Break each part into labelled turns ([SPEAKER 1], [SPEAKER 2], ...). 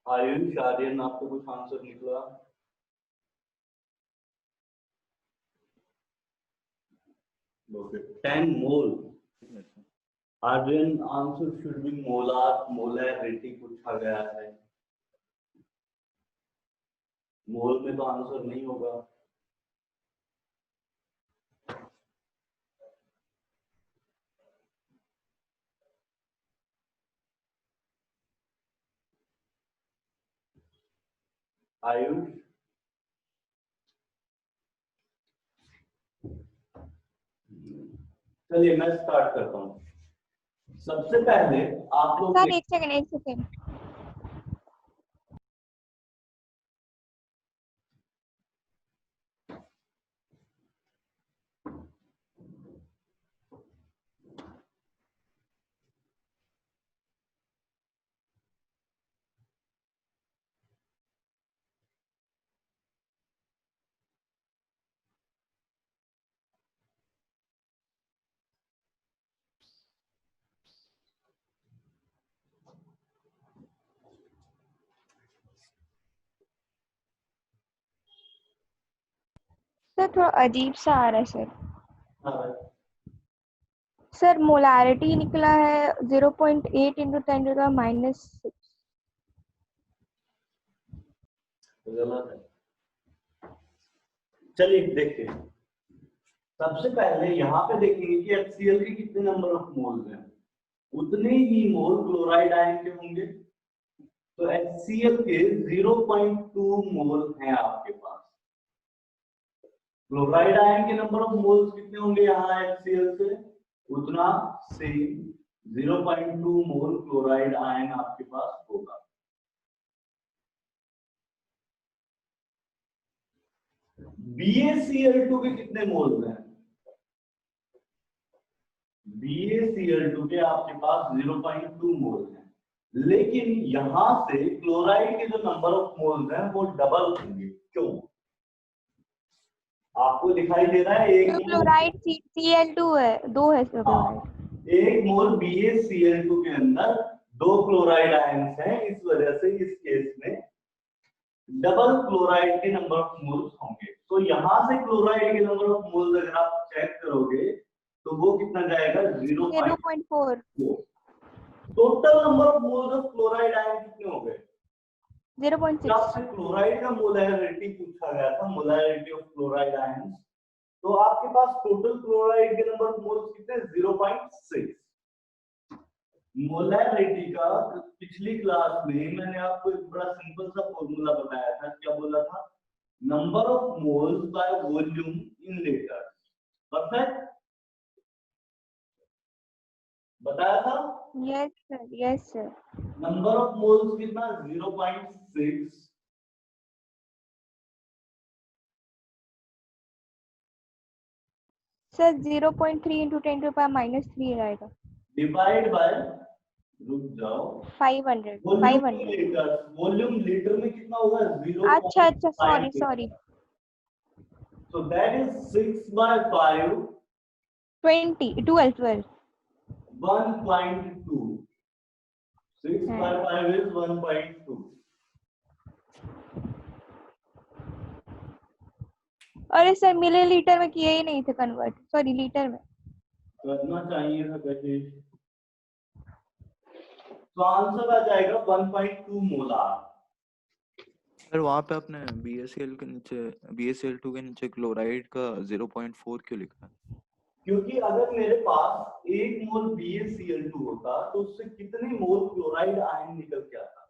[SPEAKER 1] आयुष आर्यन आपको कुछ आंसर निकला? Okay 10 mole. Aryan answer should be molar, molarity पूछा गया है। मोल में तो आंसर नहीं होगा। आयुष चलिए मैं स्टार्ट करता हूँ। सबसे पहले आप लोग
[SPEAKER 2] सर एक सेकंड सर थोड़ा अजीब सा आ रहा है सर।
[SPEAKER 1] हाँ,
[SPEAKER 2] सर मोलारिटी निकला है 0.8 इंटू 10⁻⁻⁶।
[SPEAKER 1] गलत है। चलिए देखते हैं। सबसे पहले यहाँ पे देखेंगे कि HCl के कितने नंबर ऑफ मोल्स हैं, उतने ही मोल क्लोराइड आयन के होंगे। तो HCl के 0.2 मोल हैं आपके पास। क्लोराइड आयन के नंबर ऑफ मोल्स कितने होंगे यहाँ HCl से, उतना सेम 0.2 मोल क्लोराइड आयन आपके पास होगा। BaCl2 के कितने मोल्स हैं? BaCl2 के आपके पास 0.2 मोल्स हैं, लेकिन यहां से क्लोराइड के जो नंबर ऑफ मोल्स हैं वो डबल होंगे। क्यों? आपको दिखाई दे रहा है एक
[SPEAKER 2] क्लोराइड Cl2 है, 2 है सर क्लोराइड।
[SPEAKER 1] एक मोल BaCl2 के अंदर 2 क्लोराइड आयंस हैं, इस वजह से इस केस में डबल क्लोराइड के नंबर ऑफ मोल्स होंगे। तो यहां से क्लोराइड के नंबर ऑफ मोल्स अगर आप चेक करोगे तो वो कितना जाएगा 0.4। Total number of moles of chloride ion कितने हो गए?
[SPEAKER 2] 0.6।
[SPEAKER 1] आपसे क्लोराइड का मोलैरिटी पूछा गया था, मोलैरिटी ऑफ क्लोराइड आयन। तो आपके पास टोटल क्लोराइड के नंबर ऑफ मोल्स कितने? 0.6। मोलैरिटी का पिछली क्लास में मैंने आपको एक बड़ा सिंपल सा फॉर्मूला बताया था। क्या बोला था? Number of moles by volume in litre. Perfect बताया था?
[SPEAKER 2] Yes sir, yes sir.
[SPEAKER 1] Number of moles कितना? 0.6
[SPEAKER 2] सर 0.3 इंटू 10⁻³ आएगा।
[SPEAKER 1] डिवाइड बाय, रुक जाओ,
[SPEAKER 2] 500।
[SPEAKER 1] वॉल्यूम लीटर में कितना होगा? 0.
[SPEAKER 2] अच्छा sorry.
[SPEAKER 1] So that is 6 by 5.
[SPEAKER 2] 12
[SPEAKER 1] 1.2. 6 by 5 is 1.2.
[SPEAKER 2] अरे सर मिलीलीटर में किया ही नहीं था कन्वर्ट, सॉरी लीटर में
[SPEAKER 1] करना चाहिए था कैसे। तो आंसर आ जाएगा 1.2 मोलार।
[SPEAKER 3] सर वहाँ पे आपने BaCl2 के नीचे क्लोराइड का 0.4 क्यों लिखा?
[SPEAKER 1] क्योंकि अगर मेरे पास 1 मोल BaCl2 होता तो उससे कितने मोल क्लोराइड आयन निकल के आता?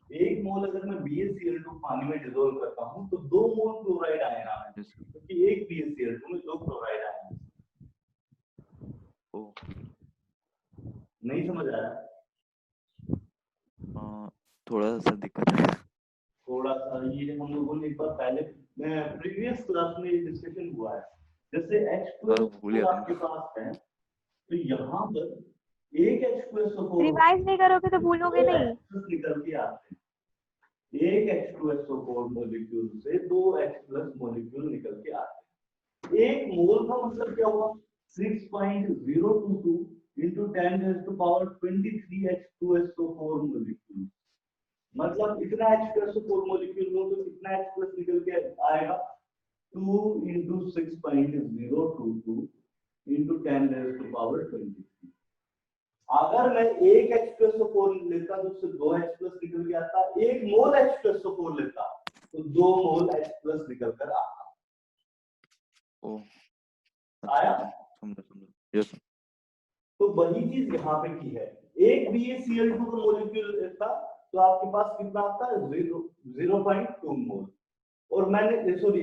[SPEAKER 1] 1 मोल अगर मैं BaCl2 पानी में डिसोल्व करता हूं तो 2 मोल क्लोराइड आयन आना है, क्योंकि एक BaCl2 में 2 क्लोराइड आयन। नहीं समझ आया?
[SPEAKER 3] थोड़ा सा दिक्कत है।
[SPEAKER 1] थोड़ा सा ये हम लोगों ने एक बार पहले प्रीवियस क्लास में ये डिस्कशन हुआ है। जैसे H2SO4 आपके पास है तो यहाँ पर एक H2SO4
[SPEAKER 2] रिवाइज नहीं करोगे तो भूलोगे नहीं।
[SPEAKER 1] निकल के आते हैं। एक H2SO4 मॉलिक्यूल से 2 H+ मॉलिक्यूल निकल के आते हैं। एक मोल का मतलब क्या हुआ? 6.022 into 10⁻23 H2SO4 मॉलिक्यूल। मतलब इतना H+4 मॉलिक्यूल लो तो कितना H+ निकल के आएगा 2 × 6.022 × 10⁻23। अगर मैं एक H+4 लेता तो उससे 2 H+ निकल के आता, एक मोल H+4 लेता तो 2 मोल H+ निकल कर आता।
[SPEAKER 3] ओ
[SPEAKER 1] आया?
[SPEAKER 3] समझा यस।
[SPEAKER 1] तो वही चीज यहाँ पे की है, एक BaCl2 का मॉलिक्यूल लेता तो आपके पास कितना आता है 0.2 मोल, और मैंने सॉरी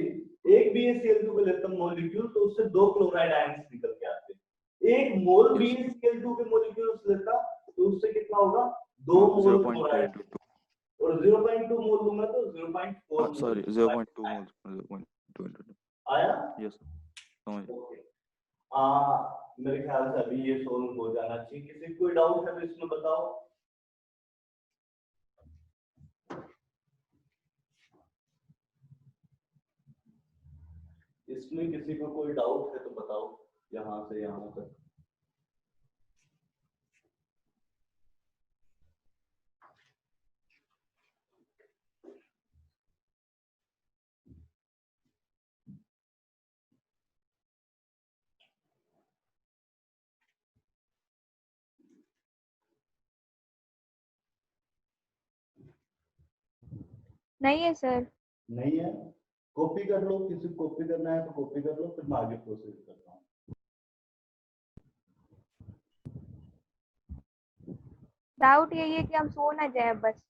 [SPEAKER 1] एक BaCl2 का लेता मॉलिक्यूल तो उससे 2 क्लोराइड आयंस निकल के आते, एक मोल BaCl2 के मॉलिक्यूल लेता तो उससे कितना होगा 2 मोल क्लोराइड, और 0.2 मोल लूंगा तो 0.4
[SPEAKER 3] सॉरी 0.2 मोल 0.2
[SPEAKER 1] आया?
[SPEAKER 3] यस समझ।
[SPEAKER 1] मेरे ख्याल से अभी ये सोल्व हो जाना चाहिए। किसी कोई डाउट है तो इसमें बताओ। इसमें किसी को कोई डाउट है तो बताओ, यहाँ से यहाँ तक।
[SPEAKER 2] नहीं है सर।
[SPEAKER 1] नहीं है, कॉपी कर लो, किसी को कॉपी करना है तो कॉपी कर लो, फिर मैं आगे प्रोसेस करता हूँ।
[SPEAKER 2] डाउट यही है कि हम सो ना जाए बस।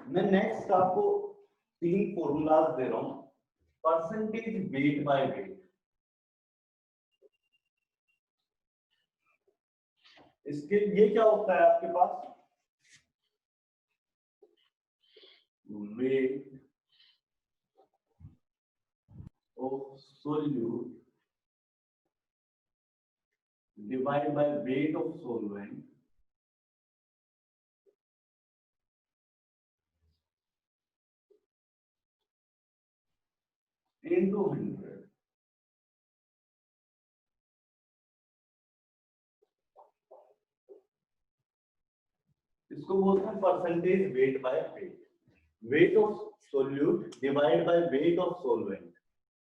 [SPEAKER 1] मैं नेक्स्ट आपको 3 फॉर्मूलाज दे रहा हूँ, परसेंटेज वेट बाय वेट। इसके ये क्या होता है आपके पास, weight of solute divide by weight of solvent into 100। इसको बोलते हैं percentage weight by weight, weight of solute divide by weight of solvent.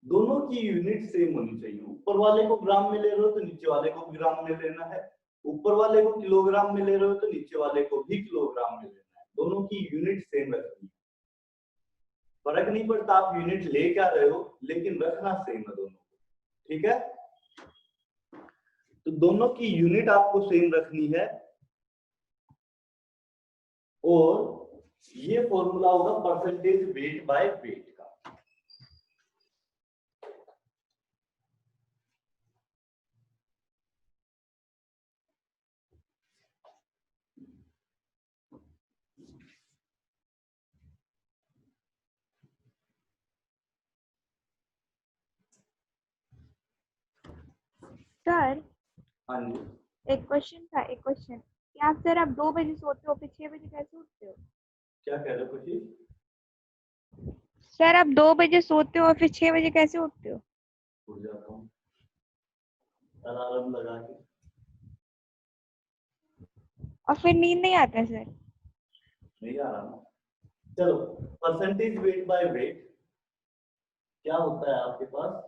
[SPEAKER 1] दोनों की यूनिट सेम होनी चाहिए, ऊपर वाले को ग्राम में ले रहे हो तो नीचे वाले को भी ग्राम में लेना है, ऊपर वाले को किलोग्राम में ले रहे हो तो नीचे वाले को भी किलोग्राम में लेना है, दोनों की यूनिट सेम रखनी है। फर्क नहीं पड़ता आप यूनिट ले क्या रहे हो, लेकिन रखना सेम है दोनों को, ठीक है? तो दोनों की यूनिट आपको सेम रखनी है, और ये फॉर्मूला होगा परसेंटेज वेट बाय वेट का।
[SPEAKER 2] सर
[SPEAKER 1] हाँ जी,
[SPEAKER 2] एक क्वेश्चन था, एक क्वेश्चन कि आप सर आप 2 बजे सोते हो फिर 6 बजे कैसे उठते हो?
[SPEAKER 1] क्या कह रहे हो खुशी?
[SPEAKER 2] सर आप 2 बजे सोते हो और फिर 6 बजे कैसे उठते हो?
[SPEAKER 1] उठ जाता हूँ अलार्म लगा के।
[SPEAKER 2] और फिर नींद नहीं आता सर?
[SPEAKER 1] नहीं आ रहा ना। चलो, परसेंटेज वेट बाय वेट क्या होता है आपके पास,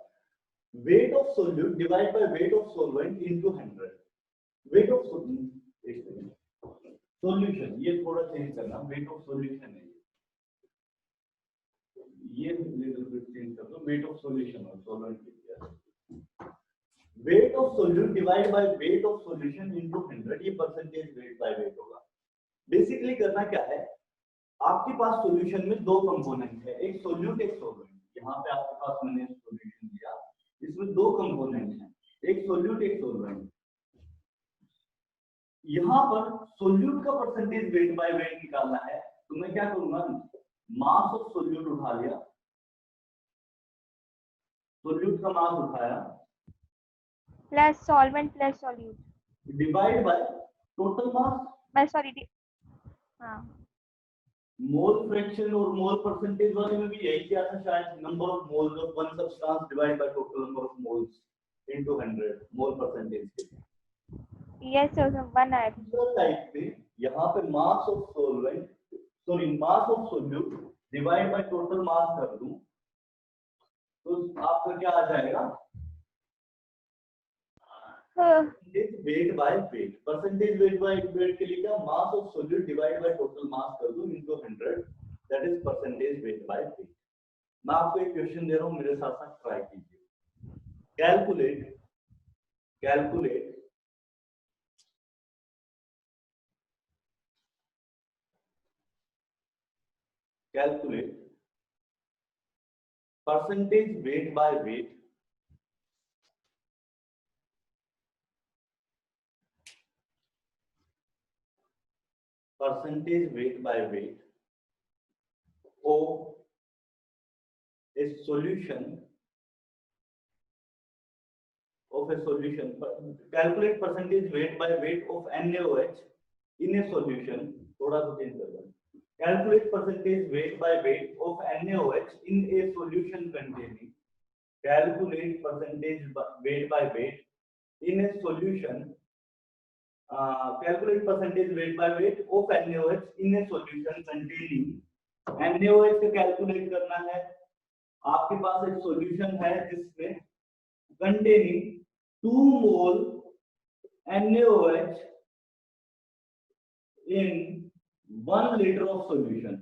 [SPEAKER 1] weight of solute divide by weight of solvent into 100। Weight of solution, ये थोड़ा चेंज करना, वेट ऑफ सॉल्यूशन है ये लिटिल बिट चेंज कर दो, वेट ऑफ सॉल्यूशन और सॉल्वेंट के wait of solute divide by weight of solution into 100, ये परसेंटेज वेट बाय वेट होगा। बेसिकली करना क्या है, आपके पास सॉल्यूशन में 2 कंपोनेंट है, एक सोल्यूट एक सॉल्वेंट। यहाँ पे आपके पास मैंने सॉल्यूशन दिया, इसमें 2 कंपोनेंट हैं, एक सोल्यूट एक सॉल्वेंट। यहाँ पर सोल्यूट का परसेंटेज वेट बाय वेट निकालना है, तो मैं क्या करूंगा, मास ऑफ सोल्यूट उठा लिया, सोल्यूट का मास उठाया
[SPEAKER 2] plus solvent plus solute
[SPEAKER 1] divide by total मास।
[SPEAKER 2] मैं सॉरी हाँ
[SPEAKER 1] मोल फ्रैक्शन और मोल परसेंटेज वाले में भी यही किया था शायद, number of moles of one substance divide by total number of moles into 100 mole percentage के लिए।
[SPEAKER 2] यस सर, 1 आया था।
[SPEAKER 1] दूसरा टाइप में यहाँ पे mass of solvent sorry mass of solute divide by total मास कर दूं तो आपका क्या आ जाएगा, wait by wait. Percentage weight by wait के लिए क्या, mass of solute divide by total मास कर दूं into 100, that is percentage weight by wait. मैं आपको एक क्वेश्चन दे रहा हूं, मेरे साथ साथ ट्राई कीजिए। Calculate percentage weight by weight of a solution calculate percentage weight by weight of NaOH in a solution, थोड़ा सा चेंज कर दो, calculate percentage weight by weight of NaOH in a solution containing, calculate percentage weight by weight in a solution, calculate percentage weight by weight of NaOH in a solution containing, NaOH का calculate करना है। आपके पास एक solution है जिसमें containing 2 mole NaOH in 1 liter of solution.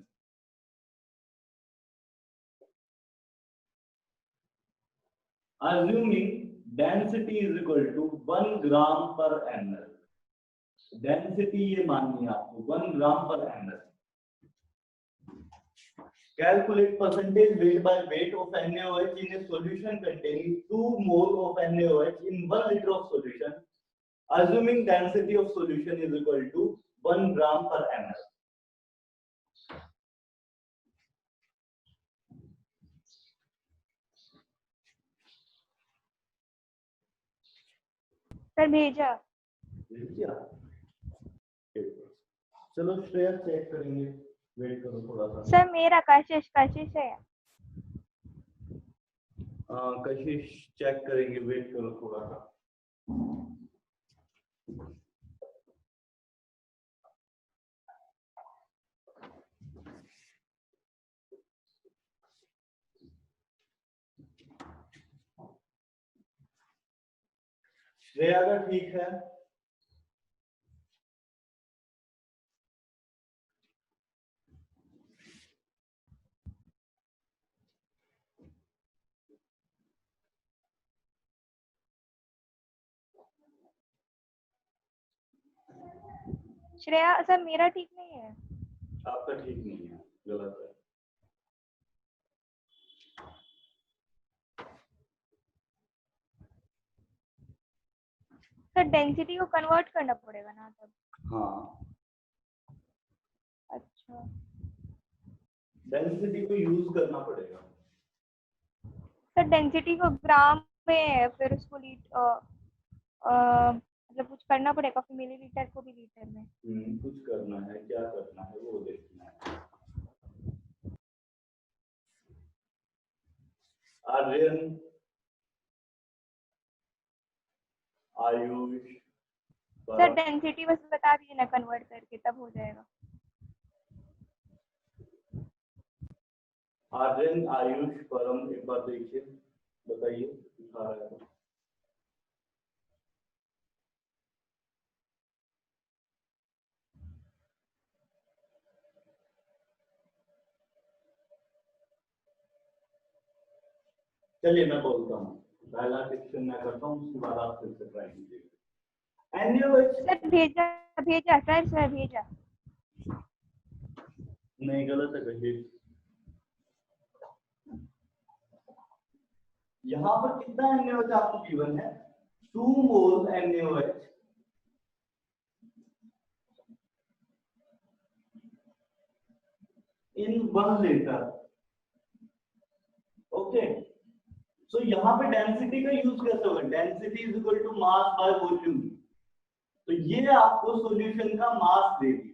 [SPEAKER 1] Assuming density is equal to 1 gram per ml. Density ये माननी है आपको 1 gram per ml. Calculate percentage weight by weight of NaOH in a solution containing 2 mole of NaOH in 1 liter of solution, assuming density of solution is equal to 1 gram per ml.
[SPEAKER 2] Sir भेजा।
[SPEAKER 1] चलो Shreya check करेंगे, wait करो थोड़ा सा।
[SPEAKER 2] Sir मेरा कशिश है।
[SPEAKER 1] कशिश check करेंगे, wait करो थोड़ा सा। श्रेया का ठीक है।
[SPEAKER 2] श्रेया सर मेरा ठीक नहीं है।
[SPEAKER 1] आपका ठीक नहीं है, गलत है।
[SPEAKER 2] सर डेंसिटी को कन्वर्ट करना पड़ेगा ना तब।
[SPEAKER 1] हाँ
[SPEAKER 2] अच्छा,
[SPEAKER 1] डेंसिटी को यूज करना पड़ेगा।
[SPEAKER 2] सर डेंसिटी को ग्राम में फिर उसको मतलब कुछ करना पड़ेगा, फिर मिलीलीटर को भी लीटर में।
[SPEAKER 1] कुछ करना है, क्या करना है वो देखना है। आर्यन, आयुष,
[SPEAKER 2] सर डेंसिटी बस बता दीजिए ना कन्वर्ट करके, तब हो जाएगा।
[SPEAKER 1] आर्यन, आयुष, परम, एक बार देखिए, बताइए दिखा रहा है। चलिए मैं बोलता हूँ, पहला क्वेश्चन मैं करता हूँ, उसके बाद आप फिर से ट्राई कीजिएगा। NaOH
[SPEAKER 2] सर भेजा सर भेजा।
[SPEAKER 1] नहीं, गलत है कहीं। यहाँ पर कितना NaOH आपको गिवन है? 2 mole NaOH in 1 liter. Okay, so यहाँ पे डेंसिटी का यूज कैसे होगा? Density is equal to mass by volume. तो ये आपको सॉल्यूशन का मास देगी।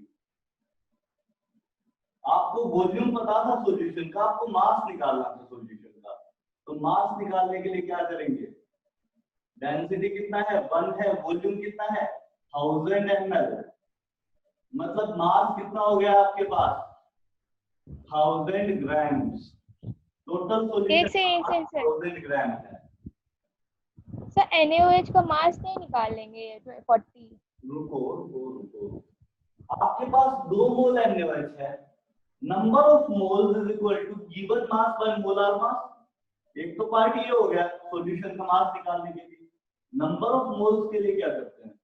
[SPEAKER 1] आपको वॉल्यूम पता था सॉल्यूशन का, आपको मास निकालना था सॉल्यूशन का। तो मास निकालने के लिए क्या करेंगे, डेंसिटी कितना है 1 है, वॉल्यूम कितना है 1000 ml, मतलब मास कितना हो गया आपके पास 1000 ग्राम्स। टोटल
[SPEAKER 2] एक से
[SPEAKER 1] सॉल्यूशन 1000 ग्राम है।
[SPEAKER 2] सर NaOH का मास नहीं निकाल लेंगे 40?
[SPEAKER 1] रुको रुको रुको, आपके पास 2 मोल NaOH है, number of moles is equal to given mass by molar mass. एक तो पार्ट ये हो गया सॉल्यूशन का मास निकालने के लिए। नंबर ऑफ मोल्स के लिए क्या करते हैं,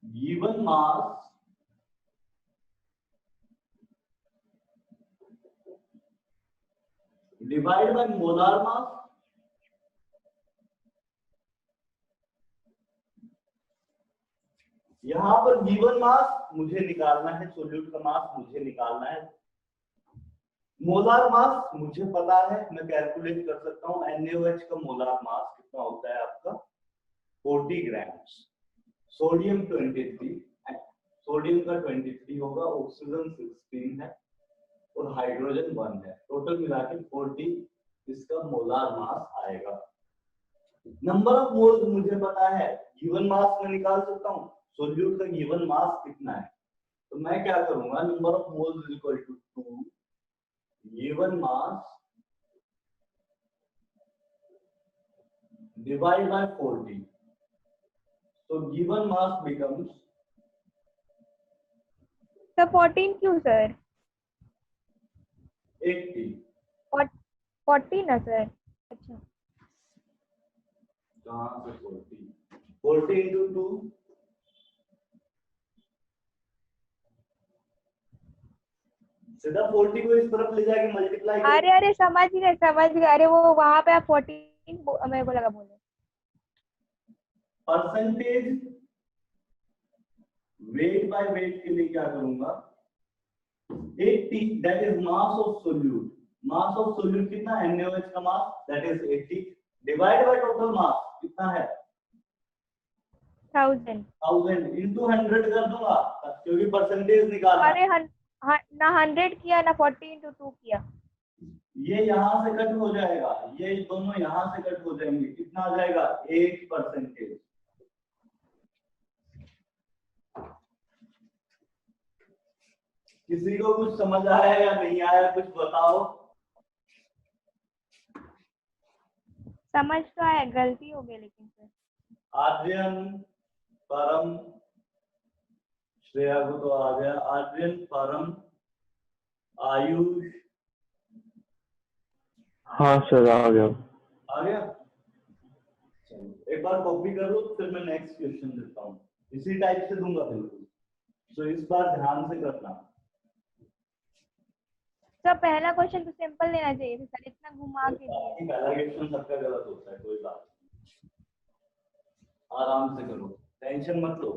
[SPEAKER 1] given mass divide bye molar मास। यहां पर गिवन मास मुझे निकालना है, सोल्यूट का मास मुझे निकालना है, मोलार मास मुझे पता है, मैं कैलकुलेट कर सकता हूं। NaOH का मोलार मास कितना होता है आपका 40 ग्राम्स, सोडियम 23, सोडियम का 23 होगा, ऑक्सीजन 16 है और हाइड्रोजन 1 है, टोटल मिला के 40 इसका मोलार मास आएगा। नंबर ऑफ मोल्स मुझे पता है, गिवन मास मैं निकाल सकता हूं, सोल्यूट का गिवन मास कितना है, तो मैं क्या करूंगा, number of moles is equal to 2 given mass divide by 40, so given mass becomes
[SPEAKER 2] sir 14 क्यों सर?
[SPEAKER 1] 80।
[SPEAKER 2] 40 ना सर? अच्छा,
[SPEAKER 1] कहां से 40, 40 into 2 सीधा 40 को इस तरफ ले जाके मल्टीप्लाई करो।
[SPEAKER 2] अरे समझ गए। अरे वो वहां पे आप 14 मेरे को लगा बोले।
[SPEAKER 1] परसेंटेज वेट बाय वेट के लिए क्या करूंगा, 80 that is mass of solute. Mass of solute कितना, NaOH का mass that is 80 divide by total मास कितना है 1000 into 100 कर दूंगा क्योंकि परसेंटेज निकालना।
[SPEAKER 2] अरे ना 100 किया ना 40 into 2 किया।
[SPEAKER 1] ये यहां से कट हो जाएगा, ये दोनों यहां से कट हो जाएंगे, कितना आ जाएगा 8%। किसी को कुछ समझ आया या नहीं आया कुछ बताओ।
[SPEAKER 2] समझ तो आया, गलती हो गई लेकिन सर।
[SPEAKER 1] आर्यन परम, श्रेया को तो आ गया, आर्यन परम आयुष।
[SPEAKER 3] हाँ सर आ गया।
[SPEAKER 1] आ गया, चलो एक बार कॉपी कर लो फिर मैं नेक्स्ट क्वेश्चन देता हूँ, इसी टाइप से दूंगा बिल्कुल, तो इस बार ध्यान से करना।
[SPEAKER 2] सर पहला क्वेश्चन तो सिंपल लेना चाहिए था सर, इतना घुमा के दिए।
[SPEAKER 1] पहला क्वेश्चन सबका गलत होता है, कोई बात नहीं, आराम से करो, टेंशन मत लो।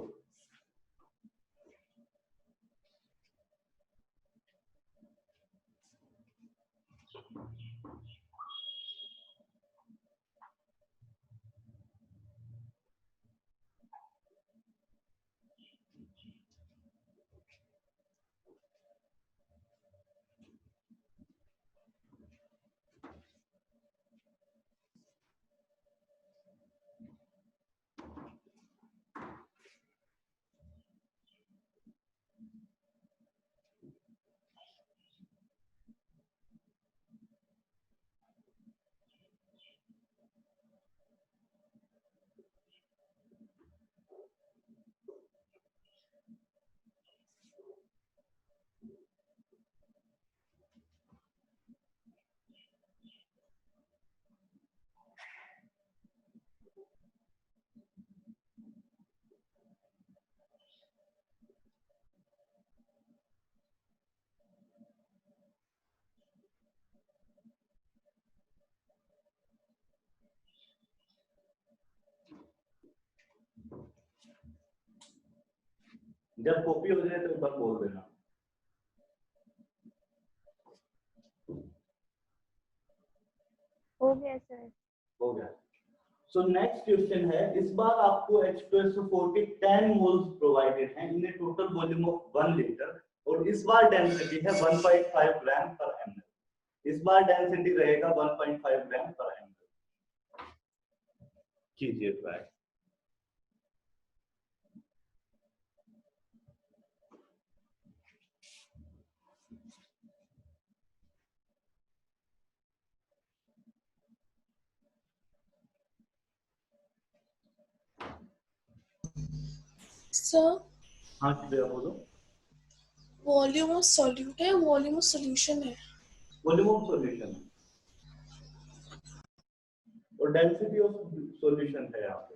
[SPEAKER 1] जब कॉपी हो जाए तो एक बार बोल देना।
[SPEAKER 2] हो गया सर,
[SPEAKER 1] हो गया। सो नेक्स्ट क्वेश्चन है, इस बार आपको H2SO4 के 10 मोल्स प्रोवाइडेड हैं इन ए टोटल वॉल्यूम ऑफ 1 लीटर और इस बार डेंसिटी है 1.5 ग्राम पर ml। इस बार डेंसिटी रहेगा 1.5 ग्राम पर ml। कीजिए ट्राई।
[SPEAKER 4] सर
[SPEAKER 1] हाँ श्रेया बोलो।
[SPEAKER 4] वॉल्यूम ऑफ सॉल्यूट है, वॉल्यूम ऑफ सॉल्यूशन है।
[SPEAKER 1] वॉल्यूम ऑफ सॉल्यूशन और डेंसिटी ऑफ सॉल्यूशन है यहाँ पे।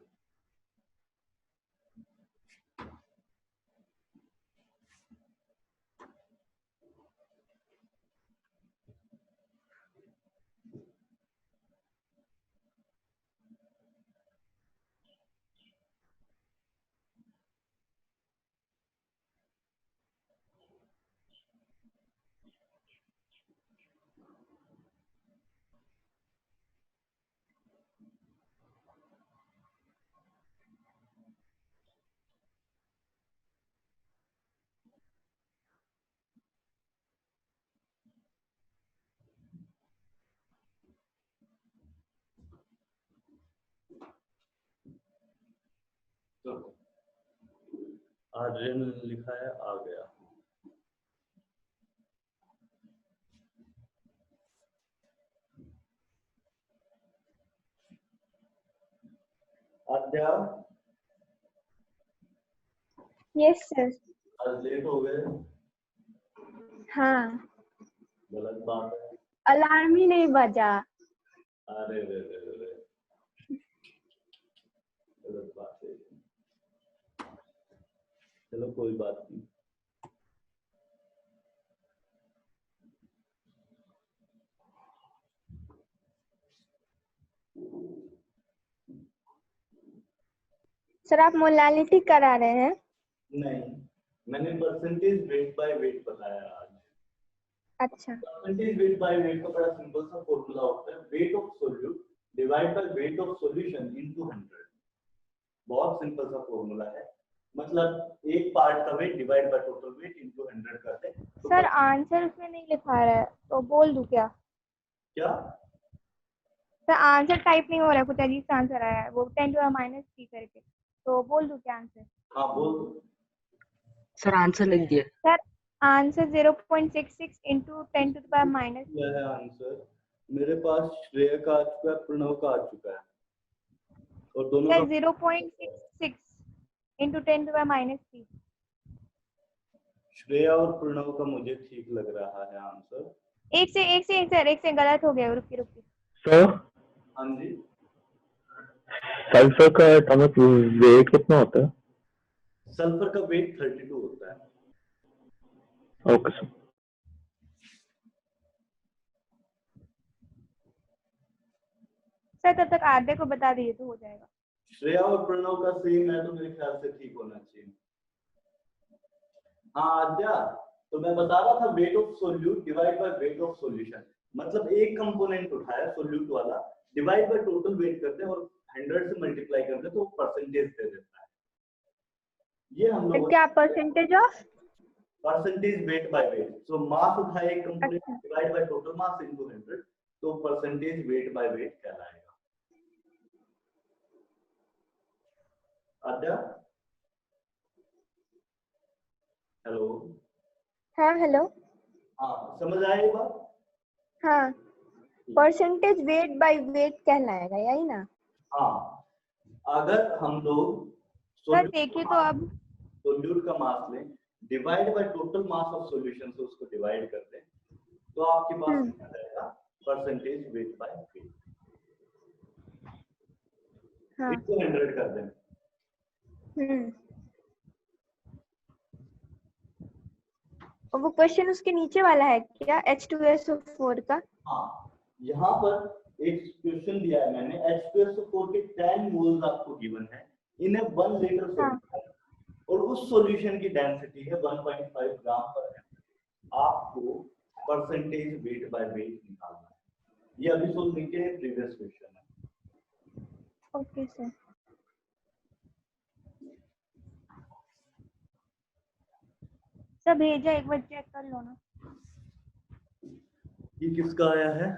[SPEAKER 1] तो आर्यन लिखा है आ गया। आद्या
[SPEAKER 2] यस सर।
[SPEAKER 1] आज लेट हो गए।
[SPEAKER 2] हाँ,
[SPEAKER 1] गलत बात है।
[SPEAKER 2] अलार्म ही नहीं बजा।
[SPEAKER 1] अरे रे रे रे रे, गलत बात है। चलो कोई बात नहीं।
[SPEAKER 2] सर आप मोलालिटी करा रहे हैं?
[SPEAKER 1] नहीं, मैंने परसेंटेज वेट बाय वेट बताया आज।
[SPEAKER 2] अच्छा।
[SPEAKER 1] परसेंटेज वेट बाय वेट का बड़ा सिंपल सा फॉर्मूला होता है, wait of solute divide by weight of solution into 100। बहुत सिंपल सा फॉर्मूला है, मतलब एक पार्ट का weight divide by total weight into 100 करते हैं। तो
[SPEAKER 2] सर आंसर उसमें नहीं लिखा रहा है, तो बोल दूं क्या?
[SPEAKER 1] क्या?
[SPEAKER 2] सर आंसर टाइप नहीं हो रहा है, कुछ अजीब सा आंसर आया है, वो 10⁻³ करके, तो बोल दूं क्या आंसर?
[SPEAKER 1] हाँ बोल दो।
[SPEAKER 5] सर आंसर लिख दिए।
[SPEAKER 2] Sir answer 0.66 into 10⁻⁻।
[SPEAKER 1] यह है आंसर। मेरे पास श्रेय का आ चुका है, प्रणव का आ चुका है, और दोनों
[SPEAKER 2] सर
[SPEAKER 1] का
[SPEAKER 2] 0.66 इंटू 10⁻³
[SPEAKER 1] श्रेया और प्रणव का मुझे ठीक लग रहा है आंसर।
[SPEAKER 2] एक से गलत हो गया, रुकी।
[SPEAKER 6] सर
[SPEAKER 1] हाँ जी,
[SPEAKER 6] सल्फर का एटॉमिक वेट कितना होता है?
[SPEAKER 1] सल्फर का वेट 32 होता है।
[SPEAKER 6] Okay sir.
[SPEAKER 2] सर तब तक आधे को बता दीजिए तो हो जाएगा।
[SPEAKER 1] श्रेया और प्रणव का सेम है तो मेरे ख्याल से ठीक होना चाहिए। हाँ आद्या, तो मैं बता रहा था wait of solute divide by weight of solution, मतलब एक कंपोनेंट उठाया सोल्यूट वाला, डिवाइड बाय टोटल वेट करते हैं और 100 से मल्टीप्लाई करते हैं तो परसेंटेज दे देता है। ये हम लोग
[SPEAKER 2] क्या percentage of?
[SPEAKER 1] Percentage weight by weight. So mass उठाया एक component divide by total mass into 100, तो परसेंटेज वेट बाय वेट कहलाएगा। आद्या हेलो।
[SPEAKER 2] हाँ हेलो।
[SPEAKER 1] हाँ समझ आया ये बात?
[SPEAKER 2] हाँ, परसेंटेज वेट बाय वेट कहलाएगा, यही ना?
[SPEAKER 1] हाँ, अगर हम लोग
[SPEAKER 2] सर देखिए तो अब
[SPEAKER 1] सोल्यूट का मास लें, divide by total mass of solution से उसको डिवाइड कर दें, तो आपके पास क्या रहेगा? Percentage weight by wait.
[SPEAKER 2] हाँ।
[SPEAKER 1] इसको 100 कर दें।
[SPEAKER 2] और वो क्वेश्चन उसके नीचे वाला है क्या, H2SO4 का?
[SPEAKER 1] हाँ, यहाँ पर एक क्वेश्चन दिया है मैंने, H2SO4 के 10 मोल्स आपको गिवन है इन ए 1 लीटर सॉल्यूशन, और उस सॉल्यूशन की डेंसिटी है 1.5 ग्राम पर ml। आपको परसेंटेज वेट बाय वेट निकालना है। ये अभी सोल्व नहीं किया है, प्रीवियस क्वेश्चन है।
[SPEAKER 2] Okay sir. सर भेजा, एक बार चेक कर लो ना।
[SPEAKER 1] ये किसका आया है?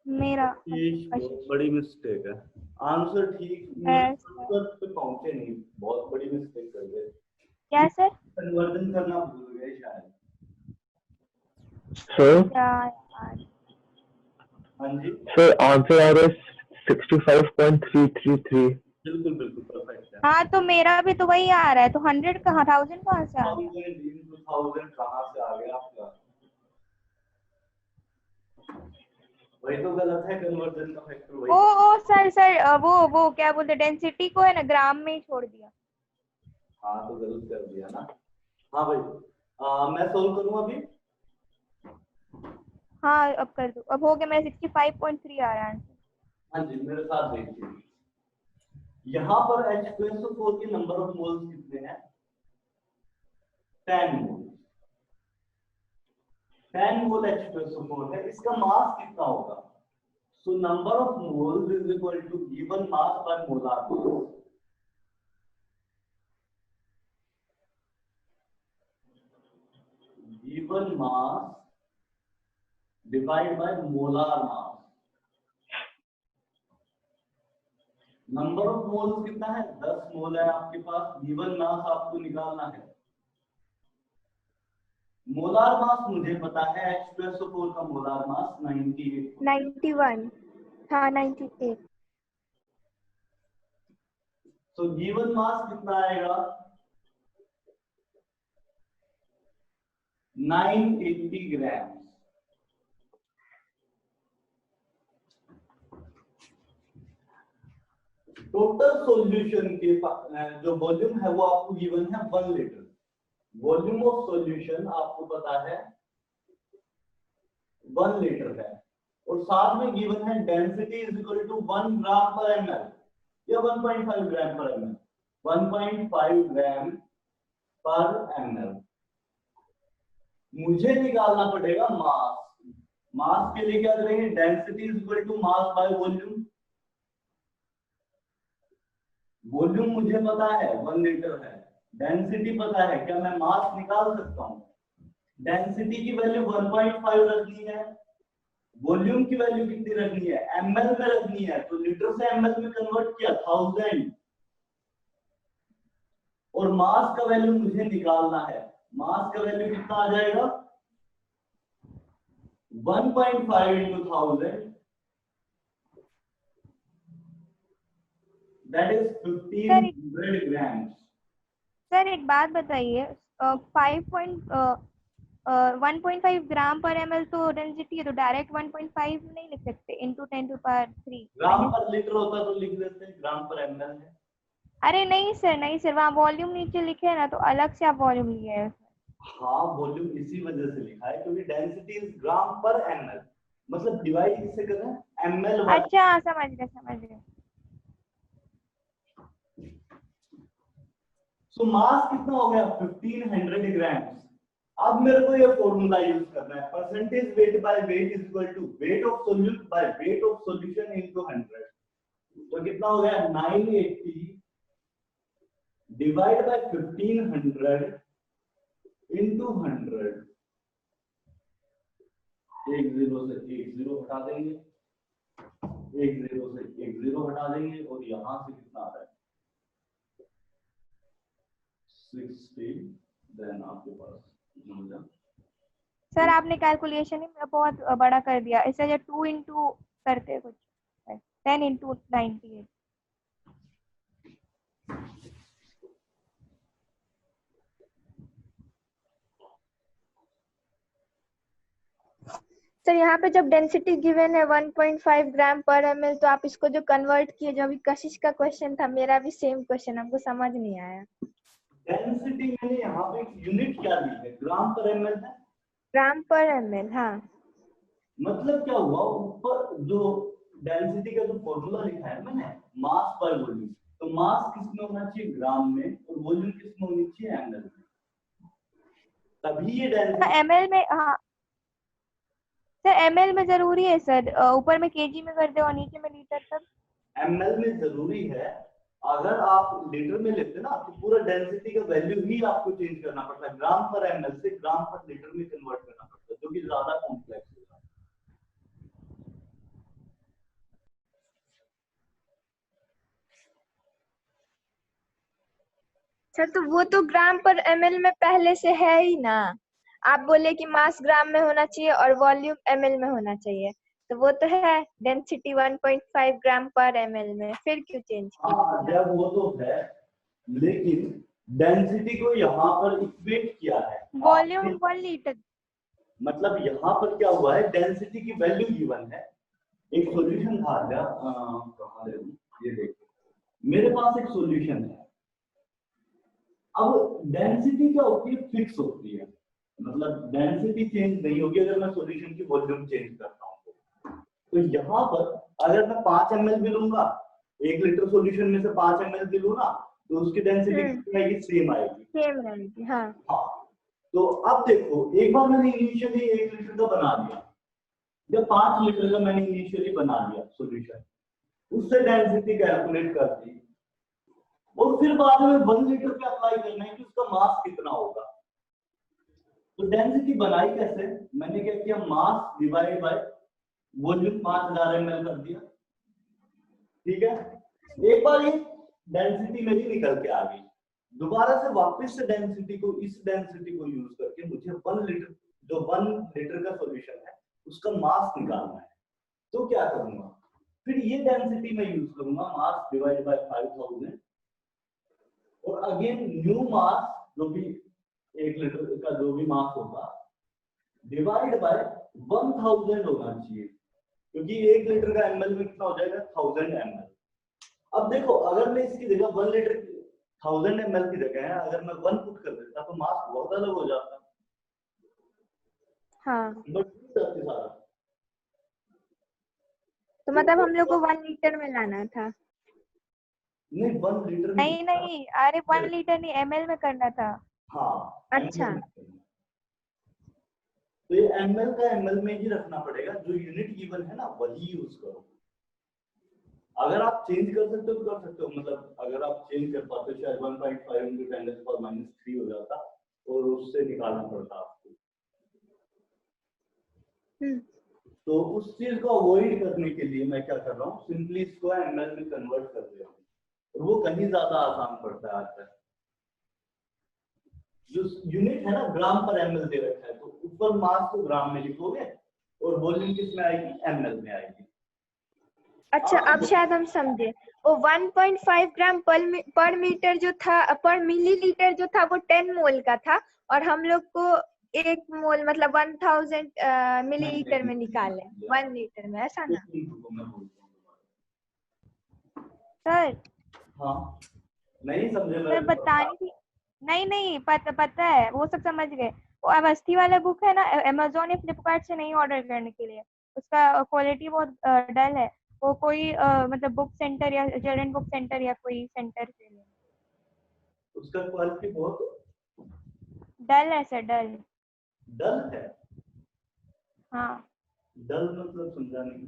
[SPEAKER 2] मेरा
[SPEAKER 1] ये बहुत बड़ी मिस्टेक है। आंसर ठीक आंसर पे पहुंचे नहीं, बहुत बड़ी मिस्टेक कर गए।
[SPEAKER 2] क्या सर?
[SPEAKER 1] कन्वर्जन करना भूल गए शायद।
[SPEAKER 6] सर
[SPEAKER 2] क्या यार।
[SPEAKER 1] हाँ जी,
[SPEAKER 6] सर आंसर आ रहा है 65.333।
[SPEAKER 1] बिल्कुल बिल्कुल परफेक्ट है।
[SPEAKER 2] हाँ तो मेरा भी तो वही आ रहा है, तो 100 कहाँ 1000 कहाँ से आ गया?
[SPEAKER 1] 2000 कहाँ से आ गया आपका? वही तो गलत है, कन्वर्जन का फैक्टर वही।
[SPEAKER 2] ओ सर वो क्या बोलते, डेंसिटी को है ना ग्राम में ही छोड़ दिया।
[SPEAKER 1] हाँ तो गलत कर दिया ना। हाँ भाई, मैं सोल्व करूँ अभी?
[SPEAKER 2] हाँ अब कर दो, अब हो गया, मेरा 65.3 आ रहा है आंसर।
[SPEAKER 1] हाँ जी, मेरे साथ देखिए, यहाँ पर H2SO4 के नंबर ऑफ मोल्स कितने हैं? 10 मोल। 10 मोल H2SO4 है, इसका मास कितना होगा? So number of moles is equal to given mass by molar mass. Given mass divide by molar mass. Number of moles कितना है? 10 मोल है आपके पास। गिवन मास आपको निकालना है। मोलार मास मुझे पता है, H2SO4 का मोलार मास 98।
[SPEAKER 2] 91, हाँ 98।
[SPEAKER 1] तो गिवन मास कितना आएगा? 980 ग्राम। टोटल सॉल्यूशन के जो वॉल्यूम है वो आपको गिवन है 1 लीटर। वॉल्यूम ऑफ सॉल्यूशन आपको पता है 1 लीटर है, और साथ में गिवन है density is equal to 1 gram per ml या 1.5 ग्राम पर ml। 1.5 ग्राम पर ml। मुझे निकालना पड़ेगा मास। मास के लिए क्या करेंगे? Density is equal to mass by volume. Volume मुझे पता है 1 लीटर है, डेंसिटी पता है, क्या मैं मास निकाल सकता हूं? डेंसिटी की वैल्यू 1.5 रखनी है, वॉल्यूम की वैल्यू कितनी रखनी है? ml में रखनी है, तो लीटर से ml में कन्वर्ट किया 1000, और मास का वैल्यू मुझे निकालना है। मास का वैल्यू कितना आ जाएगा? 1.5 into 1000, that is 1500 grams।
[SPEAKER 2] Sir एक बात बताइए, 1.5 ग्राम पर ml तो डेंसिटी है, तो डायरेक्ट 1.5 नहीं लिख सकते, इंटू 10⁻³
[SPEAKER 1] ग्राम पर लीटर होता तो लिख देते, ग्राम पर ml है।
[SPEAKER 2] अरे नहीं सर, वहाँ वॉल्यूम नीचे लिखे है ना, तो अलग से आप वॉल्यूम लिए है।
[SPEAKER 1] हाँ, वॉल्यूम इसी वजह से लिखा है क्योंकि density is gram per ml, मतलब डिवाइड किससे कर रहे हैं? ml।
[SPEAKER 2] अच्छा समझ गए।
[SPEAKER 1] सो मास कितना हो गया? 1500 ग्राम। अब मेरे को ये फॉर्मूला यूज करना है, percentage weight by weight is equal to weight of solute by weight of solution into 100। तो कितना हो गया? 980 डिवाइड बाय 1500 इनटू 100। एक जीरो से एक जीरो हटा देंगे, एक जीरो से एक जीरो हटा देंगे, और यहां से कितना आ रहा है? 60। देन आपके पास
[SPEAKER 2] सर आपने कैलकुलेशन ही बहुत बड़ा कर दिया, इससे जो 2 इंटू करते कुछ 10 इंटू 98। सर यहाँ पे जब डेंसिटी गिवन है 1.5 ग्राम पर ml, तो आप इसको जो कन्वर्ट किए, जो अभी कशिश का क्वेश्चन था, मेरा भी सेम क्वेश्चन, हमको समझ नहीं आया।
[SPEAKER 1] डेंसिटी मैंने यहाँ पे यूनिट क्या ली है? ग्राम पर ml है।
[SPEAKER 2] ग्राम पर ml, हाँ।
[SPEAKER 1] मतलब क्या हुआ? ऊपर जो डेंसिटी का जो फॉर्मूला लिखा है मैंने, मास पर वॉल्यूम, तो मास किसमें होना चाहिए? ग्राम में, और वॉल्यूम किसमें होनी चाहिए? ml में। तभी ये डेंसिटी
[SPEAKER 2] ml में, हाँ सर ml में जरूरी है सर, ऊपर में kg में कर दे और नीचे में लीटर तक।
[SPEAKER 1] ml में जरूरी है, अगर आप लीटर में लेते ना तो पूरा डेंसिटी का वैल्यू ही आपको चेंज करना पड़ता है, ग्राम पर एमएल से ग्राम पर लीटर में कन्वर्ट करना पड़ता है, जो कि ज्यादा कॉम्प्लेक्स होगा।
[SPEAKER 2] सर तो वो तो ग्राम पर एमएल में पहले से है ही ना। आप बोले कि मास ग्राम में होना चाहिए और वॉल्यूम एमएल में होना चाहिए, तो वो तो है डेंसिटी 1.5 ग्राम पर एमएल में, फिर क्यों चेंज किया?
[SPEAKER 1] हाँ, जब वो तो है, लेकिन डेंसिटी को यहाँ पर इक्वेट किया है।
[SPEAKER 2] Volume 1 litre.
[SPEAKER 1] मतलब यहाँ पर क्या हुआ है, डेंसिटी की वैल्यू गिवन है। एक सॉल्यूशन था, कहाँ ले लूं? ये देखो, मेरे पास एक सॉल्यूशन है। अब डेंसिटी क्या होती है, फिक्स होती है, मतलब डेंसिटी चेंज नहीं होगी अगर मैं सॉल्यूशन की वॉल्यूम चेंज करता हूँ। तो यहाँ पर अगर मैं 5 ml भी लूंगा, 1 लीटर सॉल्यूशन में से 5 ml भी लूँ ना, तो उसकी डेंसिटी कितनी आएगी, सेम आएगी।
[SPEAKER 2] सेम रहेगी, हाँ।
[SPEAKER 1] हाँ, तो अब देखो, एक बार मैंने इनिशियली 1 लीटर का बना लिया, जब 5 लीटर का मैंने इनिशियली बना लिया सॉल्यूशन, उससे डेंसिटी कैलकुलेट कर दी, और फिर बाद में 1 लीटर पे अप्लाई करना है कि उसका मास कितना होगा। तो डेंसिटी बनाई कैसे, मैंने क्या किया, मास डिवाइड बाय वॉल्यूम 5000 ml कर दिया। ठीक है, एक बार ये डेंसिटी मेरी निकल के आ गई, दोबारा से वापस से डेंसिटी को, इस डेंसिटी को यूज करके मुझे 1 लीटर, जो 1 लीटर का सॉल्यूशन है उसका मास निकालना है। तो क्या करूंगा, फिर ये डेंसिटी मैं यूज करूंगा, मास डिवाइड बाय 5000, और अगेन न्यू मास, जो भी 1 लीटर का जो भी मास होगा, डिवाइड बाय 1000 होना चाहिए, क्योंकि 1 लीटर का ml में कितना हो जाएगा, 1000 ml। अब देखो, अगर मैं इसकी जगह 1 लीटर 1000 ml की जगह है अगर मैं 1 पुट कर देता तो मास बहुत अलग हो जाता।
[SPEAKER 2] हाँ,
[SPEAKER 1] सारा।
[SPEAKER 2] तो मतलब हम लोग को 1 लीटर में लाना था।
[SPEAKER 1] नहीं, 1 लीटर में
[SPEAKER 2] नहीं, अरे 1 लीटर नहीं, एमएल में करना था।
[SPEAKER 1] हाँ,
[SPEAKER 2] अच्छा।
[SPEAKER 1] तो ये ml का ml में ही रखना पड़ेगा, जो यूनिट गिवन है ना वही यूज करो। अगर आप चेंज कर सकते हो तो कर सकते हो, मतलब अगर आप चेंज कर पाते शायद 1.5 into 10⁻³ हो जाता, और उससे निकालना पड़ता आपको। तो उस चीज को अवॉइड करने के लिए मैं क्या कर रहा हूँ, सिंपली इसको ml में कन्वर्ट कर दे रहा हूँ, और वो कहीं ज्यादा आसान पड़ता है आज तक। जो यूनिट है ना ग्राम पर ml दे रखा है, तो ऊपर मास को ग्राम में लिखोगे और वॉल्यूम किस में आएगी, ml में आएगी।
[SPEAKER 2] अच्छा, अब शायद हम समझे। वो 1.5 ग्राम पर मीटर जो था, पर मिलीलीटर जो था वो 10 मोल का था, और हम लोग को 1 मोल मतलब 1000 मिलीलीटर में निकाले 1 लीटर में, ऐसा ना सर?
[SPEAKER 1] हाँ, नहीं समझे
[SPEAKER 2] सर बतानी थी। नहीं, पता है, वो सब समझ गए। वो अवस्थी वाला बुक है ना, अमेज़न या फ्लिपकार्ट से नहीं ऑर्डर करने के लिए, उसका क्वालिटी बहुत डल है। वो कोई मतलब बुक सेंटर या चिल्ड्रन बुक सेंटर या कोई सेंटर से ले।
[SPEAKER 1] उसका क्वालिटी बहुत
[SPEAKER 2] डल है सर, डल
[SPEAKER 1] है।
[SPEAKER 2] हाँ,
[SPEAKER 1] डल मतलब समझा नहीं।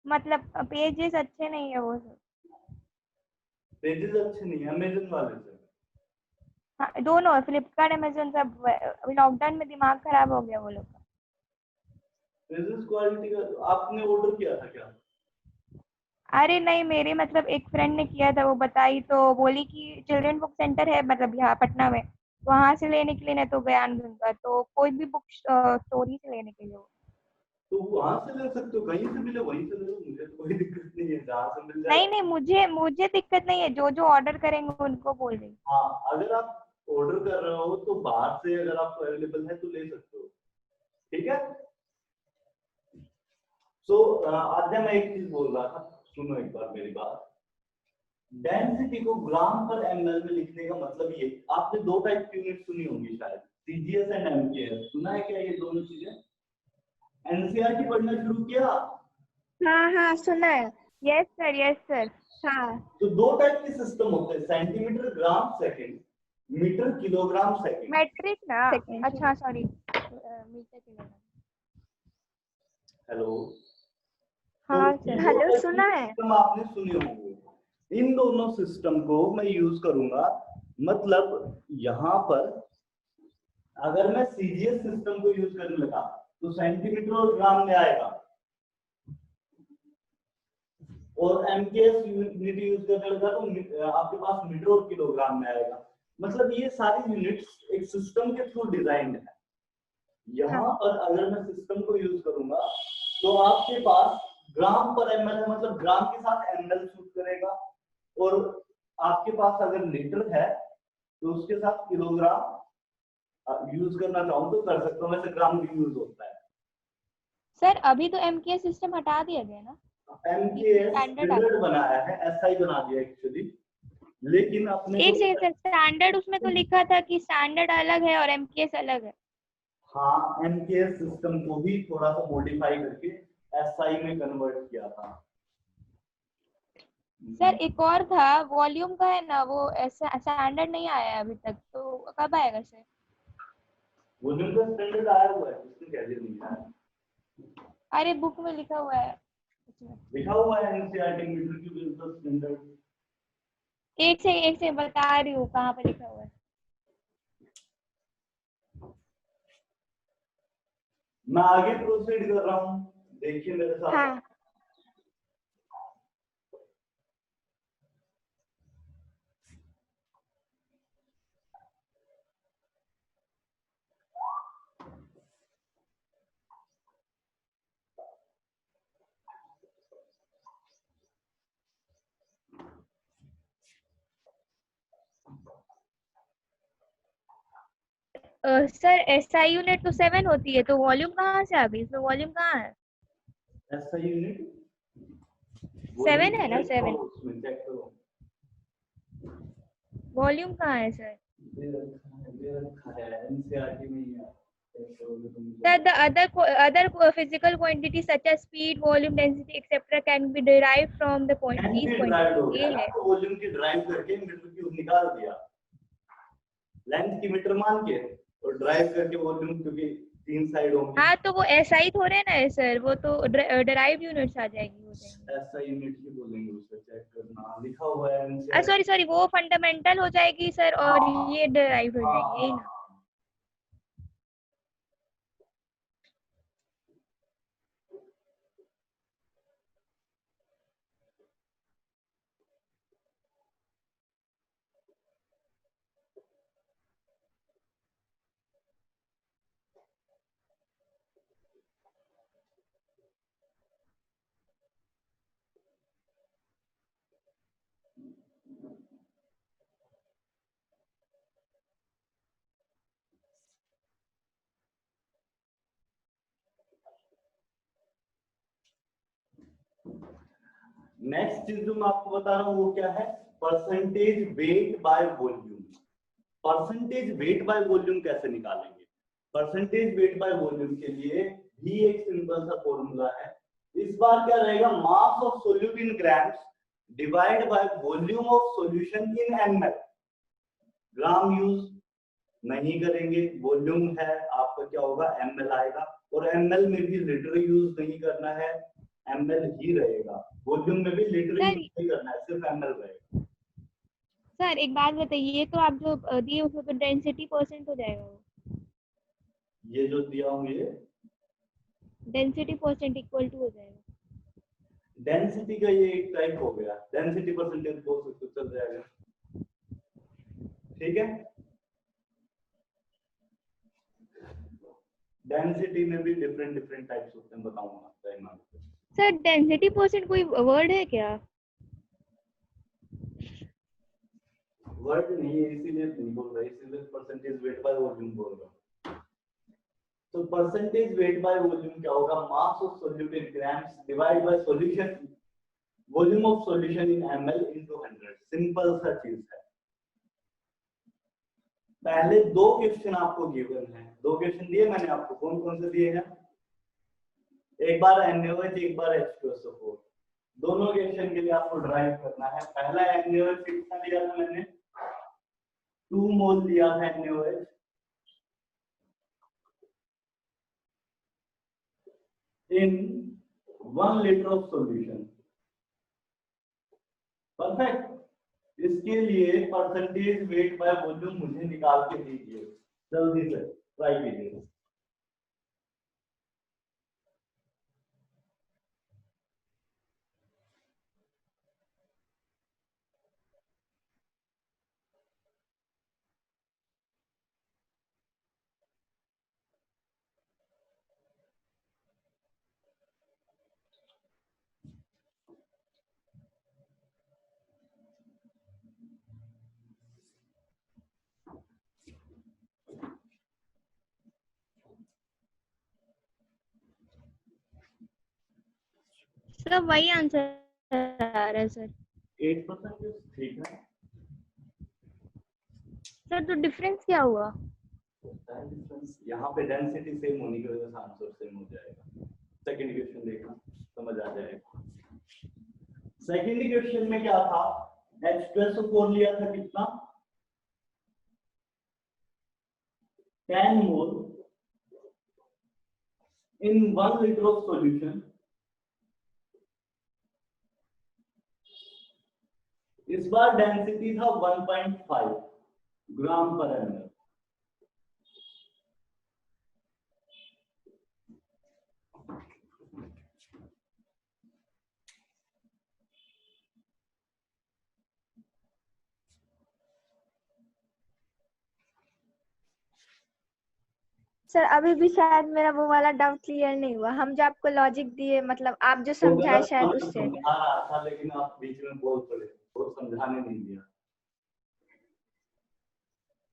[SPEAKER 2] मतलब पेजेस अच्छे नहीं है वो सब।
[SPEAKER 1] पेजेस अच्छे नहीं है अमेज़न वाले से?
[SPEAKER 2] हाँ, दोनों, फ्लिपकार्ट अमेज़न सब। अभी लॉकडाउन में दिमाग खराब हो गया वो लोग का।
[SPEAKER 1] पेजेस क्वालिटी का आपने ऑर्डर किया था क्या?
[SPEAKER 2] अरे नहीं, मेरे मतलब एक फ्रेंड ने किया था, वो बताई तो बोली कि चिल्ड्रन बुक सेंटर है मतलब यहाँ पटना में, वहां से लेने के लिए, नहीं तो बयान दूंगा, तो कोई भी बुक स्टोरी से लेने के लिए।
[SPEAKER 1] तो वहां से ले सकते हो, कहीं से मिले वहीं से ले लो, मुझे तो कोई दिक्कत नहीं है, जहां से मिल जाए।
[SPEAKER 2] नहीं, मुझे दिक्कत नहीं है, जो ऑर्डर करेंगे उनको बोल रही।
[SPEAKER 1] हाँ, अगर आप ऑर्डर कर रहे हो तो बाहर से अगर आपको अवेलेबल है तो ले सकते हो, ठीक है। सो आज मैं एक चीज बोल रहा था, सुनो एक बार मेरी बात। डेंसिटी को ग्राम पर ml में लिखने का मतलब ये, आपने 2 टाइप की यूनिट सुनी होंगी शायद, सीजीएस एंड एमकेएस। सुना है क्या ये दोनों चीजें? एनसीईआरटी पढ़ना शुरू किया?
[SPEAKER 2] हाँ, सुना है। यस सर, हाँ।
[SPEAKER 1] तो 2 टाइप के सिस्टम होते हैं, centimetre gram second, metre kilogram second.
[SPEAKER 2] Metric ना? अच्छा, सॉरी, मीटर किलोग्राम।
[SPEAKER 1] हेलो?
[SPEAKER 2] हाँ
[SPEAKER 1] तो
[SPEAKER 2] सर, हेलो, सुना है।
[SPEAKER 1] सिस्टम आपने सुने होंगे। इन दोनों सिस्टम को मैं यूज करूंगा, मतलब यहां पर अगर मैं सीजीएस सिस्टम को यूज करने लगा तो सेंटीमीटर और ग्राम में आएगा, और एमकेएस यूनिट यूज करने लगा तो आपके पास मीटर और किलोग्राम में आएगा। मतलब ये सारी यूनिट्स एक सिस्टम के थ्रू डिजाइंड है। यहाँ पर अगर मैं सिस्टम को यूज करूंगा तो आपके पास ग्राम पर एमएल है, मतलब ग्राम के साथ एमएल सूट करेगा, और आपके पास अगर लीटर है तो उसके साथ किलोग्राम यूज करना चाहूँ तो कर सकता हूँ, वैसे ग्राम भी यूज होता है।
[SPEAKER 2] सर अभी तो एमकेएस सिस्टम हटा दिया गया ना,
[SPEAKER 1] एमकेएस
[SPEAKER 2] स्टैंडर्ड
[SPEAKER 1] स्टैंडर्ड बनाया है, एसआई बना दिया एक्चुअली, लेकिन अपने
[SPEAKER 2] एक सेकंड सर, स्टैंडर्ड उसमें तो लिखा था कि स्टैंडर्ड अलग है और एमकेएस अलग है।
[SPEAKER 1] हाँ, एमकेएस सिस्टम को भी थोड़ा सा मॉडिफाई करके एसआई में कन्वर्ट किया था।
[SPEAKER 2] सर एक और था वॉल्यूम का है ना, वो ऐसा स्टैंडर्ड नहीं आया है अभी तक, तो कब आएगा सर?
[SPEAKER 1] वॉल्यूम का स्टैंडर्ड आया हुआ है, इसमें कह नहीं आया।
[SPEAKER 2] अरे बुक में लिखा हुआ है,
[SPEAKER 1] लिखा हुआ है NCERT metre cube is the standard.
[SPEAKER 2] एक से बता रही हूँ कहाँ पे लिखा हुआ है।
[SPEAKER 1] मैं आगे प्रोसीड कर रहा हूँ, देखिए मेरे साथ।
[SPEAKER 2] हाँ। सर एसआई यूनिट तो 7 होती है, तो वॉल्यूम कहाँ से आ गई? इसमें वॉल्यूम कहाँ है?
[SPEAKER 1] एसआई यूनिट
[SPEAKER 2] 7 है ना, 7
[SPEAKER 1] उसमें चेक करो,
[SPEAKER 2] वॉल्यूम कहाँ है सर?
[SPEAKER 1] दे रखा है एनसीईआरटी में ही है।
[SPEAKER 2] Sir, the other physical quantities such as speed, volume, density, etc. can be derived from the these quantities. ये है।
[SPEAKER 1] तो वॉल्यूम की ड्राइव करके मीटर क्यूब निकाल दिया, लेंथ की मीटर मान के और ड्राइव करके वॉल्यूम, क्योंकि 3 साइड होंगी।
[SPEAKER 2] हाँ तो वो एसआई थोड़े ना है सर, वो तो डिराइव्ड यूनिट्स आ जाएगी, हो जाएंगी।
[SPEAKER 1] एसआई यूनिट ही बोलेंगे, उसे चेक करना, लिखा हुआ है
[SPEAKER 2] सॉरी वो फंडामेंटल हो जाएगी सर, और ये डिराइव्ड हो जाएंगे, यही ना?
[SPEAKER 1] नेक्स्ट चीज जो मैं आपको बता रहा हूँ वो क्या है, percentage weight by volume. Percentage weight by volume कैसे निकालेंगे? परसेंटेज वेट बाय वॉल्यूम के लिए भी एक सिंपल सा फॉर्मूला है। इस बार क्या रहेगा, mass of solute in grams divide by volume of solution in ML. Gram use नहीं करेंगे, वॉल्यूम है आपका, क्या होगा, एमएल आएगा, और एमएल में भी लीटर यूज नहीं करना है, एमएल ही रहेगा। वॉल्यूम में भी लीटर यूज नहीं करना है, सिर्फ एमएल रहेगा।
[SPEAKER 2] सर एक बात बताइए, ये तो आप जो दिए उसमें तो डेंसिटी परसेंट हो जाएगा वो?
[SPEAKER 1] ये जो दिया हूँ ये
[SPEAKER 2] डेंसिटी परसेंट इक्वल टू हो जाएगा?
[SPEAKER 1] डेंसिटी का ये एक टाइप हो गया, डेंसिटी परसेंटेज बोल सकते चल जाएगा, ठीक है। डेंसिटी में भी डिफरेंट डिफरेंट टाइप्स होते हैं, बताऊंगा टाइम आने।
[SPEAKER 2] सर डेंसिटी परसेंट कोई वर्ड है क्या?
[SPEAKER 1] वर्ड नहीं है, इसीलिए नहीं बोल रहा, इसीलिए परसेंटेज वेट बाय वॉल्यूम बोल रहा हूँ। तो परसेंटेज वेट बाय वॉल्यूम क्या होगा, mass of solute in grams divide by solution volume of solution in ML into 100। Simple सा चीज है। पहले 2 क्वेश्चन आपको गिवन है, 2 क्वेश्चन दिए मैंने आपको, कौन कौन से दिए हैं, एक बार NaOH, एक बार H2SO4। दोनों क्वेश्चन के लिए आपको ड्राइव करना है। पहला NaOH कितना लिया था मैंने, 2 मोल लिया था NaOH, in 1 liter of solution। Perfect. इसके लिए परसेंटेज वेट बाय वॉल्यूम मुझे निकाल के दीजिए, जल्दी से ट्राई कीजिए।
[SPEAKER 7] सर वही आंसर आ रहा है सर।
[SPEAKER 1] 8% ठीक है।
[SPEAKER 7] सर तो डिफरेंस क्या हुआ?
[SPEAKER 1] यहाँ पे डेंसिटी सेम होने की वजह से आंसर सेम हो जाएगा। सेकंड क्वेश्चन देखना, समझ आ जाएगा। सेकंड क्वेश्चन में क्या था, H2SO4 लिया था कितना, 10 मोल in 1 liter of solution। इस बार डेंसिटी था 1.5 ग्राम पर ml।
[SPEAKER 2] सर अभी भी शायद मेरा वो वाला डाउट क्लियर नहीं हुआ। हम जो आपको लॉजिक दिए, मतलब आप जो समझाए शायद उससे।
[SPEAKER 1] समझा रहा था लेकिन आप बीच में बोल पड़े, वो समझाने नहीं दिया।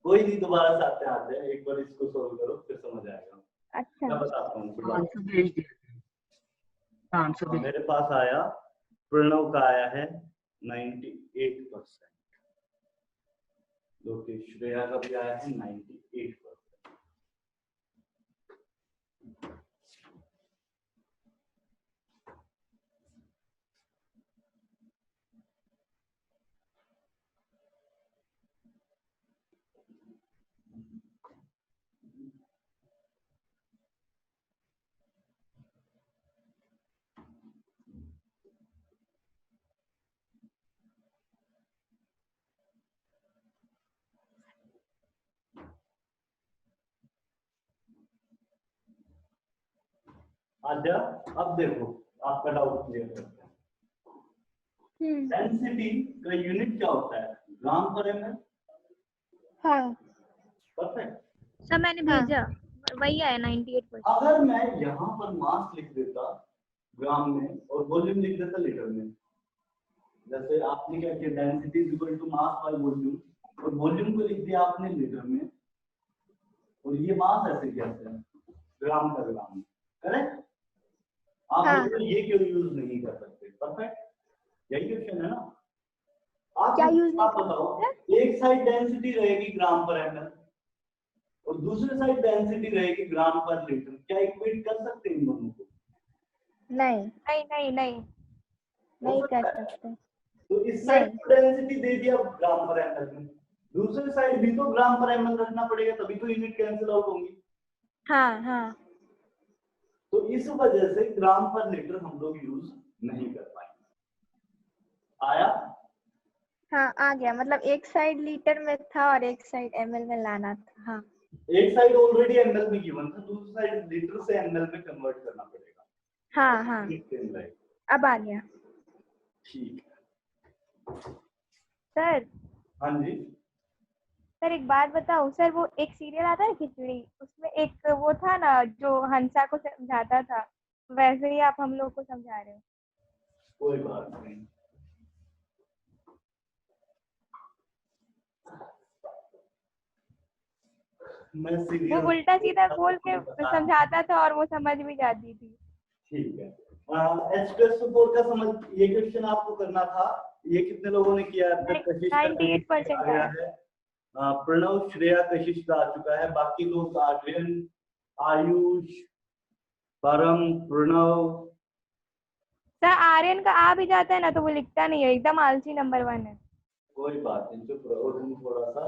[SPEAKER 1] कोई नहीं, दोबारा से आते हैं, एक बार इसको सोल्व करो फिर समझ आएगा।
[SPEAKER 2] अच्छा
[SPEAKER 1] मैं बताता हूँ।
[SPEAKER 5] आंसर भेज दिया, आंसर भेज।
[SPEAKER 1] मेरे पास आया, प्रणव का आया है 98%, लोकेश श्रेया का भी आया है 98%। आजा, अब देखो आपका डाउट क्लियर करते हैं। डेंसिटी का यूनिट क्या होता है, ग्राम पर एमएल।
[SPEAKER 2] हाँ
[SPEAKER 1] परफेक्ट।
[SPEAKER 7] सर मैंने भेजा, वही आया 98%।
[SPEAKER 1] अगर मैं यहाँ पर मास लिख देता ग्राम में और वॉल्यूम लिख देता लीटर में, जैसे आपने क्या किया, density is equal to mass by volume, और वॉल्यूम को लिख दिया आपने लीटर में, और ये मास ऐसे कैसे है, ग्राम का ग्राम, करेक्ट। आप
[SPEAKER 2] हाँ।
[SPEAKER 1] ये क्यों यूज नहीं कर सकते, परफेक्ट, यही क्वेश्चन है ना। आप
[SPEAKER 2] क्या यूज नहीं कर
[SPEAKER 1] बताओ, एक साइड डेंसिटी रहेगी ग्राम पर एमएल और दूसरी साइड डेंसिटी रहेगी ग्राम पर लीटर, क्या इक्वेट कर सकते हैं इन दोनों को?
[SPEAKER 2] नहीं
[SPEAKER 7] नहीं नहीं नहीं
[SPEAKER 2] नहीं कर सकते।
[SPEAKER 1] तो इस साइड को डेंसिटी दे दिया ग्राम पर एमएल में, दूसरी साइड भी तो ग्राम पर एमएल रखना पड़ेगा, तभी तो यूनिट कैंसिल आउट होंगी।
[SPEAKER 2] हाँ हाँ।
[SPEAKER 1] तो इस वजह से ग्राम पर लीटर हम लोग यूज नहीं कर पाएंगे। आया?
[SPEAKER 2] हाँ आ गया, मतलब एक साइड लीटर में था और एक साइड एमएल में लाना था। हाँ,
[SPEAKER 1] एक साइड ऑलरेडी एमएल में गिवन था, दूसरी साइड लीटर से एमएल में कन्वर्ट करना पड़ेगा।
[SPEAKER 2] हाँ हाँ अब आ गया।
[SPEAKER 1] ठीक है
[SPEAKER 2] सर।
[SPEAKER 1] हाँ जी।
[SPEAKER 2] सर एक बात बताओ सर, वो एक सीरियल आता है खिचड़ी, उसमें एक वो था ना जो हंसा को समझाता था, वैसे ही आप हम लोग को समझा रहे हो।
[SPEAKER 1] कोई बात नहीं। मैं
[SPEAKER 2] वो उल्टा सीधा बोल के समझाता था और वो समझ भी जाती थी।
[SPEAKER 1] ठीक है। H2SO4 का समझ, ये क्वेश्चन आपको करना था। ये कितने लोगों ने किया अब तक? कशिश
[SPEAKER 2] 98%
[SPEAKER 1] आ गया है। प्रणव, श्रेया, कशिश का आ चुका है। बाकी लोग आर्यन, आयुष, परम, प्रणव।
[SPEAKER 2] सर आर्यन का आ भी जाता है ना तो वो लिखता नहीं है, एकदम आलसी नंबर 1 है।
[SPEAKER 1] कोई बात नहीं, चुप रहो तुम थोड़ा सा,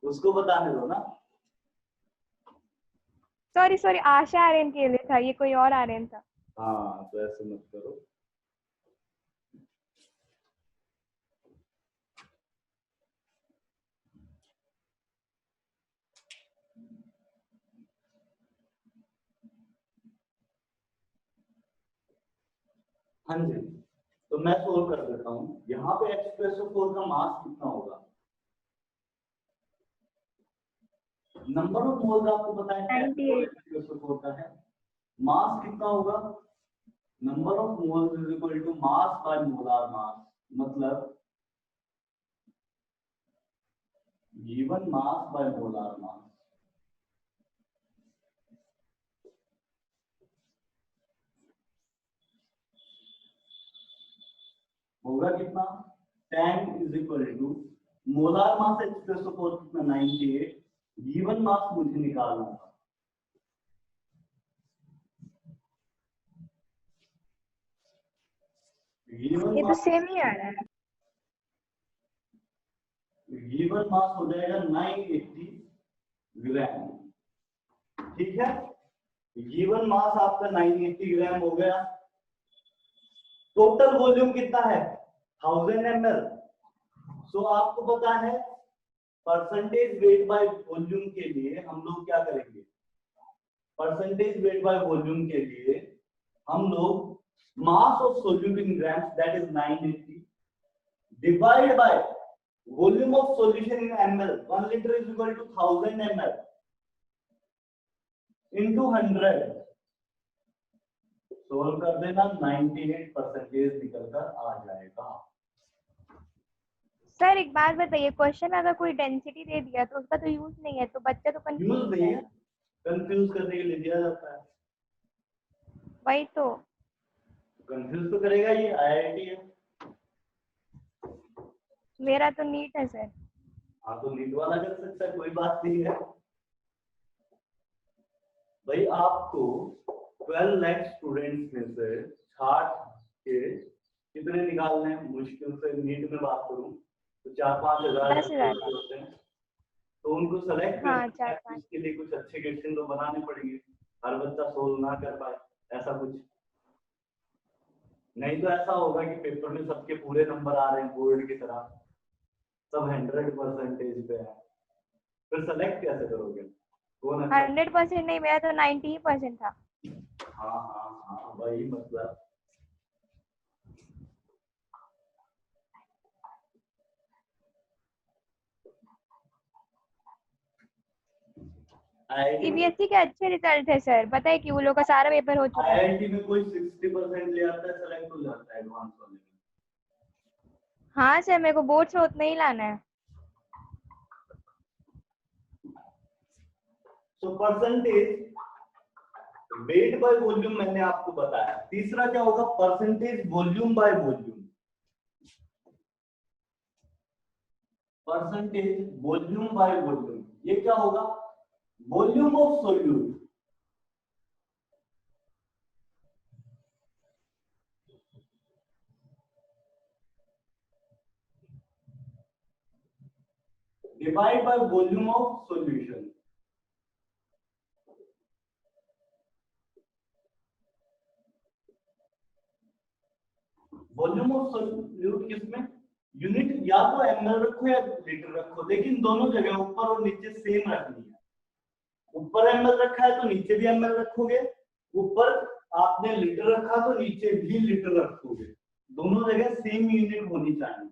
[SPEAKER 1] उसको बताने दो ना।
[SPEAKER 2] सॉरी सॉरी, आशा आर्यन के लिए था, ये कोई और आर्यन था।
[SPEAKER 1] हाँ तो ऐसे मत करो। हाँ जी, तो मैं सोल्व कर देता हूँ। यहाँ पे H2SO4 का मास कितना होगा? नंबर ऑफ मोल्स आपको पता है
[SPEAKER 2] 98।
[SPEAKER 1] H2SO4 का है, मास कितना होगा? Number of moles is equal to mass by molar mass, मतलब given mass by molar mass. होगा कितना? 10 is equal to molar mass H2SO4 कितना 98, गिवन मास मुझे निकालना था। गिवन
[SPEAKER 2] ये तो
[SPEAKER 1] मास,
[SPEAKER 2] सेम ही आ रहा है।
[SPEAKER 1] गिवन मास हो जाएगा 980 ग्राम। ठीक है, गिवन मास आपका 980 ग्राम हो गया। टोटल वॉल्यूम कितना है? 1000 ml। सो आपको पता है परसेंटेज वेट बाय वॉल्यूम के लिए हम लोग क्या करेंगे? परसेंटेज वेट बाय वॉल्यूम के लिए हम लोग mass of solute in grams that is 980 divide by volume of solution in ml, 1 liter is equal to 1000 ml into 100। Solve कर देना, 98% निकल कर आ जाएगा।
[SPEAKER 2] सर एक बात बताइए, क्वेश्चन अगर कोई डेंसिटी दे दिया तो उसका तो यूज नहीं है, तो बच्चा तो
[SPEAKER 1] यूज
[SPEAKER 2] कंफ्यूज
[SPEAKER 1] नहीं है,
[SPEAKER 2] है।
[SPEAKER 1] कंफ्यूज करने के लिए दिया जाता है।
[SPEAKER 2] वही तो।
[SPEAKER 1] कंफ्यूज तो करेगा, ये आईआईटी है।
[SPEAKER 2] मेरा तो नीट है सर।
[SPEAKER 1] हाँ तो नीट वाला कर सकता है, कोई बात नहीं है भाई। आपको 12 लाख स्टूडेंट्स में से 60 के कितने निकालने हैं? मुश्किल से नीट में बात करूं तो 4-5 हजार
[SPEAKER 2] 10,000।
[SPEAKER 1] होते हैं, तो उनको सेलेक्ट
[SPEAKER 2] हाँ,
[SPEAKER 1] करना है।
[SPEAKER 2] 4-5।
[SPEAKER 1] उसके लिए कुछ अच्छे क्वेश्चन तो बनाने पड़ेंगे, हर बच्चा सोल्व ना कर पाए ऐसा कुछ। नहीं तो ऐसा होगा कि पेपर में सबके पूरे नंबर आ रहे हैं बोर्ड की तरह, सब 100% पे है, फिर सेलेक्ट कैसे करोगे? कौन अच्छा?
[SPEAKER 2] 100% नहीं, मेरा तो 90% था।
[SPEAKER 1] हाँ हाँ हाँ, वही मतलब।
[SPEAKER 2] सीबीएसई के अच्छे रिजल्ट है सर, पता है कि वो लोग का सारा पेपर हो चुका है।
[SPEAKER 1] आईआईटी में कोई 60% ले आता है, सेलेक्ट हो जाता है एडवांस वाले में।
[SPEAKER 2] हाँ सर, मेरे को बोर्ड से उतना ही लाना है।
[SPEAKER 1] तो परसेंटेज वेट बाय वॉल्यूम मैंने आपको बताया। तीसरा क्या होगा? Percentage volume by volume. Percentage volume by volume, ये क्या होगा? Volume of solute divide by volume of solution. Volume of solute किसमें? यूनिट या तो ml रखो या लीटर रखो, लेकिन दोनों जगह ऊपर और नीचे सेम रखनी है। ऊपर ml रखा है तो नीचे भी ml रखोगे, ऊपर आपने लीटर रखा तो नीचे भी लीटर रखोगे, दोनों जगह सेम यूनिट होनी चाहिए,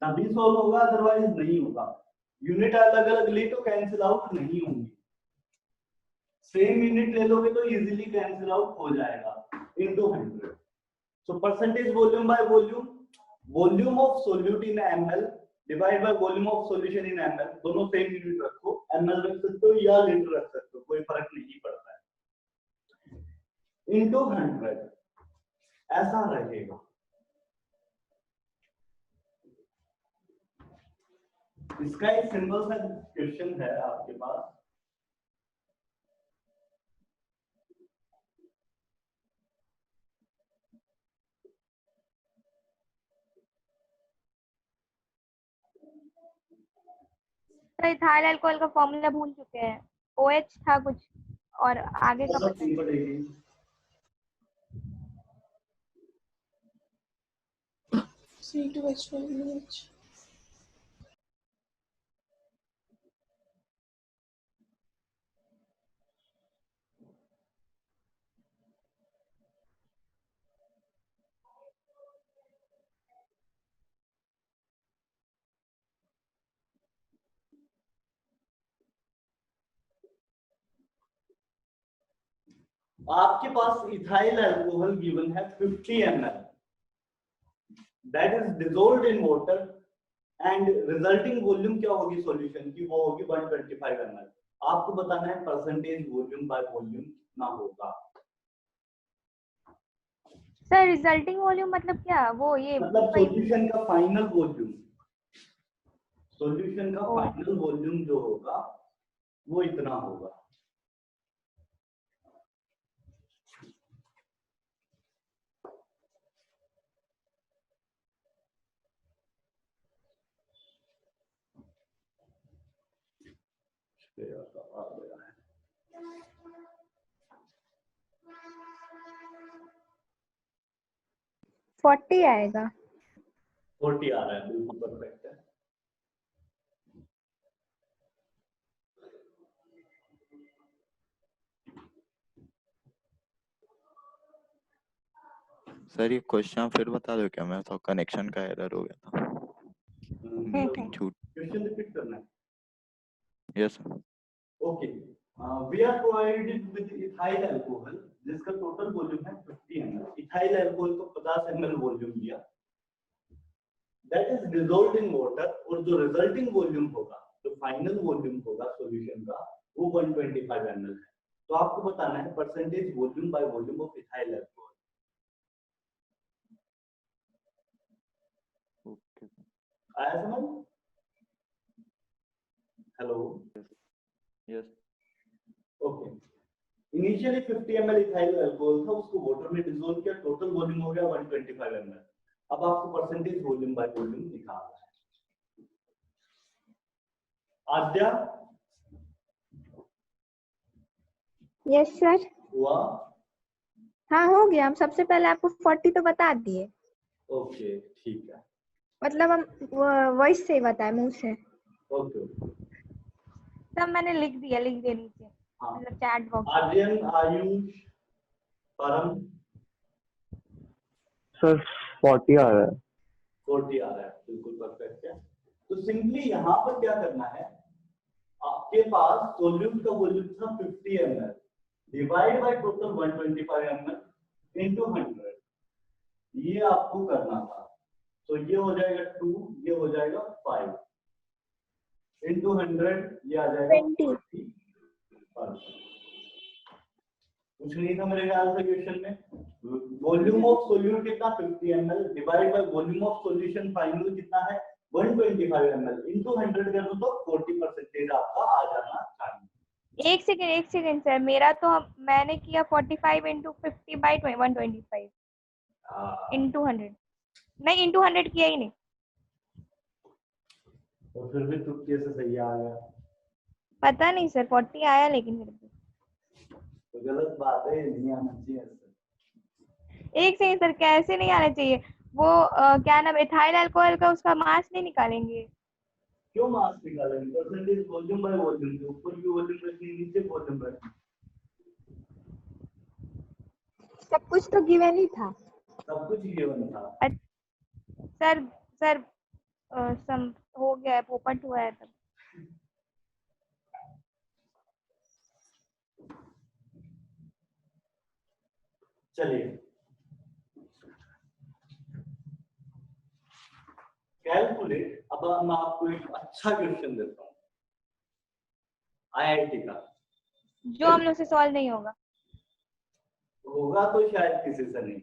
[SPEAKER 1] तभी सॉल्व होगा, अदरवाइज नहीं होगा। यूनिट अलग अलग ली तो कैंसिल आउट नहीं होंगी, सेम यूनिट ले लोगे तो इजीली कैंसिल आउट हो जाएगा into 100। So percentage volume by volume, volume of solute in ml divide by volume of solution in ml, दोनों सेम यूनिट रखो, ml रख सकते हो या लीटर रख सकते हो, कोई फर्क नहीं पड़ता है, इनटू 100 ऐसा रहेगा। इसका एक सिंपल सा क्वेश्चन है आपके पास।
[SPEAKER 2] तो इथाइल अल्कोहल का फॉर्मूला भूल चुके हैं, OH था कुछ और आगे का पता नहीं।
[SPEAKER 1] पड़ेगी
[SPEAKER 4] C2H12OH।
[SPEAKER 1] आपके पास इथाइल अल्कोहल गिवन है 50 ml, that is dissolved in water and resulting volume क्या होगी सॉल्यूशन की, वो होगी 125 ml। आपको बताना है परसेंटेज वॉल्यूम बाय वॉल्यूम कितना होगा।
[SPEAKER 2] सर रिजल्टिंग वॉल्यूम मतलब क्या, वो ये
[SPEAKER 1] मतलब सॉल्यूशन का फाइनल वॉल्यूम, सॉल्यूशन का
[SPEAKER 2] ओ।
[SPEAKER 1] फाइनल वॉल्यूम जो होगा वो इतना होगा। आ गया है
[SPEAKER 2] 40 आएगा।
[SPEAKER 1] 40 आ रहा है, बिल्कुल परफेक्ट है।
[SPEAKER 3] सर ये क्वेश्चन फिर बता दो क्या, मैं तो कनेक्शन का एरर हो गया था, मीटिंग छूट।
[SPEAKER 1] क्वेश्चन रिपीट करना है।
[SPEAKER 3] Yes sir.
[SPEAKER 1] Okay, we are provided with ethyl alcohol जिसका टोटल वॉल्यूम है 50 ml। इथाइल अल्कोहल को 50 ml वॉल्यूम दिया, that is dissolved in water, और जो रिजल्टिंग वॉल्यूम होगा, जो फाइनल वॉल्यूम होगा सॉल्यूशन का, वो 125 ml है। तो आपको बताना है percentage volume by volume of ethyl alcohol.
[SPEAKER 3] Okay
[SPEAKER 1] आया समझ? Hello,
[SPEAKER 3] yes.
[SPEAKER 1] Okay. Initially 50 ml इथाइल अल्कोहल था, उसको वाटर में डिसॉल्व किया, टोटल वॉल्यूम हो गया 125 ml। अब आपको परसेंटेज वॉल्यूम बाय वॉल्यूम निकालना है। आद्या,
[SPEAKER 2] यस सर।
[SPEAKER 1] हुआ?
[SPEAKER 2] हाँ हो गया, हम सबसे पहले आपको 40 तो बता दिए,
[SPEAKER 1] ओके ठीक है,
[SPEAKER 2] मतलब हम वॉइस से ही बताए, मुंह से।
[SPEAKER 1] ओके।
[SPEAKER 2] सब मैंने लिख दिया नीचे,
[SPEAKER 1] हाँ,
[SPEAKER 2] मतलब चैट बॉक्स।
[SPEAKER 1] आर्यन, आयुष, परम,
[SPEAKER 6] सर 40 आ रहा है।
[SPEAKER 1] 40 आ रहा है, बिल्कुल परफेक्ट है। तो सिंपली यहाँ पर क्या करना है, आपके पास सॉल्यूट का वॉल्यूम था 50 ml, divide by total 125 ml into 100, ये आपको करना था। तो ये हो जाएगा 2, ये हो जाएगा 5 इनटू 100, ये आ जाएगा
[SPEAKER 2] 20।
[SPEAKER 1] कुछ नहीं था मेरे ख्याल से क्वेश्चन में। वॉल्यूम ऑफ सॉल्यूट कितना 50 ml divide by volume of solution final कितना है 125 ml इनटू 100 कर दो तो 40% आपका आ जाना चाहिए।
[SPEAKER 2] एक सेकंड सर, मेरा तो मैंने किया 45 इंटू 50 बाई 125 इंटू 100, नहीं इंटू 100 किया ही नहीं।
[SPEAKER 1] और फिर भी तुक्के से सही आ गया,
[SPEAKER 2] पता नहीं सर 40 आया, लेकिन फिर भी
[SPEAKER 1] तो गलत बात है, नहीं आना चाहिए ऐसे।
[SPEAKER 2] एक सेकंड सर, कैसे नहीं आना चाहिए वो, क्या नाम, इथाइल अल्कोहल का उसका मास नहीं निकालेंगे?
[SPEAKER 1] क्यों मास निकालेंगे? परसेंटेज वॉल्यूम बाय वॉल्यूम के ऊपर भी वॉल्यूम रखनी, नीचे वॉल्यूम रखनी,
[SPEAKER 2] सब कुछ तो गिवन ही था।
[SPEAKER 1] सब कुछ गिवन था।
[SPEAKER 2] सर सम हो गया है, पोपट हुआ है तब।
[SPEAKER 1] चलिए, कैलकुलेट। अब मैं आपको एक अच्छा क्वेश्चन देता हूँ आईआईटी का,
[SPEAKER 2] जो हम लोग से सॉल्व नहीं होगा।
[SPEAKER 1] होगा तो शायद किसी से नहीं,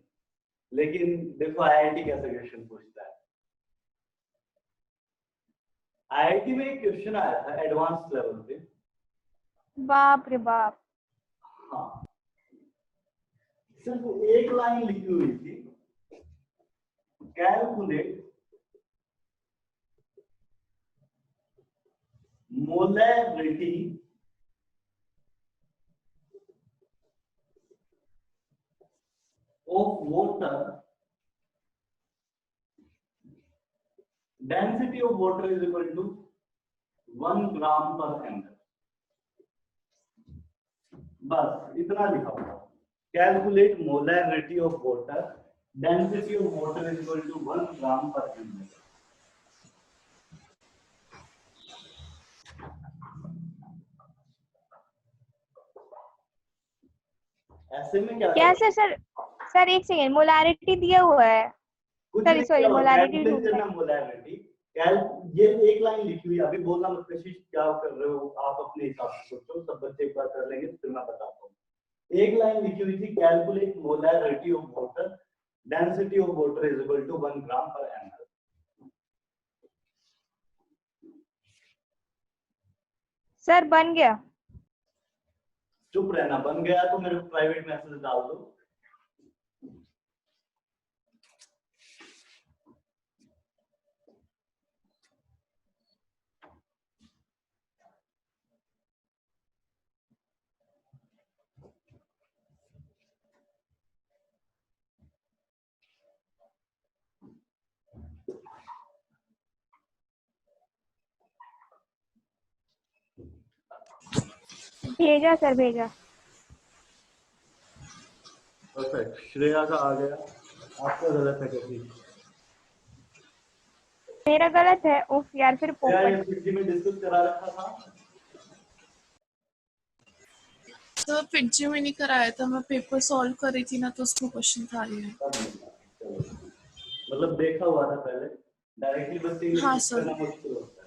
[SPEAKER 1] लेकिन देखो आईआईटी कैसे क्वेश्चन पूछता है। आईआईटी में एक क्वेश्चन आया था एडवांस लेवल पे,
[SPEAKER 2] बाप रे बाप।
[SPEAKER 1] हाँ, सिर्फ एक लाइन लिखी हुई थी, calculate molarity of water, density of water is equal to 1 gram per ml। बस इतना लिखा हुआ, calculate molarity of water, density of water is equal to 1 gram per ml। ऐसे में क्या
[SPEAKER 2] क्या
[SPEAKER 1] करें?
[SPEAKER 2] सर? सर एक सेकेंड, मोलारिटी दिया हुआ है।
[SPEAKER 1] कुछ
[SPEAKER 2] सॉरी
[SPEAKER 1] नहीं
[SPEAKER 2] सॉरी,
[SPEAKER 1] किया हुआ,
[SPEAKER 2] मोलारिटी
[SPEAKER 1] कैलकुलेट
[SPEAKER 2] ढूंढना
[SPEAKER 1] करना
[SPEAKER 2] है।
[SPEAKER 1] मोलैरिटी। कैल ये एक लाइन लिखी हुई है, अभी बोलना मत कशिश क्या कर रहे हो आप, अपने हिसाब से सोचो, सब बच्चे एक बार कर लेंगे फिर मैं बताता हूँ। एक लाइन लिखी हुई थी, calculate molarity of water, density of water is equal to 1 gram per ml।
[SPEAKER 2] Sir बन गया।
[SPEAKER 1] चुप रहना, बन गया तो मेरे को प्राइवेट मैसेज डाल दो।
[SPEAKER 2] भेजा सर, भेजा।
[SPEAKER 1] परफेक्ट, श्रेया का आ गया, आपका गलत है कशिश।
[SPEAKER 2] मेरा गलत है? उफ यार, फिर
[SPEAKER 1] क्या ये
[SPEAKER 2] पोपट।
[SPEAKER 1] पिछली में डिस्कस करा रखा था?
[SPEAKER 4] तो पिक्चर में नहीं कराया था, मैं पेपर सॉल्व कर रही थी ना, तो उसमें क्वेश्चन था ये।
[SPEAKER 1] चलो, मतलब देखा हुआ था पहले, डायरेक्टली बच्चे
[SPEAKER 4] हाँ
[SPEAKER 1] इंग्लिश
[SPEAKER 4] सर।
[SPEAKER 1] करना मुश्किल होता है।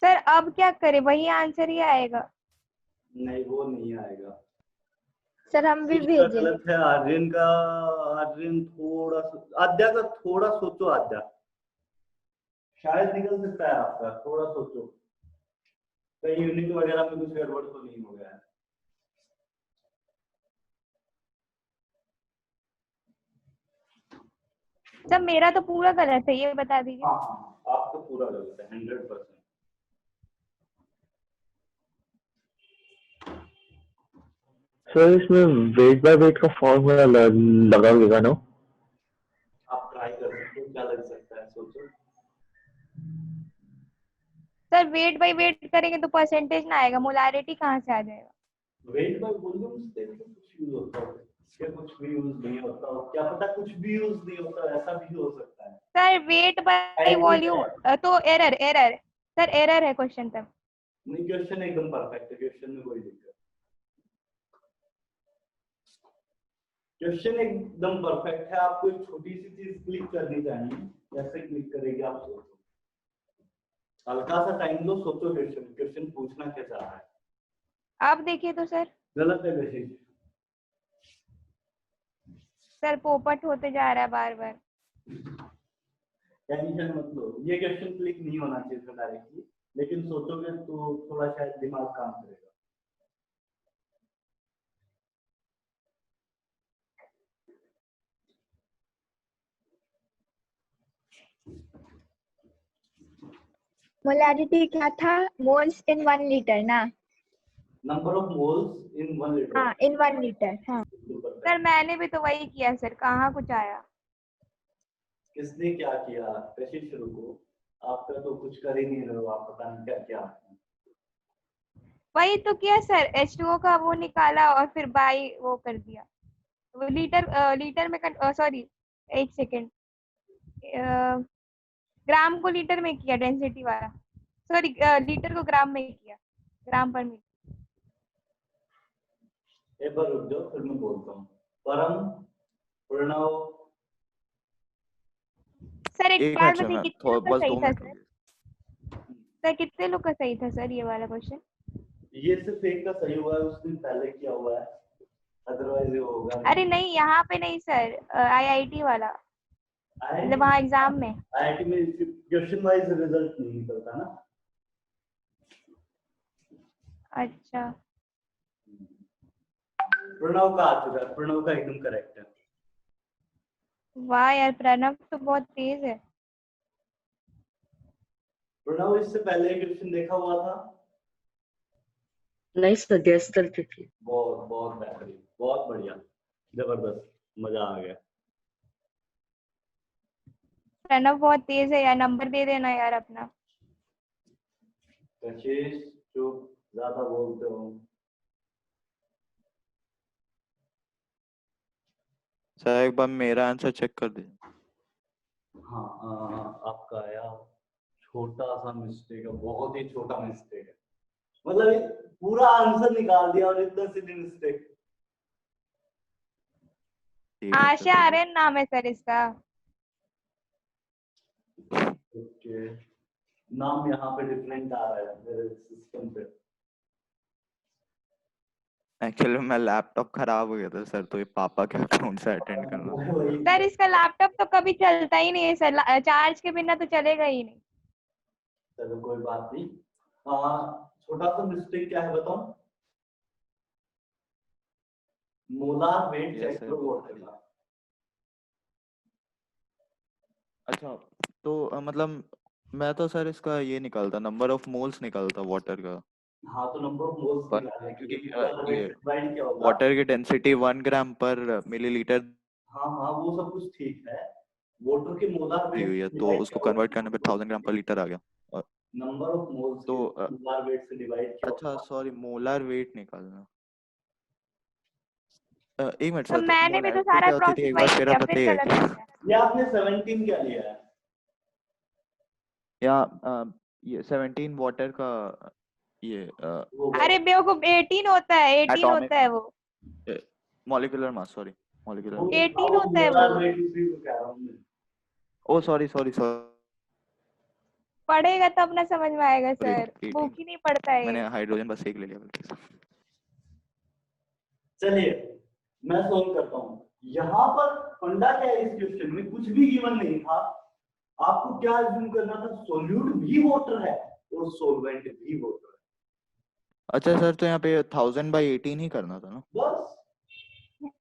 [SPEAKER 2] सर अब क्या करे, वही आंसर ही आएगा?
[SPEAKER 1] नहीं वो नहीं आएगा।
[SPEAKER 2] सर हम भी
[SPEAKER 1] किसका
[SPEAKER 2] भेजे।
[SPEAKER 1] गलत है? आर्यन का। आर्यन थोड़ा आद्या का थोड़ा सोचो, आद्या शायद निकल सकता है आपका, थोड़ा सोचो कहीं यूनिट वगैरह में कुछ गड़बड़ तो नहीं हो गया है।
[SPEAKER 2] सर मेरा तो पूरा गलत है, ये बता दीजिए।
[SPEAKER 1] हाँ हाँ, आप तो पूरा गलत है 100%।
[SPEAKER 6] सर इसमें वेट बाय वेट का फॉर्मूला लगा होगा ना?
[SPEAKER 1] आप ट्राई कर सकते हो, क्या लग सकता है सोचो।
[SPEAKER 2] सर वेट बाई वेट करेंगे तो परसेंटेज ना आएगा, मोलारिटी कहाँ से आ जाएगा?
[SPEAKER 1] वेट बाय वॉल्यूम से तो कुछ यूज होता है क्या? कुछ भी यूज नहीं होता हो, क्या पता कुछ भी यूज नहीं होता, ऐसा भी हो सकता है।
[SPEAKER 2] सर वेट बाई वॉल्यूम तो एरर एरर। सर एरर है क्वेश्चन तक।
[SPEAKER 1] नहीं, क्वेश्चन एकदम परफेक्ट है, क्वेश्चन में कोई दिक्कत। क्वेश्चन एकदम परफेक्ट है, आपको एक छोटी सी चीज क्लिक करनी चाहिए, कैसे क्लिक करेंगे आप सोचो, हल्का सा टाइम दो, सोचो क्वेश्चन, क्वेश्चन पूछना क्या चाह रहा है।
[SPEAKER 2] आप देखिए तो सर।
[SPEAKER 1] गलत है कशिश।
[SPEAKER 2] सर पोपट होते जा रहा है बार बार।
[SPEAKER 1] टेंशन मत लो, ये क्वेश्चन क्लिक नहीं होना चाहिए था डायरेक्टली, लेकिन सोचोगे तो थोड़ा शायद दिमाग काम करेगा।
[SPEAKER 2] मोलारिटी क्या था? मोल्स इन 1 लीटर ना?
[SPEAKER 1] Number of moles in 1 litre.
[SPEAKER 2] हाँ, इन 1 लीटर। हाँ सर, मैंने भी तो वही किया सर, कहाँ कुछ आया।
[SPEAKER 1] किसने क्या किया? कशिश रुको, आपका तो कुछ कर ही नहीं रहे हो आप, पता नहीं क्या क्या।
[SPEAKER 2] वही तो किया सर, H2O का वो निकाला और फिर बाई वो कर दिया। वो लीटर में सॉरी, एक सेकेंड, ग्राम को लीटर में किया, डेंसिटी वाला। सॉरी, लीटर को ग्राम में किया, ग्राम पर मीटर।
[SPEAKER 1] एक बार रुक जाओ, फिर मैं बोलता हूँ। परम, प्रणव।
[SPEAKER 2] सर एक
[SPEAKER 3] एक
[SPEAKER 2] बात
[SPEAKER 3] मिनट
[SPEAKER 2] बताइए,
[SPEAKER 3] में
[SPEAKER 2] कितने लोग का
[SPEAKER 3] बस
[SPEAKER 2] सही
[SPEAKER 3] 2
[SPEAKER 2] था
[SPEAKER 3] मिनट
[SPEAKER 2] सर?
[SPEAKER 3] रुकिए।
[SPEAKER 2] सर कितने लोग का सही था सर ये वाला क्वेश्चन?
[SPEAKER 1] ये सिर्फ एक का सही हुआ है, उस दिन पहले किया हुआ है, अदरवाइज ये होगा
[SPEAKER 2] अरे नहीं, यहाँ पे नहीं सर, IIT वाला, मतलब वहाँ एग्जाम में।
[SPEAKER 1] आईआईटी में क्वेश्चन वाइज रिजल्ट नहीं निकलता ना।
[SPEAKER 2] अच्छा।
[SPEAKER 1] प्रणव का आ चुका है, प्रणव का एकदम करेक्ट है।
[SPEAKER 2] वाह यार, प्रणव तो बहुत तेज है।
[SPEAKER 1] प्रणव इससे पहले क्वेश्चन देखा हुआ था?
[SPEAKER 5] नहीं सर, गैस करती थी।
[SPEAKER 1] बहुत बहुत बेहतरीन, बहुत बढ़िया, जबरदस्त, मजा आ गया।
[SPEAKER 2] प्रणव बहुत तेज है यार, नंबर दे देना यार अपना।
[SPEAKER 1] कशिश चुप, ज्यादा बोलते हो।
[SPEAKER 3] सर एक बार मेरा आंसर चेक कर दीजिए।
[SPEAKER 1] हाँ आपका आया, छोटा सा मिस्टेक है, बहुत ही छोटा मिस्टेक है, मतलब ये पूरा आंसर निकाल दिया और इतना सिली मिस्टेक।
[SPEAKER 3] ठीक है
[SPEAKER 2] आशा
[SPEAKER 3] सर।
[SPEAKER 2] आर्यन नाम है सर इसका।
[SPEAKER 1] ओके, नाम यहाँ पे डिफरेंट आ रहा है मेरे सिस्टम पे।
[SPEAKER 3] एक्चुअली मैं लैपटॉप खराब हो गया था सर, तो ये पापा के अकाउंट से अटेंड करना था।
[SPEAKER 1] वही
[SPEAKER 2] सर इसका लैपटॉप तो कभी चलता ही नहीं है सर, चार्ज के बिना तो चलेगा ही नहीं।
[SPEAKER 1] चलो कोई बात नहीं। छोटा सा मिस्टेक क्या है बताओ। Molar weight
[SPEAKER 3] Yes,
[SPEAKER 1] check
[SPEAKER 3] sir.
[SPEAKER 1] करो वाटर का।
[SPEAKER 3] अच्छा, तो मतलब मैं तो सर इसका ये निकालता, नंबर ऑफ मोल्स निकालता वाटर का।
[SPEAKER 1] हाँ तो नंबर ऑफ मोल्स
[SPEAKER 3] पर
[SPEAKER 1] निकालने के लिए
[SPEAKER 3] क्योंकि
[SPEAKER 1] मोलार
[SPEAKER 3] ये
[SPEAKER 1] वेट डिवाइड क्या होगा।
[SPEAKER 3] वाटर की डेंसिटी 1 ग्राम पर मिलीलीटर
[SPEAKER 1] हाँ हाँ वो सब कुछ ठीक है। वाटर के मोलार
[SPEAKER 3] दी
[SPEAKER 1] वेट
[SPEAKER 3] हुई है, तो उसको कन्वर्ट करने पे 1000 ग्राम पर लीटर आ गया। और
[SPEAKER 1] नंबर ऑफ मोल्स
[SPEAKER 3] तो
[SPEAKER 1] के मोलार वेट से डिवाइड क्या
[SPEAKER 3] अच्छा
[SPEAKER 1] होगा।
[SPEAKER 3] सॉरी, मोलार वेट निकालना। एक मिनट
[SPEAKER 2] तो
[SPEAKER 3] सर,
[SPEAKER 2] मैंने भी तो
[SPEAKER 3] मोलैरिटी
[SPEAKER 2] सारा
[SPEAKER 3] क्या होती थी
[SPEAKER 2] प्रोसेस
[SPEAKER 3] एक
[SPEAKER 2] वही
[SPEAKER 3] बार फिर
[SPEAKER 2] किया,
[SPEAKER 3] आप
[SPEAKER 2] फिर
[SPEAKER 3] बताइएगा
[SPEAKER 2] गलत हो
[SPEAKER 3] क्या?
[SPEAKER 2] गया।
[SPEAKER 1] ये आपने 17 क्या लिया है।
[SPEAKER 3] या ये 17 वाटर का ये
[SPEAKER 1] वो
[SPEAKER 2] अरे बेवकूफ 18 होता है, 18
[SPEAKER 3] एटॉमिक
[SPEAKER 2] होता है वो,
[SPEAKER 3] मॉलिक्यूलर मास, सॉरी मॉलिक्यूलर
[SPEAKER 1] वो
[SPEAKER 2] 18
[SPEAKER 1] वो
[SPEAKER 2] होता है
[SPEAKER 1] मोलार
[SPEAKER 2] वो।
[SPEAKER 1] वेट उसी को कह रहा हूँ मैं।
[SPEAKER 3] ओ सॉरी सॉरी सॉरी,
[SPEAKER 2] पढ़ेगा तब ना समझ में आएगा सर,
[SPEAKER 3] 18
[SPEAKER 2] बुक ही नहीं पढ़ता है
[SPEAKER 3] मैंने
[SPEAKER 2] ये।
[SPEAKER 3] हाइड्रोजन बस एक ले लिया गलती से।
[SPEAKER 1] चलिए मैं सोल्व करता हूँ। यहाँ पर फंडा क्या है, इस क्वेश्चन में कुछ भी गिवन नहीं था। आपको क्या अज्यूम करना था, सोल्यूट भी वाटर है और सोलवेंट भी वाटर है।
[SPEAKER 3] अच्छा सर, तो यहाँ पे 1000/18 ही करना था ना?
[SPEAKER 1] बस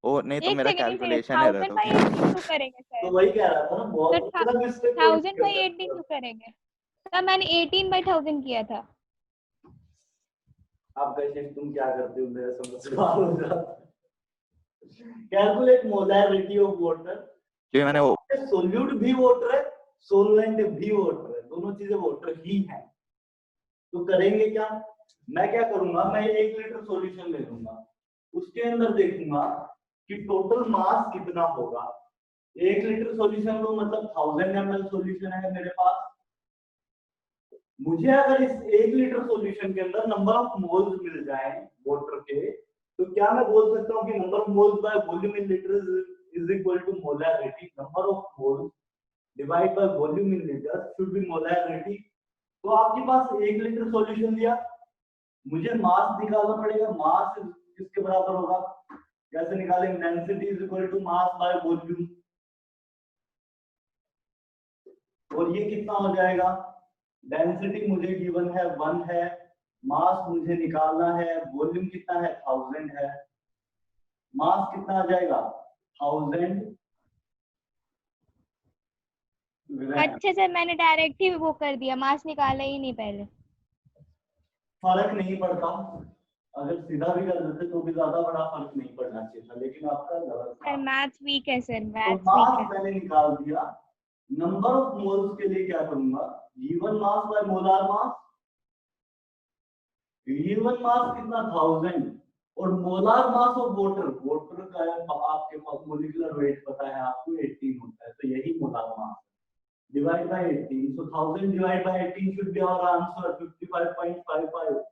[SPEAKER 3] ओ नहीं, तो
[SPEAKER 2] एक
[SPEAKER 3] मेरा
[SPEAKER 2] सेकेंड,
[SPEAKER 3] कैलकुलेशन एरर
[SPEAKER 2] 1000
[SPEAKER 3] हो
[SPEAKER 2] बाई
[SPEAKER 3] गया।
[SPEAKER 2] 18 क्यों करेंगे
[SPEAKER 1] तो
[SPEAKER 2] सर?
[SPEAKER 1] वही कह रहा था ना,
[SPEAKER 2] सर
[SPEAKER 1] बहुत बड़ा मिस्टेक
[SPEAKER 2] 1000 बाई 18 क्यों करेंगे सर? मैंने 18/1000 किया था।
[SPEAKER 1] आप कैसे तुम क्या करते हो, मेरा समझ सवाल हो जाता है। Calculate molarity of water.
[SPEAKER 3] जो मैंने वो
[SPEAKER 1] सोल्यूट भी वाटर है, सोलवेंट भी वाटर है, दोनों चीजें वाटर ही हैं। तो करेंगे क्या, मैं क्या करूंगा, मैं 1 लीटर सॉल्यूशन ले लूंगा, उसके अंदर देखूंगा कि टोटल मास कितना होगा। 1 लीटर सॉल्यूशन लो मतलब 1000 ml सॉल्यूशन है मेरे पास। मुझे अगर इस 1 लीटर सॉल्यूशन के अंदर नंबर ऑफ मोल्स मिल जाए वाटर के, तो क्या मैं बोल सकता हूँ कि number of moles by volume in litre is equal to molarity. Number of moles divide by volume in litre should be molarity. तो आपके पास 1 लीटर सॉल्यूशन दिया, मुझे मास निकालना पड़ेगा। मास किसके बराबर होगा, कैसे निकालेंगे, density is equal to mass by volume. और ये कितना हो जाएगा, डेंसिटी मुझे गिवन है 1 है, मास मुझे निकालना है, वॉल्यूम कितना है 1000 है, मास कितना आ जाएगा 1000 ग्राम।
[SPEAKER 2] अच्छा सर, मैंने डायरेक्ट ही वो कर दिया, मास निकाला ही नहीं पहले।
[SPEAKER 1] फर्क नहीं पड़ता, अगर सीधा भी कर देते तो भी ज्यादा बड़ा फर्क नहीं पड़ना चाहिए था, लेकिन आपका गलत था।
[SPEAKER 2] सर मैथ्स वीक है सर,
[SPEAKER 1] तो
[SPEAKER 2] मैथ्स वीक
[SPEAKER 1] मास
[SPEAKER 2] है।
[SPEAKER 1] मैंने निकाल दिया। नंबर ऑफ मोल्स के लिए क्या करूंगा, given mass by molar mass. Given मास कितना 1000 और molar mass of water, water का आपके पास मोलिकुलर वेट पता है आपको 18 होता है, तो यही molar mass divide by 18। So 1000 divide by 18 should be our answer 55.55।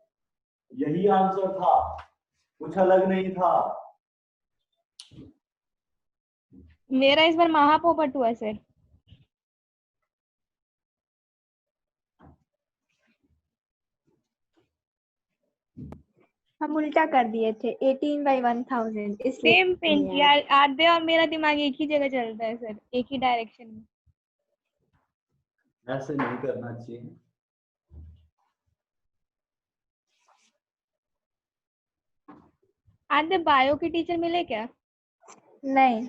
[SPEAKER 1] यही आंसर था, कुछ अलग नहीं था।
[SPEAKER 2] मेरा इस बार महापोपट हुआ सर। हम उल्टा कर दिए थे, 18/1000 इसलिए। सेम पिंच यार, आधे और मेरा दिमाग एक ही जगह चलता है सर, एक ही डायरेक्शन में।
[SPEAKER 1] ऐसे नहीं करना चाहिए।
[SPEAKER 2] आधे बायो की टीचर मिले क्या?
[SPEAKER 7] नहीं।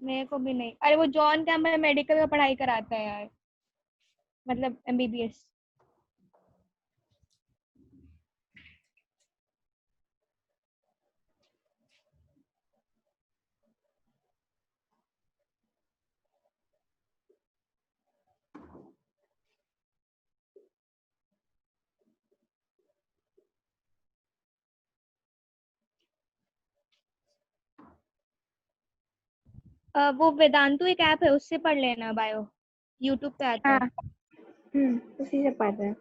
[SPEAKER 2] मेरे को भी नहीं। अरे वो जॉन कैंपबेल मेडिकल का पढ़ाई कराता है यार, मतलब MBBS। वो वेदांतु एक ऐप है, उससे पढ़ लेना बायो, यूट्यूब पे आता है।
[SPEAKER 7] हाँ, उसी से पढ़ रहे हैं।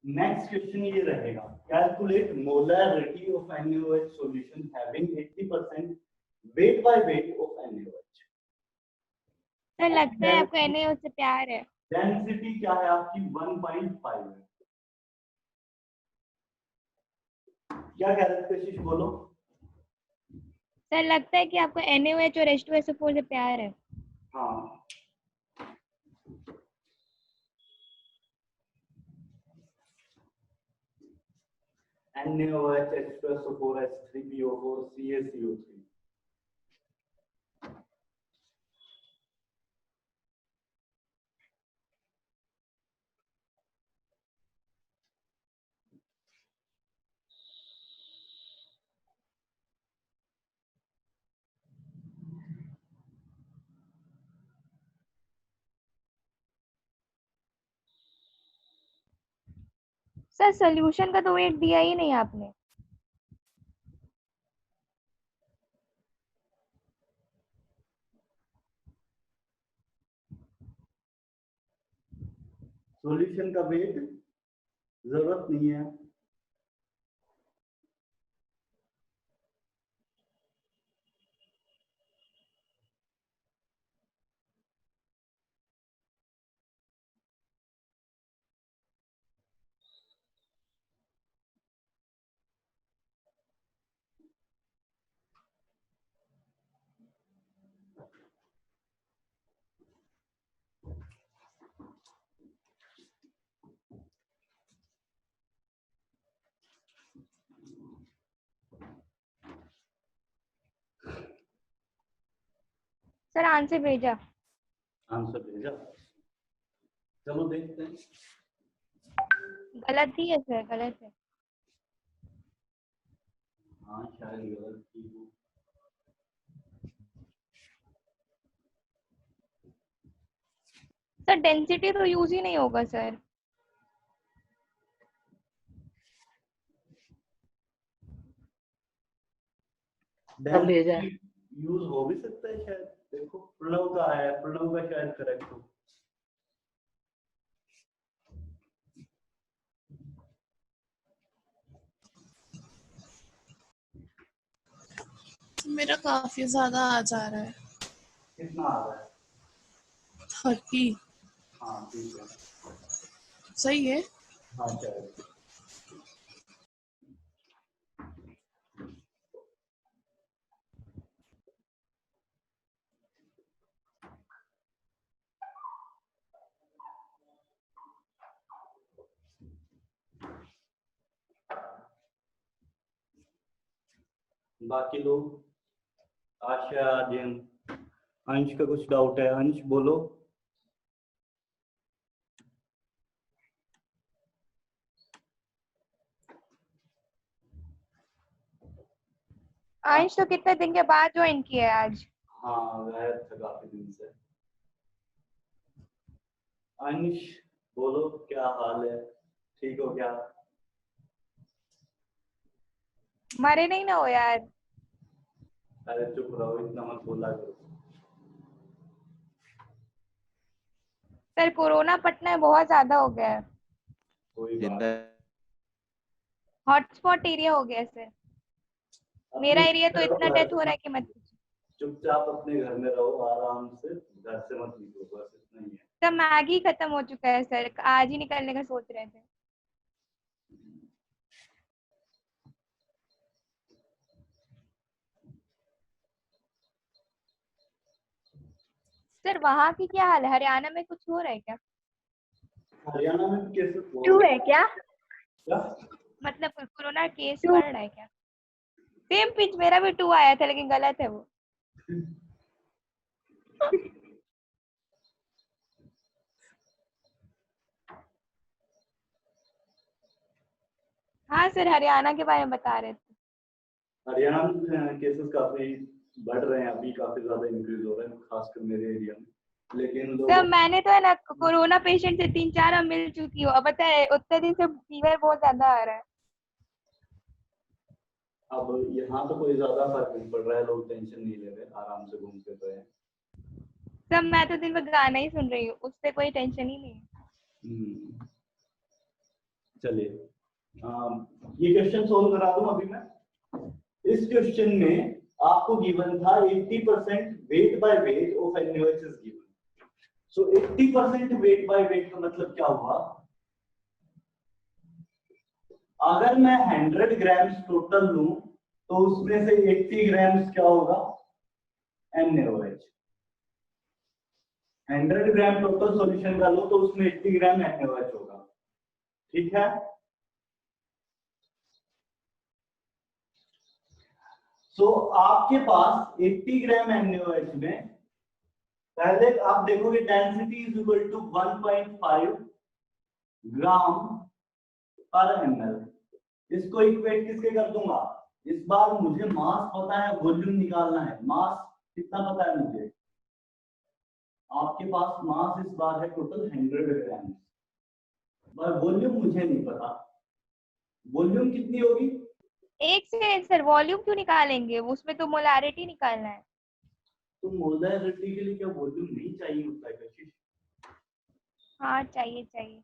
[SPEAKER 1] नेक्स्ट क्वेश्चन ये रहेगा, calculate molarity of NaOH solution having 80% wait by weight of NaOH।
[SPEAKER 7] Sir लगता है आपको NaOH से प्यार है।
[SPEAKER 1] डेंसिटी क्या है आपकी? 1.5 है। क्या कह रहे थे कशिश, बोलो।
[SPEAKER 7] सर लगता है कि आपको NaOH और H2SO4 से प्यार है।
[SPEAKER 1] हाँ, NaOH, H2SO4, H3PO4, CaCO3।
[SPEAKER 7] Sir solution का तो वेट दिया ही नहीं आपने।
[SPEAKER 1] सॉल्यूशन का वेट जरूरत नहीं है।
[SPEAKER 7] सर आंसर भेजा।
[SPEAKER 1] आंसर भेजा, चलो देखते हैं।
[SPEAKER 7] गलत ही है सर, गलत है।
[SPEAKER 1] हाँ शायद गलत की हो।
[SPEAKER 7] सर डेंसिटी तो यूज ही नहीं होगा सर।
[SPEAKER 5] सब भेजा है।
[SPEAKER 1] यूज हो भी सकता है शायद। देखो प्रणव का है, प्रणव का शायद करेक्ट हो।
[SPEAKER 4] मेरा काफी ज्यादा आ जा रहा है।
[SPEAKER 1] कितना आ रहा है?
[SPEAKER 4] 30।
[SPEAKER 1] हाँ ठीक है।
[SPEAKER 4] सही है।
[SPEAKER 1] हाँ शायद। बाकी लोग, आशा, आर्यन, अंश का कुछ डाउट है? अंश बोलो।
[SPEAKER 7] अंश तो कितने दिन के बाद ज्वाइन किया है आज।
[SPEAKER 1] हाँ गायब था काफी दिन से। अंश बोलो, क्या हाल है? ठीक हो क्या?
[SPEAKER 7] मरे नहीं ना हो यार।
[SPEAKER 1] अरे चुप रहो, इतना मत बोला करो।
[SPEAKER 7] सर कोरोना पटना में बहुत ज्यादा हो गया है।
[SPEAKER 1] कोई बात
[SPEAKER 3] जिंदा
[SPEAKER 7] हॉटस्पॉट एरिया हो गया है सर।
[SPEAKER 1] नहीं।
[SPEAKER 7] मेरा एरिया तो
[SPEAKER 1] अपने
[SPEAKER 7] इतना
[SPEAKER 1] घर
[SPEAKER 7] डेथ हो रहा है कि मत पूछो।
[SPEAKER 1] चुपचाप अपने घर में रहो आराम से, घर से मत निकलो, बस इतना ही है।
[SPEAKER 7] सब मैगी खत्म हो चुका है सर, आज ही निकलने का सोच रहे थे। सर वहाँ की क्या हाल है? हरियाणा में कुछ हो रहा है क्या?
[SPEAKER 1] हरियाणा में कैसे
[SPEAKER 2] टू है क्या?
[SPEAKER 1] क्या?
[SPEAKER 7] मतलब कोरोना केस बढ़ रहा है क्या? सेम पिच, मेरा भी 2 आया था लेकिन गलत है वो। हाँ सर हरियाणा के बारे में बता रहे थे।
[SPEAKER 1] हरियाणा में केसेस काफी बढ़ रहे हैं, अभी काफी ज्यादा इंक्रीज हो रहे हैं खासकर मेरे एरिया में, लेकिन लोग
[SPEAKER 7] सर मैंने तो है ना कोरोना पेशेंट से 3-4 अब मिल चुकी हूँ। अब पता है उतने दिन से फीवर बहुत ज्यादा आ रहा है।
[SPEAKER 1] अब यहाँ तो कोई ज्यादा फर्क नहीं पड़ रहा है, लोग टेंशन नहीं ले रहे, आराम से घूमते रहे हैं।
[SPEAKER 7] सर मैं तो दिन भर गाना ही सुन रही हूँ, उससे कोई टेंशन ही नहीं है।
[SPEAKER 1] चलिए ये क्वेश्चन सोल्व करा दूं अभी मैं। इस क्वेश्चन में आपको गिवन था 80% wait by weight of NaOH is given. So 80% wait by wait का मतलब क्या हुआ, अगर मैं 100 ग्राम्स टोटल लूं तो उसमें से 80 ग्राम्स क्या होगा, NaOH। 100 ग्राम टोटल सॉल्यूशन का लो तो उसमें 80 ग्राम NaOH होगा, ठीक है। सो आपके पास 80 ग्राम NaOH में पहले आप देखोगे density is equal to 1.5 gram per ml। इसको इक्वेट किसके कर दूंगा, इस बार मुझे मास पता है, वॉल्यूम निकालना है। मास कितना पता है मुझे, आपके पास मास इस बार है टोटल 100 ग्राम, पर वॉल्यूम मुझे नहीं पता, वॉल्यूम कितनी होगी।
[SPEAKER 7] एक सेकंड सर, वॉल्यूम क्यों निकालेंगे, उसमें तो मोलारिटी निकालना है।
[SPEAKER 1] तो मोलारिटी के लिए क्या वॉल्यूम नहीं चाहिए होता है कशिश?
[SPEAKER 7] हाँ चाहिए चाहिए।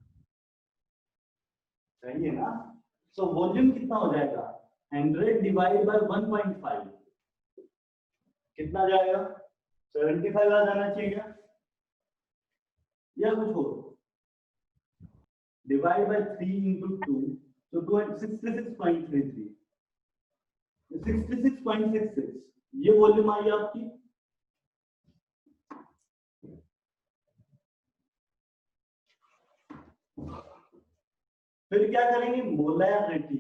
[SPEAKER 1] चाहिए ना। सो वॉल्यूम कितना हो जाएगा, 100 डिवाइड बाय 1.5 कितना जाएगा, 75 आ जाना चाहिए क्या, या कुछ हो, डिवाइड बाय 3 into 2 तो 66.33 66.66 ये वॉल्यूम आई आपकी। फिर क्या करेंगे, मोलैरिटी।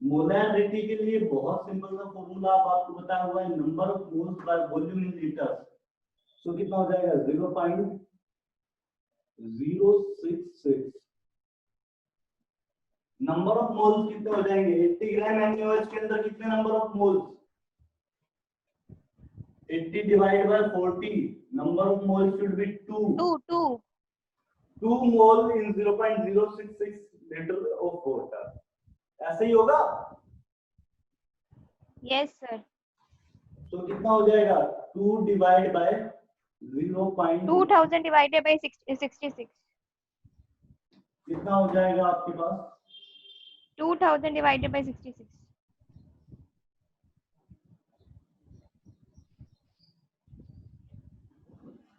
[SPEAKER 1] मोलैरिटी के लिए बहुत सिंपल सा फॉर्मूला आपको बताया हुआ है, number of moles by volume in litres. So कितना हो जाएगा 0.066। नंबर ऑफ मोल्स कितने हो जाएंगे, 80 ग्राम NaOH के अंदर कितने number of moles, 80 divide by 40, number of moles should be 2 mole in 0.066 litre of water. ऐसे ही होगा।
[SPEAKER 7] Yes sir.
[SPEAKER 1] तो कितना हो जाएगा 2 डिवाइड बाय
[SPEAKER 7] 2000 डिवाइडेड बाय 66
[SPEAKER 1] कितना हो जाएगा आपके पास,
[SPEAKER 7] 2000 डिवाइडेड बाय 66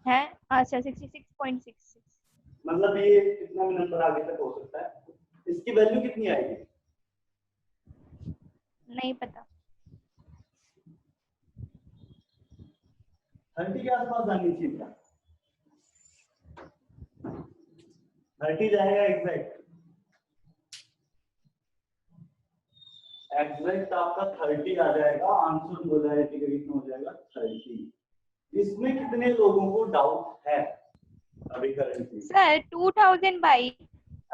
[SPEAKER 7] है। अच्छा 66.66।
[SPEAKER 1] मतलब ये कितना भी नंबर आगे तक हो सकता है। इसकी वैल्यू कितनी आएगी,
[SPEAKER 7] नहीं पता।
[SPEAKER 1] 30 के आसपास आनी चाहिए क्या, 30 जाएगा एग्जैक्ट आपका 30 आ जाएगा। आंसर मोलैरिटी का कितना हो जाएगा 30। इसमें कितने लोगों को डाउट है अभी करेंटली
[SPEAKER 7] सर 2000 बाई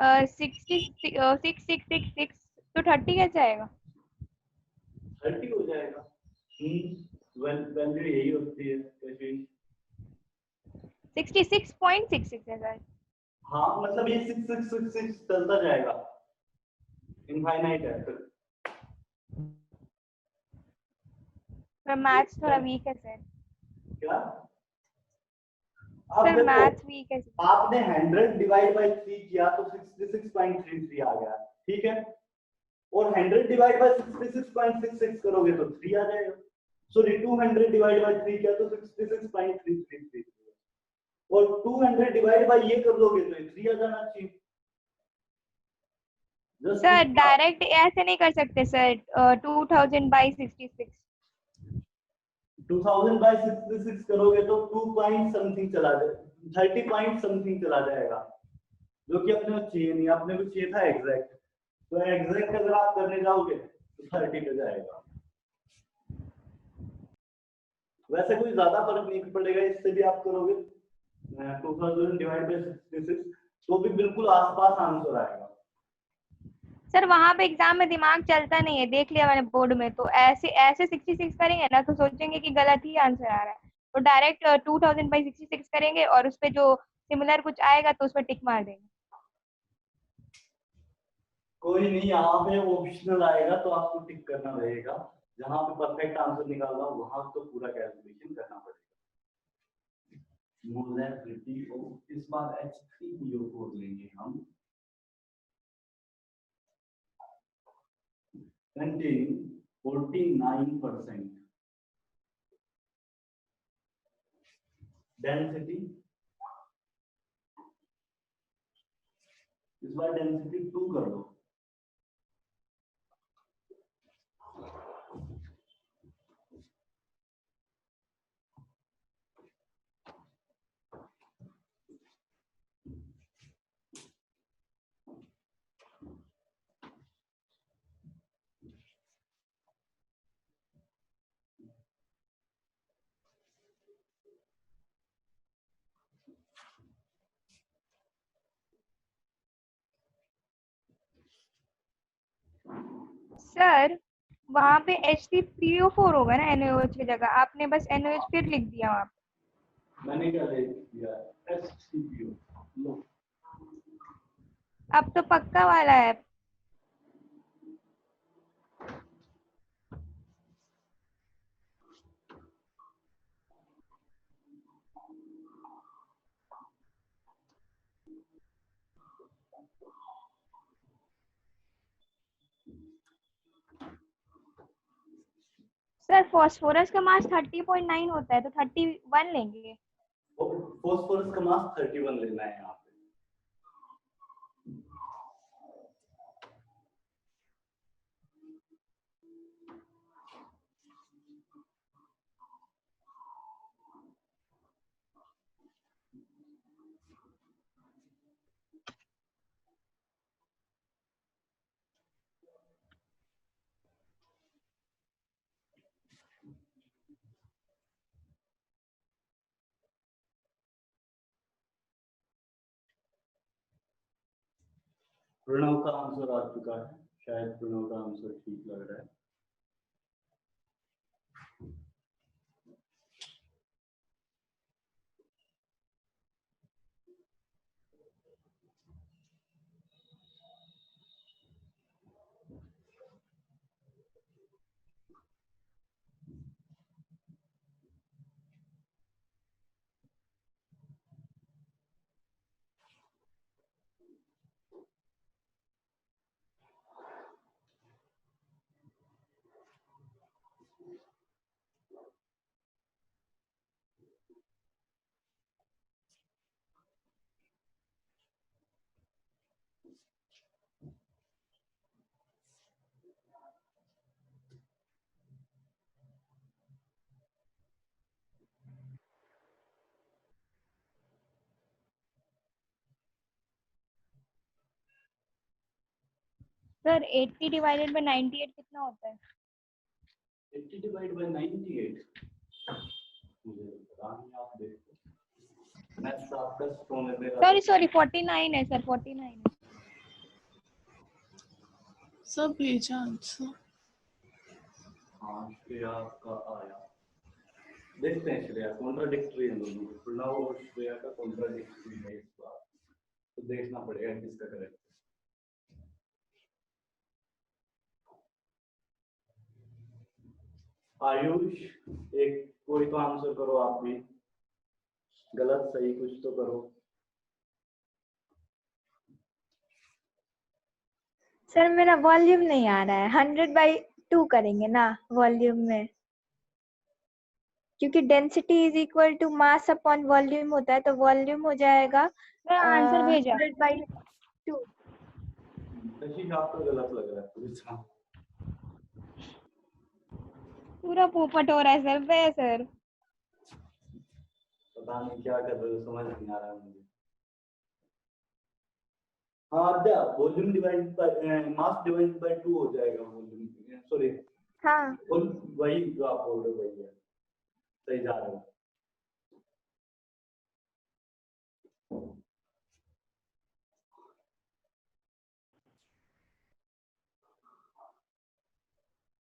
[SPEAKER 7] 6666 तो 30 कैसे आएगा।
[SPEAKER 1] 30 हो जाएगा। वैल्यू यही होती है
[SPEAKER 7] 66.66 है सर।
[SPEAKER 1] हाँ मतलब ये 6666 चलता जाएगा, इनफाइनाइट है फिर।
[SPEAKER 7] मैथ्स थोड़ा वीक है सर।
[SPEAKER 1] क्या अब
[SPEAKER 7] सर
[SPEAKER 1] देखो,
[SPEAKER 7] मैथ्स वीक है सर।
[SPEAKER 1] आपने 100 डिवाइड बाय 3 किया तो 66.33 आ गया, ठीक है। और 100 डिवाइड बाय 66.66 करोगे तो 3 आ जाएगा। सॉरी 200 डिवाइड बाय 3 किया तो 66.333 और 200 डिवाइड बाय ये कर लोगे तो 3 आ जाना चाहिए।
[SPEAKER 7] सर डायरेक्ट ऐसे नहीं कर सकते सर। 2000 बाई 66
[SPEAKER 1] 2000 बाय 66 करोगे तो 2 पॉइंट समथिंग चला जाएगा, 30 पॉइंट समथिंग चला जाएगा, जो कि अपने को चाहिए नहीं। अपने को चाहिए था एग्जैक्ट, तो एग्जैक्ट अगर आप करने जाओगे तो 30 पे जाएगा। वैसे कोई ज्यादा फर्क नहीं पड़ेगा, इससे भी आप करोगे 2000 डिवाइड बाय 66 तो भी बिल्कुल आसपास आंसर आएगा।
[SPEAKER 7] सर वहां पे एग्जाम में दिमाग चलता नहीं है, देख लिया मैंने बोर्ड में, तो ऐसे ऐसे 66 करेंगे ना तो सोचेंगे कि गलत ही आंसर आ रहा है, तो डायरेक्ट 2000/66 करेंगे और उस पे जो सिमिलर कुछ आएगा तो उस पर टिक मार देंगे।
[SPEAKER 1] कोई नहीं, यहाँ पे ऑप्शनल आएगा तो आपको टिक करना रहेगा, जहां पे परफेक्ट आंसर निकालना वहां तो पूरा कैलकुलेशन करना पड़ेगा। मोलैरिटी इस बार H3PO4 लेंगे हम, containing 49%, डेंसिटी इस बार डेंसिटी 2 कर दो।
[SPEAKER 7] सर वहां पे H3PO4 होगा ना NaOH की जगह, आपने बस NaOH फिर लिख दिया वहां पे।
[SPEAKER 1] मैंने क्या ले दिया, H3PO लो।
[SPEAKER 7] अब तो पक्का वाला है। सर फास्फोरस का मास 30.9 होता है, तो 31 लेंगे।
[SPEAKER 1] फॉस्फोरस का मास 31 लेना है यहाँ पे। प्रणव का आंसर आ चुका है, शायद प्रणव का आंसर ठीक लग रहा है।
[SPEAKER 7] सर 80 डिवाइडेड बाय 98 कितना होता है?
[SPEAKER 1] 80 डिवाइड बाय 98 मुझे पता नहीं, आप देखो। मैथ्स आपका स्ट्रॉन्ग है, मेरा
[SPEAKER 7] सॉरी 49 है सर, 49 है।
[SPEAKER 4] सब भेजा आंसर।
[SPEAKER 1] हाँ श्रेया का आया, देखते हैं। श्रेया कॉन्ट्राडिक्टरी है दोनों, प्रणव और श्रेया का कॉन्ट्राडिक्टरी है इस बार, तो देखना पड़ेगा किसका करेक्ट। आयुष एक कोई तो आंसर करो आप भी, गलत सही कुछ तो करो।
[SPEAKER 2] सर मेरा वॉल्यूम नहीं आ रहा है, 100/2 करेंगे ना वॉल्यूम में, क्योंकि density is equal to mass upon volume होता है, तो वॉल्यूम हो जाएगा
[SPEAKER 7] मैं आंसर भेजा।
[SPEAKER 2] 100/2।
[SPEAKER 1] कशिश आपको गलत लग रहा है पूरा,
[SPEAKER 7] पूरा पोपट हो रहा है सर पे सर।
[SPEAKER 1] पता नहीं क्या कर रहे हो, समझ नहीं आ रहा है मुझे। हाँ क्या, volume divide by mass divide bye 2 हो जाएगा वॉल्यूम, सॉरी
[SPEAKER 2] हाँ
[SPEAKER 1] वही जो आप बोल रहे हो वही है, सही जा रहे हो।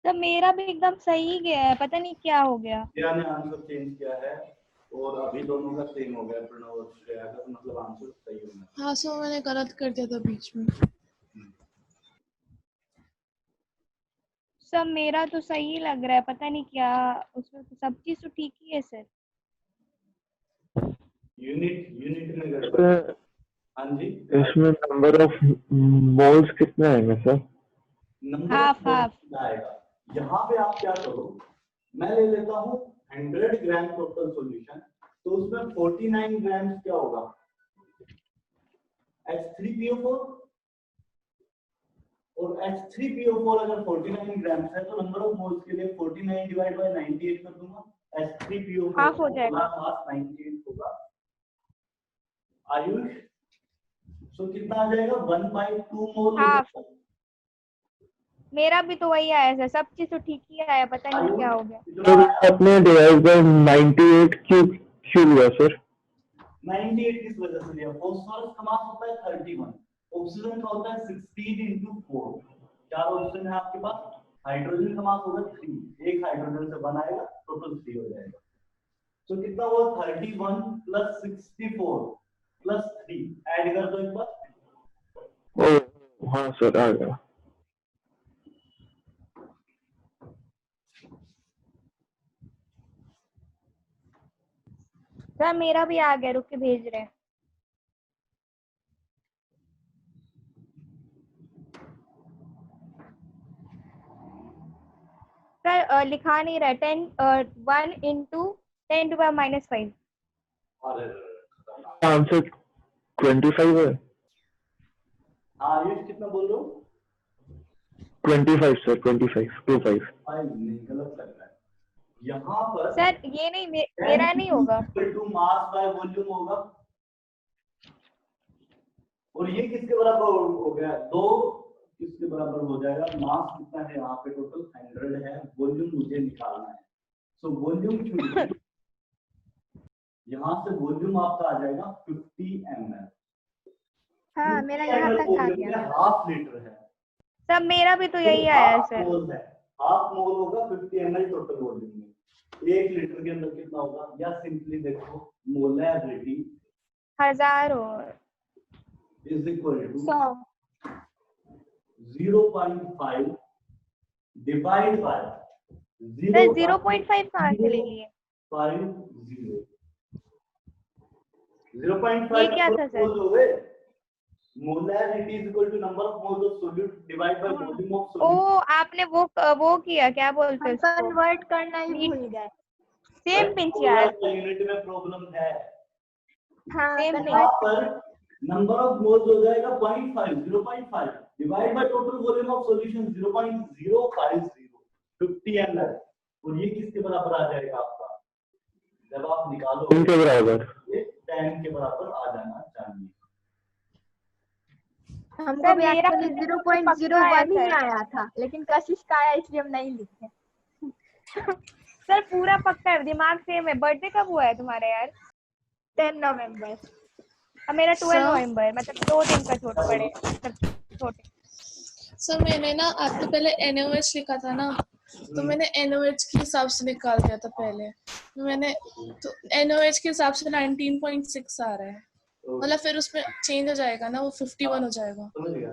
[SPEAKER 7] सर मेरा भी एकदम सही गया है, पता नहीं क्या हो गया।
[SPEAKER 1] श्रेया ने आंसर चेंज किया है और अभी दोनों का सेम हो गया, प्रणव और श्रेया का, तो मतलब आंसर सही होना।
[SPEAKER 4] हाँ सो मैंने गलत कर दिया था बीच में।
[SPEAKER 7] सब मेरा तो सही लग रहा है, पता नहीं क्या उसमें सब चीज तो ठीक ही है सर।
[SPEAKER 1] यूनिट में गड़बड़। हाँ जी,
[SPEAKER 6] इसमें नंबर ऑफ मोल्स कितने आएंगे सर?
[SPEAKER 1] Number
[SPEAKER 7] half half.
[SPEAKER 1] आएगा। यहाँ पे आप क्या करो, मैं ले लेता हूँ 100 ग्राम टोटल सॉल्यूशन, तो उसमें 49 ग्राम क्या होगा, H3PO4, और H3PO4 अगर 49 ग्राम है तो नंबर ऑफ मोल्स के लिए 49 डिवाइड बाय 98 कर दूंगा, H3PO4
[SPEAKER 7] हाफ हो जाएगा।
[SPEAKER 1] मास 98 होगा। आयुष, सो कितना आ जाएगा, 1/2 मोल।
[SPEAKER 7] हाफ। मेरा भी तो वही आया सर, सब चीज तो ठीक ही आया, पता नहीं क्या हो गया।
[SPEAKER 6] सर अपने डिवाइड बाय 98 क्यों लिया सर?
[SPEAKER 1] 98 किस वजह से लिया, फास्फोरस का मास होता है 31, ऑक्सीजन का होता है 16 into 4, चार ऑप्शन है आपके पास। हाइड्रोजन का मास होगा 3, एक हाइड्रोजन से बनाएगा, टोटल 3 हो जाएगा। तो कितना हुआ, 31 प्लस 64 प्लस 3, ऐड कर दो एक बार।
[SPEAKER 6] ओ हाँ सर आ गया।
[SPEAKER 7] सर मेरा भी आ गया, रुक के भेज रहे हैं। सर लिखा नहीं रहा, 1 into 10 to the -5।
[SPEAKER 6] आंसर 25 है।
[SPEAKER 1] हाँ आयुष कितना बोल रहे हो,
[SPEAKER 6] 25 सर, 25
[SPEAKER 1] नहीं गलत लग रहा है यहाँ पर।
[SPEAKER 7] सर ये नहीं मेरा नहीं होगा,
[SPEAKER 1] टू मास बाय वॉल्यूम होगा, और ये किसके बराबर हो गया, 2 किसके बराबर हो जाएगा, मास कितना है यहाँ पे, टोटल 100 है, वॉल्यूम मुझे निकालना है। सो वॉल्यूम यहाँ से वॉल्यूम आपका आ जाएगा 50 ml।
[SPEAKER 2] हाँ मेरा यहाँ तक आ गया।
[SPEAKER 1] हाफ लीटर है,
[SPEAKER 7] सब मेरा भी तो यही आया है सर।
[SPEAKER 1] मोल है, हाफ मोल होगा 50 ml टोटल वॉल्यूम में। 1 लीटर के अंदर कितना होगा, या सिंपली देखो मोलैरिटी
[SPEAKER 7] 1000 और
[SPEAKER 1] is equal to
[SPEAKER 2] 100।
[SPEAKER 1] 0.5 divide by
[SPEAKER 7] sir 0.5 कहाँ से ले लिए?
[SPEAKER 1] 0.5
[SPEAKER 7] ये क्या था sir?
[SPEAKER 1] Molarity is equal to number of moles of solute divide by volume of
[SPEAKER 7] oh
[SPEAKER 1] solute.
[SPEAKER 7] आपने वो किया, क्या बोलते हैं उसको,
[SPEAKER 2] कन्वर्ट करना ही भूल गए।
[SPEAKER 7] सेम पिंच यार।
[SPEAKER 1] यूनिट में प्रॉब्लम है,
[SPEAKER 2] हाँ
[SPEAKER 7] Same
[SPEAKER 1] यहाँ पर नंबर ऑफ मोल्स हो जाएगा 0.5 divide by total volume of solution 0.050 50 ml, और ये किसके बराबर आ जाएगा आपका, जब आप निकालो
[SPEAKER 6] इनके बराबर,
[SPEAKER 1] ये 10 के बराबर आ जाना चाहिए।
[SPEAKER 2] हमको भी
[SPEAKER 7] मेरा
[SPEAKER 2] एक्चुअली 0.01 ही आया था, लेकिन कशिश का आया इसलिए हम नहीं लिखे।
[SPEAKER 7] सर पूरा पक्का है, दिमाग सेम है। बर्थडे कब हुआ है तुम्हारा यार?
[SPEAKER 2] 10 नवंबर।
[SPEAKER 7] अब मेरा 12
[SPEAKER 4] सर?
[SPEAKER 7] नवंबर, मतलब 2 दिन का छोटा बड़े छोटे।
[SPEAKER 4] सर मैंने ना आज तो पहले NaOH लिखा था ना, तो मैंने NaOH के हिसाब से निकाल दिया था पहले। मैंने तो NaOH के हिसाब से 19.6 आ रहा है, मतलब फिर उसमें चेंज हो जाएगा ना, वो 51 हो जाएगा।
[SPEAKER 1] समझ गया।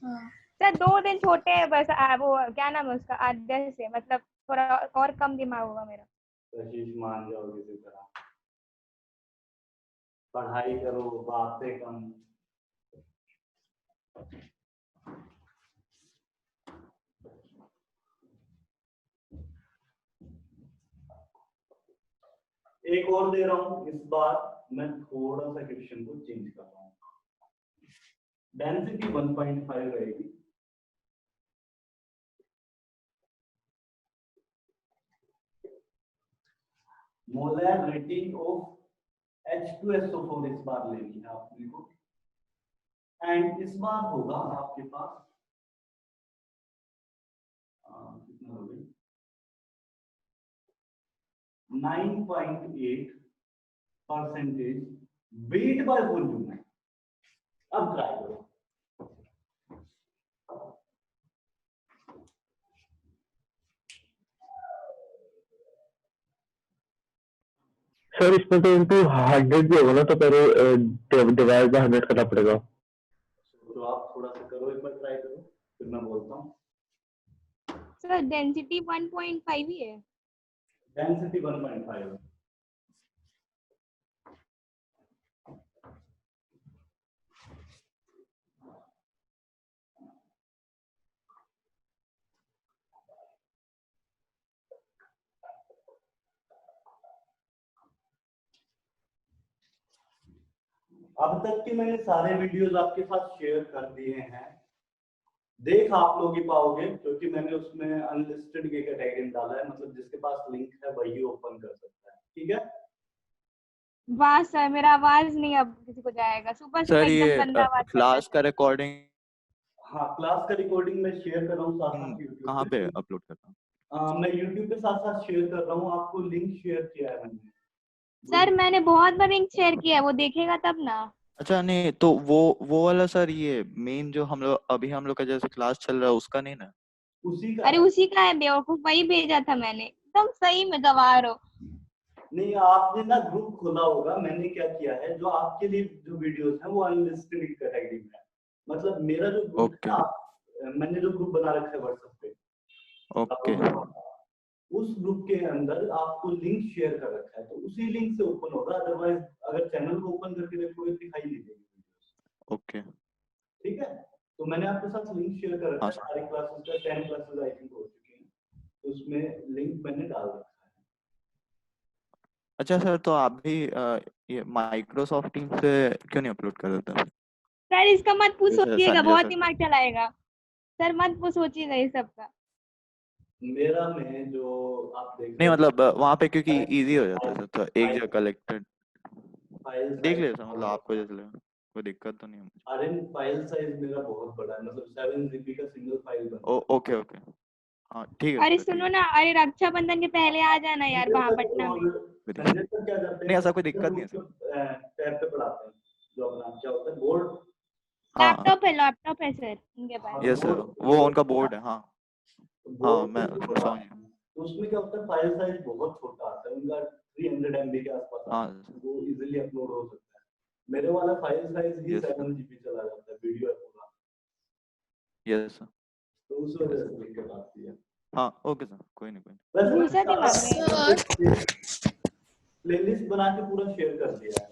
[SPEAKER 4] हाँ
[SPEAKER 7] सर 2 दिन छोटे हैं बस। वो क्या नाम है उसका, आद्य से, मतलब थोड़ा और कम दिमाग होगा मेरा।
[SPEAKER 1] कशिश मान जाओ किसी तरह, पढ़ाई करो, बातें कम। एक और दे रहा हूं, इस बार मैं थोड़ा सा क्वेश्चन को चेंज कर रहा हूं। डेंसिटी 1.5 रहेगी, मोलर रेटिंग ऑफ H2SO4 इस बार लेनी है आपने को, एंड इस बार होगा आपके पास कितना हो गई 9.8% वेट बाय वॉल्यूम है। अब ट्राई करो,
[SPEAKER 6] सर इसमें तो इनटू 100 भी होगा ना, तो पहले डिवाइड बाय 100 करना पड़ेगा।
[SPEAKER 1] तो आप थोड़ा सा करो, एक बार ट्राई करो, फिर मैं बोलता हूँ।
[SPEAKER 7] सर डेंसिटी 1.5 ही है।
[SPEAKER 1] डेंसिटी 1.5 है। अब तक के मैंने सारे वीडियोस आपके साथ शेयर कर दिए हैं, देख आप लोग ही पाओगे, क्योंकि मैंने उसमें अनलिस्टेड के कैटेगरी डाला है, मतलब जिसके पास लिंक है वही ओपन कर सकता है, ठीक है।
[SPEAKER 7] वाह सर, मेरा आवाज नहीं अब किसी को जाएगा। सुबह सुबह
[SPEAKER 3] सर
[SPEAKER 7] एकदम
[SPEAKER 3] ये
[SPEAKER 7] गंदा आवाज कर रहा है
[SPEAKER 3] क्लास का
[SPEAKER 7] सर।
[SPEAKER 3] रिकॉर्डिंग
[SPEAKER 1] हाँ, क्लास का रिकॉर्डिंग मैं शेयर कर रहा हूँ साथ साथ यूट्यूब
[SPEAKER 3] कहाँ पे अपलोड करता हूँ?
[SPEAKER 1] मैं यूट्यूब पे साथ साथ शेयर कर रहा हूँ, आपको लिंक शेयर किया है मैंने।
[SPEAKER 7] सर मैंने बहुत बार लिंक शेयर किया है, वो देखेगा तब ना।
[SPEAKER 3] अच्छा नहीं तो वो वाला सर, ये मेन जो हम लोग का जैसे क्लास चल रहा है उसका नहीं ना?
[SPEAKER 1] उसी का
[SPEAKER 7] अरे उसी का है बेवकूफ, वही भेजा था मैंने। एकदम सही में गवार हो।
[SPEAKER 1] नहीं, आपने ना ग्रुप खोला होगा, मैंने क्या किया है, जो आपके लिए जो वीडियोस हैं वो अनलिस्टेड कैटेगरी में है, मतलब मेरा जो ग्रुप
[SPEAKER 3] ओके
[SPEAKER 1] है मैंने जो ग्रुप बना रखा है व्हाट्सएप पे,
[SPEAKER 3] ओके
[SPEAKER 1] उस ग्रुप के अंदर आपको लिंक शेयर कर रखा है, तो उसी लिंक से ओपन होगा, अदरवाइज अगर चैनल को ओपन करके देखोगे दिखाई नहीं देगी वीडियोस,
[SPEAKER 3] ओके।
[SPEAKER 1] ठीक है। तो मैंने आपके साथ लिंक शेयर कर रखा
[SPEAKER 3] हाँ
[SPEAKER 1] है,
[SPEAKER 3] सर।
[SPEAKER 1] सारी क्लासेस का 10 क्लासेस आई थिंक हो चुकी हैं, तो उसमें लिंक मैंने डाल रखा है।
[SPEAKER 3] अच्छा सर, तो आप भी ये माइक्रोसॉफ्ट टीम से क्यों नहीं अपलोड कर देते?
[SPEAKER 7] सर इसका मत पूछ,
[SPEAKER 3] जैसे
[SPEAKER 7] सोचिएगा
[SPEAKER 3] संजय
[SPEAKER 7] बहुत
[SPEAKER 3] सर
[SPEAKER 7] दिमाग चलाएगा। सर मत पूछ, सोचिएगा ये सब का।
[SPEAKER 1] मेरा में जो आप देख
[SPEAKER 3] नहीं
[SPEAKER 1] रहे
[SPEAKER 3] मतलब वहाँ पे क्योंकि
[SPEAKER 1] फाइल
[SPEAKER 3] इजी हो जाता है सर, तो एक जगह कलेक्टेड
[SPEAKER 1] फाइल
[SPEAKER 3] देख
[SPEAKER 1] साइज
[SPEAKER 3] ले सर, मतलब आपको जैसे लगे कोई दिक्कत तो नहीं है मुझे।
[SPEAKER 1] अरे फाइल साइज मेरा बहुत बड़ा है, मतलब 7 GB का सिंगल फाइल बनता है।
[SPEAKER 3] ओके ओके, हाँ ठीक है
[SPEAKER 7] अरे
[SPEAKER 3] सर, ठीक
[SPEAKER 7] सुनो
[SPEAKER 3] है।
[SPEAKER 7] ना, अरे रक्षाबंधन के पहले आ जाना यार
[SPEAKER 1] संजय
[SPEAKER 7] वहाँ
[SPEAKER 1] सर
[SPEAKER 7] पटना में।
[SPEAKER 1] संजय सर क्या करते
[SPEAKER 3] नहीं
[SPEAKER 1] हैं,
[SPEAKER 3] ऐसा कोई दिक्कत नहीं है सर।
[SPEAKER 1] टैब पे पढ़ाते हैं, जो अपना क्या होता है बोर्ड,
[SPEAKER 3] हाँ
[SPEAKER 7] लैपटॉप है सर उनके पास।
[SPEAKER 1] हाँ
[SPEAKER 3] यस सर, वो उनका बोर्ड है। हाँ हाँ मैं समझ गया।
[SPEAKER 1] तो उसमें क्या होता है, फाइल साइज बहुत छोटा आता है उनका, 300 MB के आसपास आता
[SPEAKER 3] हाँ
[SPEAKER 1] है, वो इजीली अपलोड हो सकता है। मेरे वाला फाइल साइज ही
[SPEAKER 3] यस सर,
[SPEAKER 1] 7 GB चला जाता है, वीडियो है पूरा,
[SPEAKER 3] यस सर,
[SPEAKER 1] तो उस वजह से दिक्कत आती है।
[SPEAKER 3] हाँ ओके सर, कोई नहीं कोई नहीं।
[SPEAKER 1] वैसे
[SPEAKER 7] घुसा दिमाग में।
[SPEAKER 4] सर
[SPEAKER 1] प्लेलिस्ट बना के पूरा शेयर कर दिया है।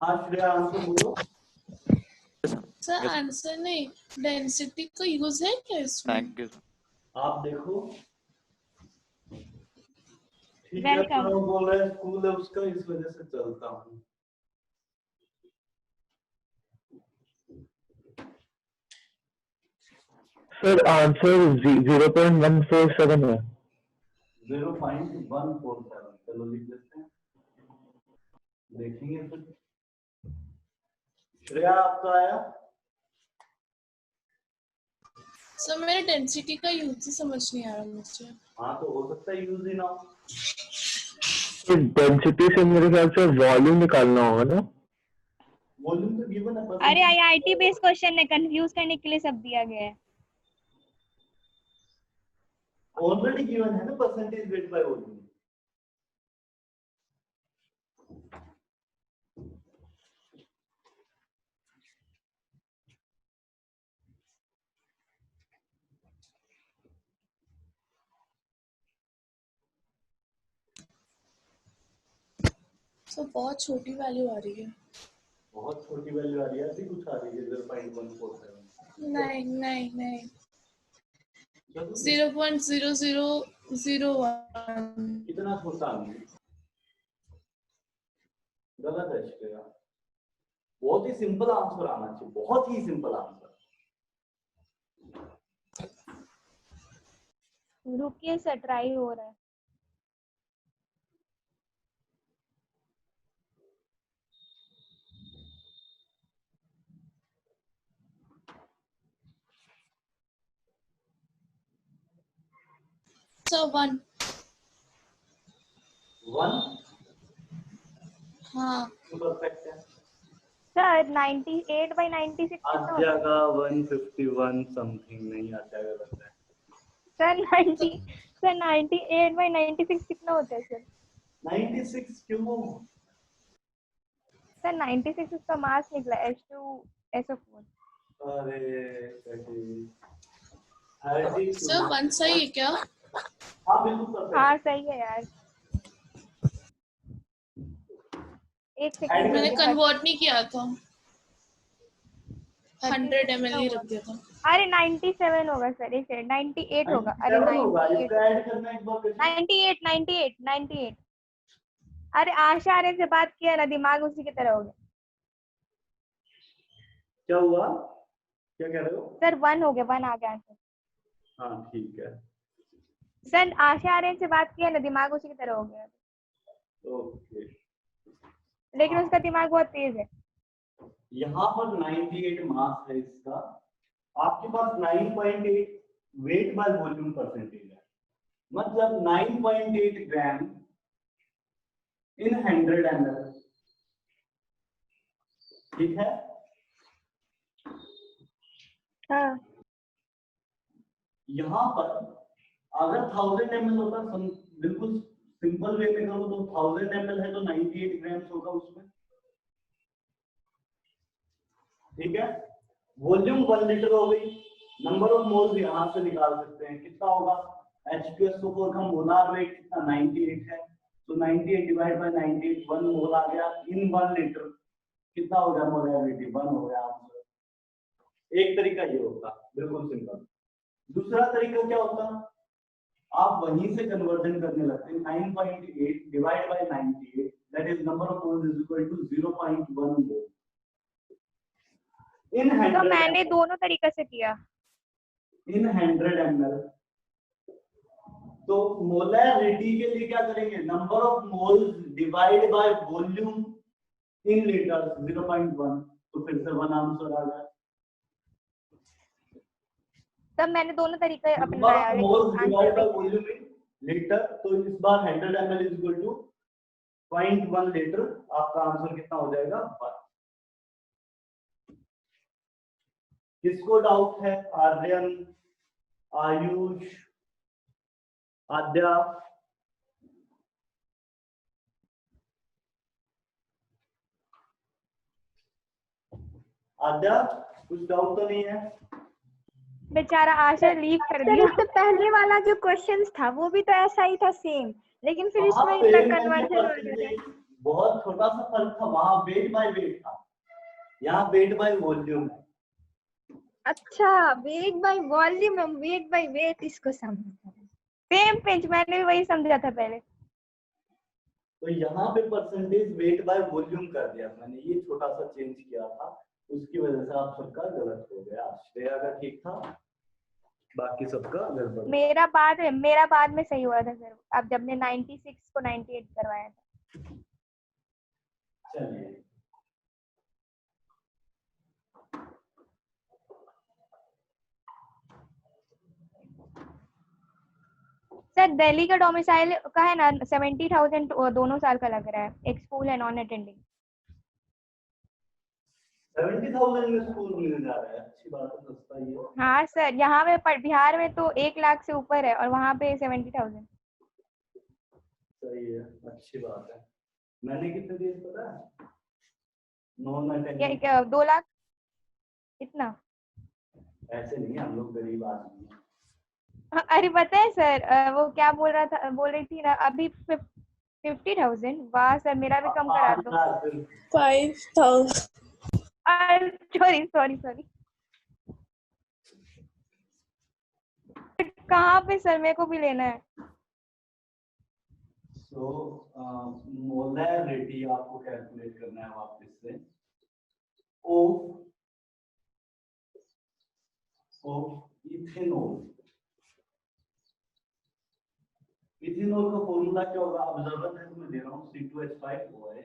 [SPEAKER 1] हाँ श्रेया, आंसर बोलो।
[SPEAKER 3] Yes, sir.
[SPEAKER 4] Sir
[SPEAKER 3] Yes, sir.
[SPEAKER 4] Answer नहीं, डेंसिटी का यूज है क्या इसमें?
[SPEAKER 3] Thank you sir.
[SPEAKER 1] आप देखो, ठीक है,
[SPEAKER 7] वेलकम।
[SPEAKER 1] तो बोल रहे हैं स्कूल है उसका, इस वजह से चलता हूँ।
[SPEAKER 6] सर आंसर 0.147 है।
[SPEAKER 1] 0.147, चलो लिख लेते हैं, देखेंगे फिर। श्रेया आपका आया?
[SPEAKER 4] सर मेरे डेंसिटी का यूज ही समझ नहीं आ रहा मुझे।
[SPEAKER 1] हाँ तो हो सकता है यूज ही ना हो।
[SPEAKER 6] डेंसिटी से मेरे ख्याल से वॉल्यूम निकालना होगा ना।
[SPEAKER 1] वॉल्यूम तो गिवन है,
[SPEAKER 7] अरे आईआईटी बेस्ड क्वेश्चन है, कंफ्यूज करने के लिए सब दिया गया है।
[SPEAKER 1] ऑलरेडी गिवन है ना, percentage weight by volume.
[SPEAKER 4] Sir बहुत छोटी वैल्यू आ रही है।
[SPEAKER 1] बहुत छोटी वैल्यू आ रही है, ऐसी कुछ आ रही है 0.147।
[SPEAKER 4] नहीं नहीं नहीं,
[SPEAKER 1] चलो
[SPEAKER 4] 0.0001।
[SPEAKER 1] कितना छोटा नहीं, गलत है श्रेया। बहुत ही सिंपल आंसर आना चाहिए, बहुत ही सिंपल आंसर।
[SPEAKER 7] रुकिए सर, ट्राई हो रहा है।
[SPEAKER 4] सर 1।
[SPEAKER 1] 1
[SPEAKER 4] हाँ
[SPEAKER 1] परफेक्ट है।
[SPEAKER 7] सर 98/96
[SPEAKER 1] आ
[SPEAKER 7] कितना होता है?
[SPEAKER 1] जाएगा 151 समथिंग, नहीं आ जाएगा लगता है।
[SPEAKER 7] सर 98/96 कितना होता है सर?
[SPEAKER 1] 96 क्यों?
[SPEAKER 7] सर 96 उसका मास निकला H2SO4।
[SPEAKER 1] अरे 32
[SPEAKER 4] सर 1 सही है क्या?
[SPEAKER 1] हाँ बिल्कुल perfect।
[SPEAKER 7] हाँ सही है यार। एक सेकंड
[SPEAKER 4] मैंने
[SPEAKER 1] Addition-
[SPEAKER 4] कन्वर्ट नहीं किया था, 100 ml ही रख दिया था।
[SPEAKER 7] अरे 97 होगा सर, एक सेकंड 98 होगा। अरे
[SPEAKER 1] 97 होगा,
[SPEAKER 7] 98
[SPEAKER 1] इसका ऐड करना एक बार कैसे?
[SPEAKER 7] 98। अरे आशा आर्यन से बात किया ना, दिमाग उसी की तरह हो गया।
[SPEAKER 1] क्या हुआ? क्या कह रहे हो?
[SPEAKER 7] सर 1 हो गया, 1 आ गया आंसर।
[SPEAKER 1] हाँ ठीक है,
[SPEAKER 7] सर आशा आर्यन से बात किया ना, दिमाग उसी की तरह हो गया।
[SPEAKER 1] ओके।
[SPEAKER 7] लेकिन उसका दिमाग बहुत तेज है।
[SPEAKER 1] यहाँ पर 98 मास है इसका, आपके पास 9.8 वेट बाय वॉल्यूम परसेंटेज है, मतलब 9.8 ग्राम इन 100 ml, ठीक है?
[SPEAKER 2] हाँ
[SPEAKER 1] यहाँ पर अगर 1000 ml होता, बिल्कुल सिंपल वे में करो तो 1000 ml है तो 98 ग्राम होगा उसमें, ठीक है? वॉल्यूम 1 लीटर हो गई। नंबर ऑफ मोल्स यहाँ से निकाल सकते हैं, कितना होगा? H2SO4 का मोलार वेट कितना? 98 है, तो 98 डिवाइड बाय 98, 1 मोल आ गया इन 1 लीटर। कितना हो गया मोलैरिटी? 1 हो गया आंसर। एक तरीका ये होता, बिल्कुल सिंपल। दूसरा तरीका क्या होता? आप वहीं से कन्वर्जन करने लगते हैं, 9.8 divide by 98, that is number of moles is equal to 0.1 mole in 100
[SPEAKER 7] तो मैंने दोनों तरीके से किया।
[SPEAKER 1] इन 100 ml। तो मोलैरिटी के लिए क्या करेंगे? Number of moles divide by volume in litre 0.1, तो फिर से 1 आंसर आ गया।
[SPEAKER 7] तब मैंने दोनों तरीके
[SPEAKER 1] नंबर
[SPEAKER 7] अपनाया,
[SPEAKER 1] ऑफ
[SPEAKER 7] लेकिन
[SPEAKER 1] moles divide by
[SPEAKER 7] answer
[SPEAKER 1] volume in litre, तो इस बार 100 ml is equal to 0.1 litre. आपका आंसर कितना हो जाएगा? 1। किसको डाउट है? आर्यन, आयुष, आद्या? आद्या कुछ डाउट तो नहीं है?
[SPEAKER 7] बेचारा आशा लीव कर
[SPEAKER 2] सर
[SPEAKER 7] दिया।
[SPEAKER 2] इससे पहले वाला जो क्वेश्चंस था वो भी तो ऐसा ही था सेम, लेकिन फिर
[SPEAKER 1] वहाँ
[SPEAKER 2] इसमें
[SPEAKER 1] पे
[SPEAKER 2] इतना
[SPEAKER 1] मैंने
[SPEAKER 2] कन्वर्जन
[SPEAKER 1] percentage बहुत छोटा सा फर्क था, वहां वेट बाय वेट था, यहाँ वेट बाय वॉल्यूम है।
[SPEAKER 2] अच्छा weight by volume, wait by wait इसको समझ।
[SPEAKER 7] सेम पेज, मैंने भी वही समझा था पहले।
[SPEAKER 1] तो यहाँ पे परसेंटेज वेट बाय वॉल्यूम कर दिया मैंने, ये छोटा सा चेंज किया था, उसकी वजह से आप सबका गलत हो गया। श्रेया का ठीक था, बाकी सबका गड़बड़।
[SPEAKER 7] मेरा बाद में सही हुआ था सर, अब जब ने 96 को 98 करवाया था।
[SPEAKER 1] चलिए
[SPEAKER 7] सर दिल्ली का डोमिसाइल का है ना 70,000 दोनों साल का लग रहा है, एक स्कूल है नॉन अटेंडिंग।
[SPEAKER 1] 70,000 में स्कूल मिल जा रहा है, अच्छी बात है, सस्ता ही है।
[SPEAKER 7] हाँ सर, यहाँ में बिहार में तो 1 लाख से ऊपर है और वहाँ पे 70,000।
[SPEAKER 1] सही है, अच्छी बात है। मैंने कितने दिए पता है? नॉन
[SPEAKER 7] क्या
[SPEAKER 1] अटेंडिंग।
[SPEAKER 7] क्या 2 लाख इतना?
[SPEAKER 1] ऐसे नहीं, हम लोग गरीब आदमी हैं।
[SPEAKER 7] अरे पता है सर, वो क्या बोल रही थी ना अभी 50,000। वाह सर, मेरा भी कम करा दो।
[SPEAKER 4] 5,000।
[SPEAKER 7] सॉरी कहाँ पे सर, मेरे को भी लेना है।
[SPEAKER 1] सो मोलैरिटी आपको कैलकुलेट करना है वापस से। इथेनॉल, इथेनॉल का फॉर्मूला क्या होगा? ऑब्जर्वर है तो मैं दे रहा हूँ, C2H5OH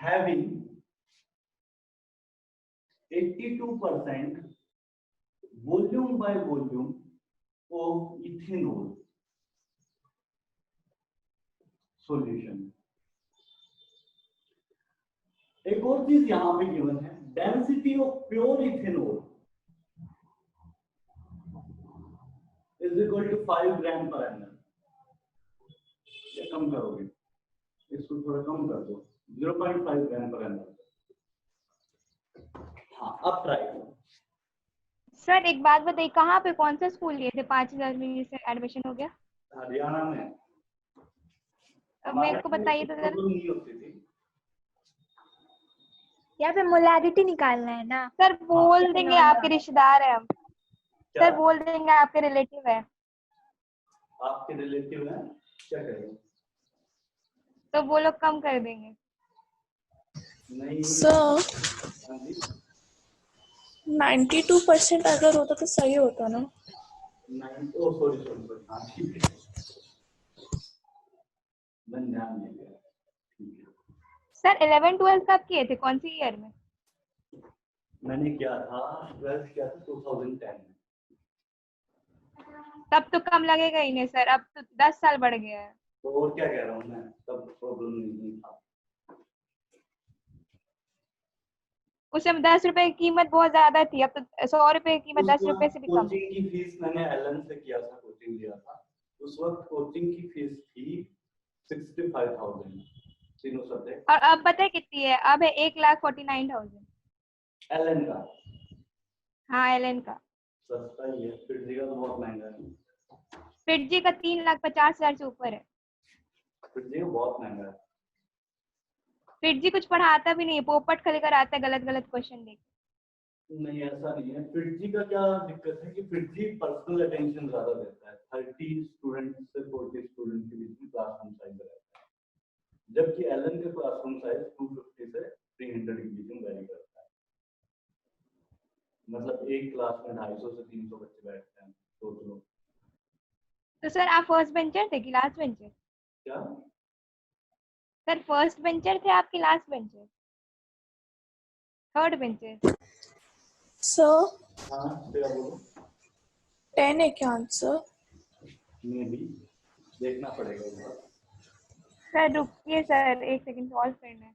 [SPEAKER 1] having 82% volume by volume of ethanol solution। एक और चीज यहां पे गिवन है, density of pure ethanol is equal to 5 gram per ml। या कम करोगे? इसको थोड़ा कम कर दो, 0.5 ग्राम पर एमएल। हाँ, अब ट्राई करो।
[SPEAKER 7] सर एक बात बताइए, कहाँ पे कौन सा स्कूल लिए थे 5,000 में से एडमिशन हो गया?
[SPEAKER 1] हरियाणा में।
[SPEAKER 7] अब मेरे को बताइए तो जरा।
[SPEAKER 1] नहीं होती थी।
[SPEAKER 2] यहाँ पे मोलारिटी निकालना है ना।
[SPEAKER 7] सर बोल देंगे आपके रिश्तेदार है हम।
[SPEAKER 1] क्या?
[SPEAKER 7] सर बोल देंगे आपके रिलेटिव है।
[SPEAKER 1] आपके रिलेटिव हैं, क्या करें?
[SPEAKER 7] तो वो लोग कम कर देंगे।
[SPEAKER 1] नहीं।
[SPEAKER 4] सर
[SPEAKER 1] हाँ जी।
[SPEAKER 4] 92% अगर होता तो सही होता ना।
[SPEAKER 1] नहीं, ओ सॉरी सॉरी सॉरी, हाँ ठीक है, मैंने ध्यान नहीं दिया। ठीक है,
[SPEAKER 7] सर 11-12 कब किए थे, कौन सी ईयर में?
[SPEAKER 1] मैंने किया था 12th किया था 2010 में।
[SPEAKER 7] तब तो कम लगेगा ही नहीं सर, अब तो 10 साल बढ़ गया है।
[SPEAKER 1] तो और क्या कह रहा हूँ मैं, तब प्रॉब्लम नहीं था।
[SPEAKER 7] उस समय 10 रुपए की कीमत बहुत ज्यादा थी, अब तो 100 रुपए की कीमत 10 रुपए से भी कम है।
[SPEAKER 1] कोचिंग की फीस मैंने एलन से किया था, कोचिंग लिया था उस वक्त। कोचिंग की फीस थी 65,000 तीनों सब्जेक्ट।
[SPEAKER 7] और अब पता है कितनी है? अब है 1,49,000
[SPEAKER 1] एलन का
[SPEAKER 7] हाँ एलएन का।
[SPEAKER 1] सस्ता ही है, फिर का तो बहुत महंगा है।
[SPEAKER 7] फिटजी का 3,50,000 से ऊपर है।
[SPEAKER 1] फिर बहुत महंगा है।
[SPEAKER 7] फिटजी कुछ पढ़ाता भी नहीं है, पोपट खली कर आता है गलत गलत क्वेश्चन देख।
[SPEAKER 1] नहीं, ऐसा नहीं है। फिटजी का क्या दिक्कत है कि फिटजी पर्सनल अटेंशन ज्यादा देता है। 30 स्टूडेंट से 40 स्टूडेंट के बीच में क्लासरूम साइज रहता है, जबकि एलन का क्लासरूम साइज 250 से 300 के बीच में वेरी करता है। मतलब एक क्लास में 250 से 300 बच्चे बैठते हैं, सोच लो।
[SPEAKER 7] तो सर आप फर्स्ट बेंचर थे कि लास्ट बेंचर?
[SPEAKER 1] क्या?
[SPEAKER 7] सर फर्स्ट बेंचर थे आप कि last bencher? Third bencher?
[SPEAKER 4] Sir
[SPEAKER 1] हाँ, क्या बोलो?
[SPEAKER 4] 10 है क्या आंसर?
[SPEAKER 1] मे भी देखना पड़ेगा एक बार।
[SPEAKER 7] सर रुकिए सर, एक सेकंड सॉल्व करना है।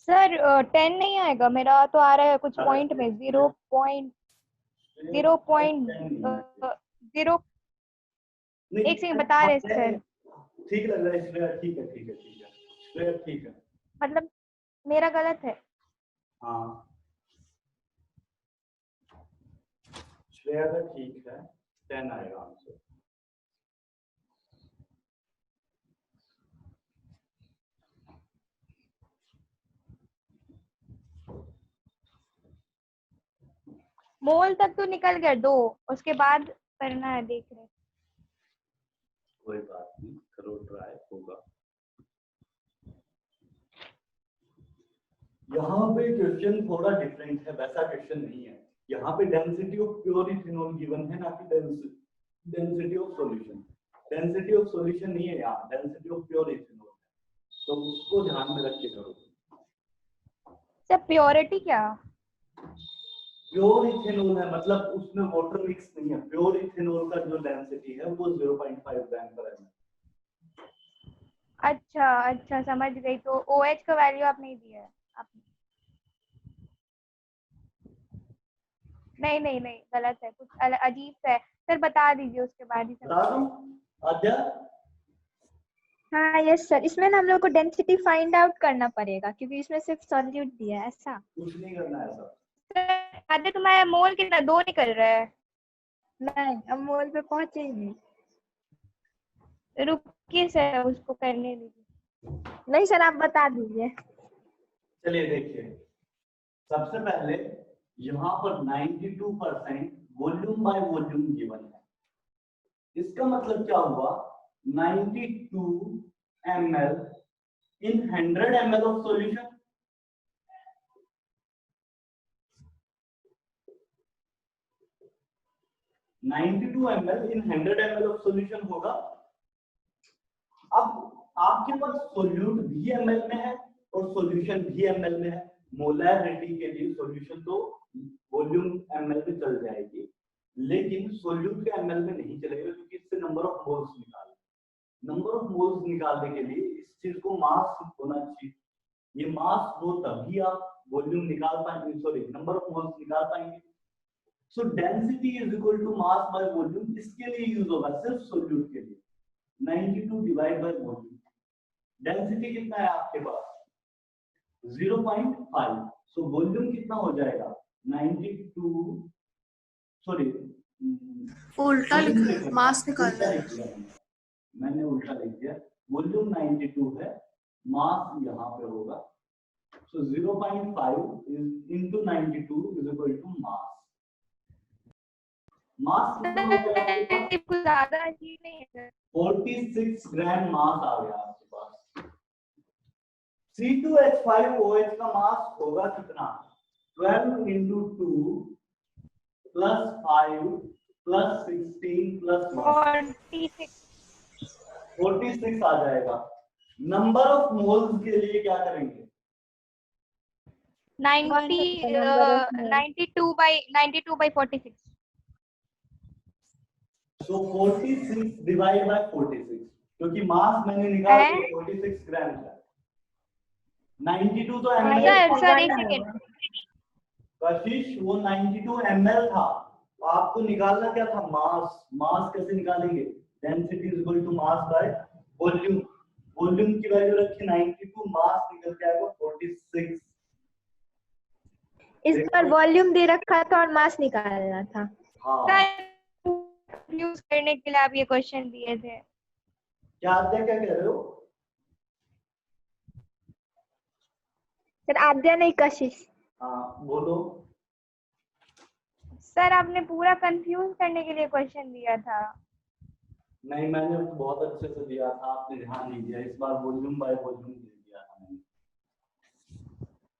[SPEAKER 7] सर 10 नहीं आएगा, मेरा तो आ रहा है कुछ पॉइंट में 0.0. एक सेकंड बता रहे सर।
[SPEAKER 1] ठीक लग रहा है इसलिए। ठीक है ठीक है ठीक है, इसलिए ठीक है।
[SPEAKER 7] मतलब मेरा गलत है?
[SPEAKER 1] हाँ, श्रेया का ठीक है, 10 आएगा आंसर।
[SPEAKER 7] मोल तक तो निकल गया 2, उसके बाद करना है, देख रहे।
[SPEAKER 1] कोई बात नहीं, करो ट्राई, होगा। यहाँ पे क्वेश्चन थोड़ा डिफरेंट है, वैसा क्वेश्चन नहीं है। यहाँ पे density of pure ethanol given है, ना कि density of solution. Density of solution नहीं है यहाँ, डेंसिटी ऑफ प्योर इथेनॉल है, तो उसको ध्यान में रख के करो।
[SPEAKER 7] सर प्योरिटी क्या?
[SPEAKER 1] प्योर इथेनॉल है, मतलब उसमें वाटर मिक्स नहीं है। प्योर इथेनॉल का जो डेंसिटी है वो 0.5 ग्राम पर एमएल।
[SPEAKER 7] अच्छा अच्छा समझ गई। तो OH का वैल्यू आप नहीं दिया है आपने? नहीं नहीं नहीं, गलत है, कुछ अजीब सा है। सर बता दीजिए उसके बाद ही
[SPEAKER 1] बता दूं आद्या?
[SPEAKER 2] हाँ यस सर, इसमें ना हम लोग को डेंसिटी फाइंड आउट करना पड़ेगा क्योंकि इसमें सिर्फ सॉल्यूट दिया है। ऐसा
[SPEAKER 1] कुछ नहीं करना है ऐसा।
[SPEAKER 7] सर आधे तुम्हारा मोल कितना 2 निकल रहा है?
[SPEAKER 2] नहीं, अब मोल पे पहुंचे ही नहीं।
[SPEAKER 7] रुकिए सर, उसको करने दीजिए।
[SPEAKER 2] नहीं सर, आप बता दीजिए।
[SPEAKER 1] चलिए देखिए, सबसे पहले यहाँ पर 92% वॉल्यूम बाय वॉल्यूम गिवन है। इसका मतलब क्या हुआ, 92 ml in 100 ml of solution। ml in 100 ml of solution होगा। अब आपके पास सोल्यूट भी ml में है और सॉल्यूशन भी ml में है। मोलैरिटी के लिए सॉल्यूशन तो वॉल्यूम ml में चल जाएगी, लेकिन सोल्यूट के ml में नहीं चलेगा, क्योंकि इससे number of moles number of moles निकालने के लिए इस चीज को मास होना चाहिए। ये मास हो तभी आप वॉल्यूम निकाल पाएंगे, सॉरी नंबर ऑफ मोल्स निकाल पाएंगे। So density is equal to mass by volume, इसके लिए यूज होगा सिर्फ सोल्यूट के लिए। 92 डिवाइड बाय वॉल्यूम, डेंसिटी कितना है आपके पास 0.5, सो वॉल्यूम कितना हो जाएगा 92, सॉरी
[SPEAKER 4] उल्टा लिख, मास निकालना है।
[SPEAKER 1] मैंने उल्टा लिख दिया, वॉल्यूम 92 है, मास यहाँ पे होगा। सो 0.5 into 92 is equal to mass। मास कितना हो गया आपके पास?
[SPEAKER 7] कुछ ज्यादा अजीब नहीं है सर।
[SPEAKER 1] 46 ग्राम मास आ गया आपके पास। C2H5OH का मास होगा कितना, 12 into 2 plus 5 plus 16 plus 46 आ जाएगा। नंबर ऑफ मोल्स के लिए क्या करेंगे,
[SPEAKER 7] 92 by 46।
[SPEAKER 1] सो 46 डिवाइड बाय 46, क्योंकि मास मैंने निकाला 46 ग्राम है। 92 तो ml
[SPEAKER 7] सर एक सेकेंड,
[SPEAKER 1] कशिश, वो 92 ml था, तो आपको निकालना क्या था, मास। मास कैसे निकालेंगे, density is equal to mass by volume. Volume की वैल्यू रखी 92, मास निकल के आएगा 46।
[SPEAKER 2] इस बार वॉल्यूम दे रखा था और मास निकालना था।
[SPEAKER 1] हाँ,
[SPEAKER 7] यूज करने के लिए आप ये क्वेश्चन दिए थे।
[SPEAKER 1] क्या आद्या क्या कह रहे हो?
[SPEAKER 2] सर आद्या नहीं, कशिश।
[SPEAKER 1] हाँ बोलो।
[SPEAKER 7] सर आपने पूरा कंफ्यूज करने के लिए क्वेश्चन दिया था।
[SPEAKER 1] नहीं, मैंने बहुत अच्छे से दिया था, आपने ध्यान नहीं दिया। इस बार वॉल्यूम बाय वॉल्यूम दे दिया था मैंने।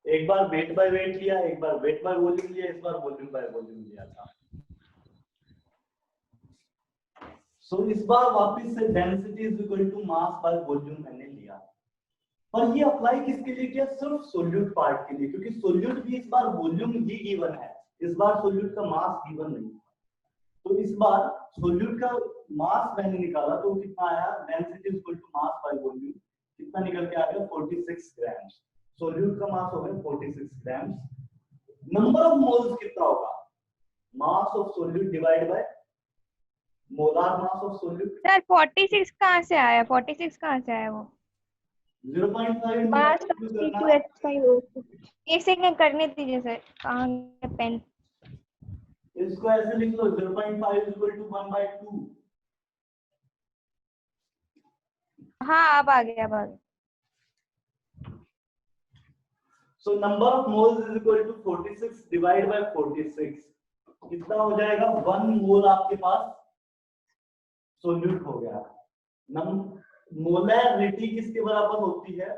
[SPEAKER 1] एक बार वेट बाय वेट लिया, एक बार वेट बाय वॉल्यूम लिया, इस बार वॉल्यूम बाय वॉल्यूम लिया था। सो इस बार वापस से density is equal to mass by volume मैंने लिया। पर ये अप्लाई किसके लिए किया, सिर्फ सोल्यूट पार्ट के लिए, क्योंकि सोल्यूट भी इस बार वॉल्यूम ही गिवन है, इस बार सोल्यूट का मास गिवन नहीं। तो इस बार सोल्यूट का मास मैंने निकाला, तो कितना आया, density is equal to mass by volume, कितना निकल के आ गया 46 ग्राम। सोल्यूट का मास हो गया 46 ग्राम। नंबर ऑफ मोल्स कितना होगा, mass of solute divide by molar mass of solute.
[SPEAKER 7] Sir 46 कहाँ से आया, 46 कहाँ से आया वो?
[SPEAKER 1] 0.5
[SPEAKER 2] मास ऑफ C2H5OH।
[SPEAKER 7] एक सेकंड करने दीजिए सर, कहाँ है पेन?
[SPEAKER 1] इसको ऐसे लिख लो, 0.5 इक्वल टू 1/2।
[SPEAKER 7] हाँ अब आ गया, अब आ गया।
[SPEAKER 1] So number of moles is equal to 46 divide by 46, कितना हो जाएगा, 1 मोल आपके पास सोल्यूट हो गया। मोलैरिटी किसके बराबर होती है,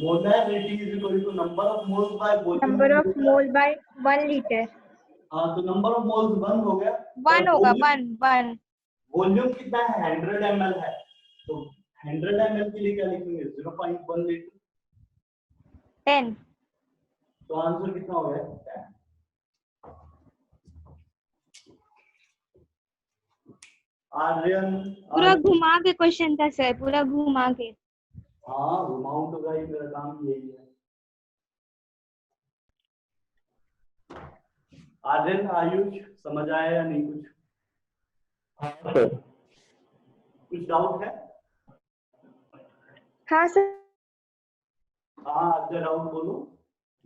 [SPEAKER 1] molarity is equal to number of moles by volume.
[SPEAKER 2] Number of mole by 1 litre.
[SPEAKER 1] हाँ, तो नंबर ऑफ मोल्स 1 हो गया,
[SPEAKER 7] 1 होगा, 1
[SPEAKER 1] वॉल्यूम कितना है 100 ml है, तो 100 ml के लिए क्या लिखेंगे 0.1 लीटर,
[SPEAKER 7] 10।
[SPEAKER 1] तो आंसर कितना हो गया 10। आर्यन,
[SPEAKER 7] पूरा घुमा के क्वेश्चन था सर, पूरा घुमा के।
[SPEAKER 1] हाँ घुमाऊं तो भाई मेरा काम यही है। आर्यन, आयुष समझ आया या नहीं कुछ?
[SPEAKER 6] सर
[SPEAKER 1] कुछ डाउट है?
[SPEAKER 2] हाँ सर,
[SPEAKER 1] हाँ अच्छा डाउट बोलो।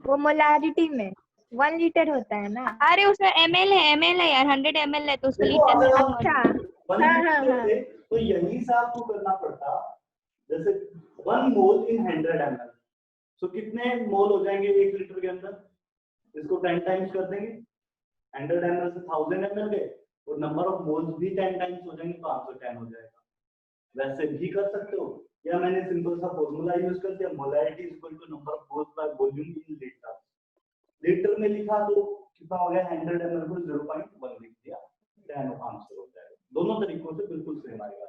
[SPEAKER 2] वो मोलारिटी में 1 लीटर होता है ना।
[SPEAKER 7] अरे उसमें ml है यार, 100 ml है तो उसको
[SPEAKER 1] देखो,
[SPEAKER 7] लीटर में
[SPEAKER 1] अगर
[SPEAKER 7] convert
[SPEAKER 2] अच्छा
[SPEAKER 1] 1
[SPEAKER 2] हाँ,
[SPEAKER 1] लीटर
[SPEAKER 2] हाँ, हाँ।
[SPEAKER 1] थे, तो यहीं से आपको करना पड़ता, जैसे 1 मोल इन 100 ml, तो कितने मोल हो जाएंगे 1 लीटर के अंदर? इसको 10 टाइम्स कर देंगे, 100 ml से 1000 ml गए, और नंबर ऑफ मोल्स भी 10 टाइम्स हो जाएंगे, 510 हो जाएगा। वैसे भी कर सकते हो, या मैंने सिंपल सा फॉर्मूला यूज कर दिया, molarity is equal to number of moles by volume in litre. Litre में लिखा तो कितना हो गया, 100 ml को 0.1 लिख दिया, 10 आंसर हो जाएगा। दोनों तरीकों से बिल्कुल सेम आएगा।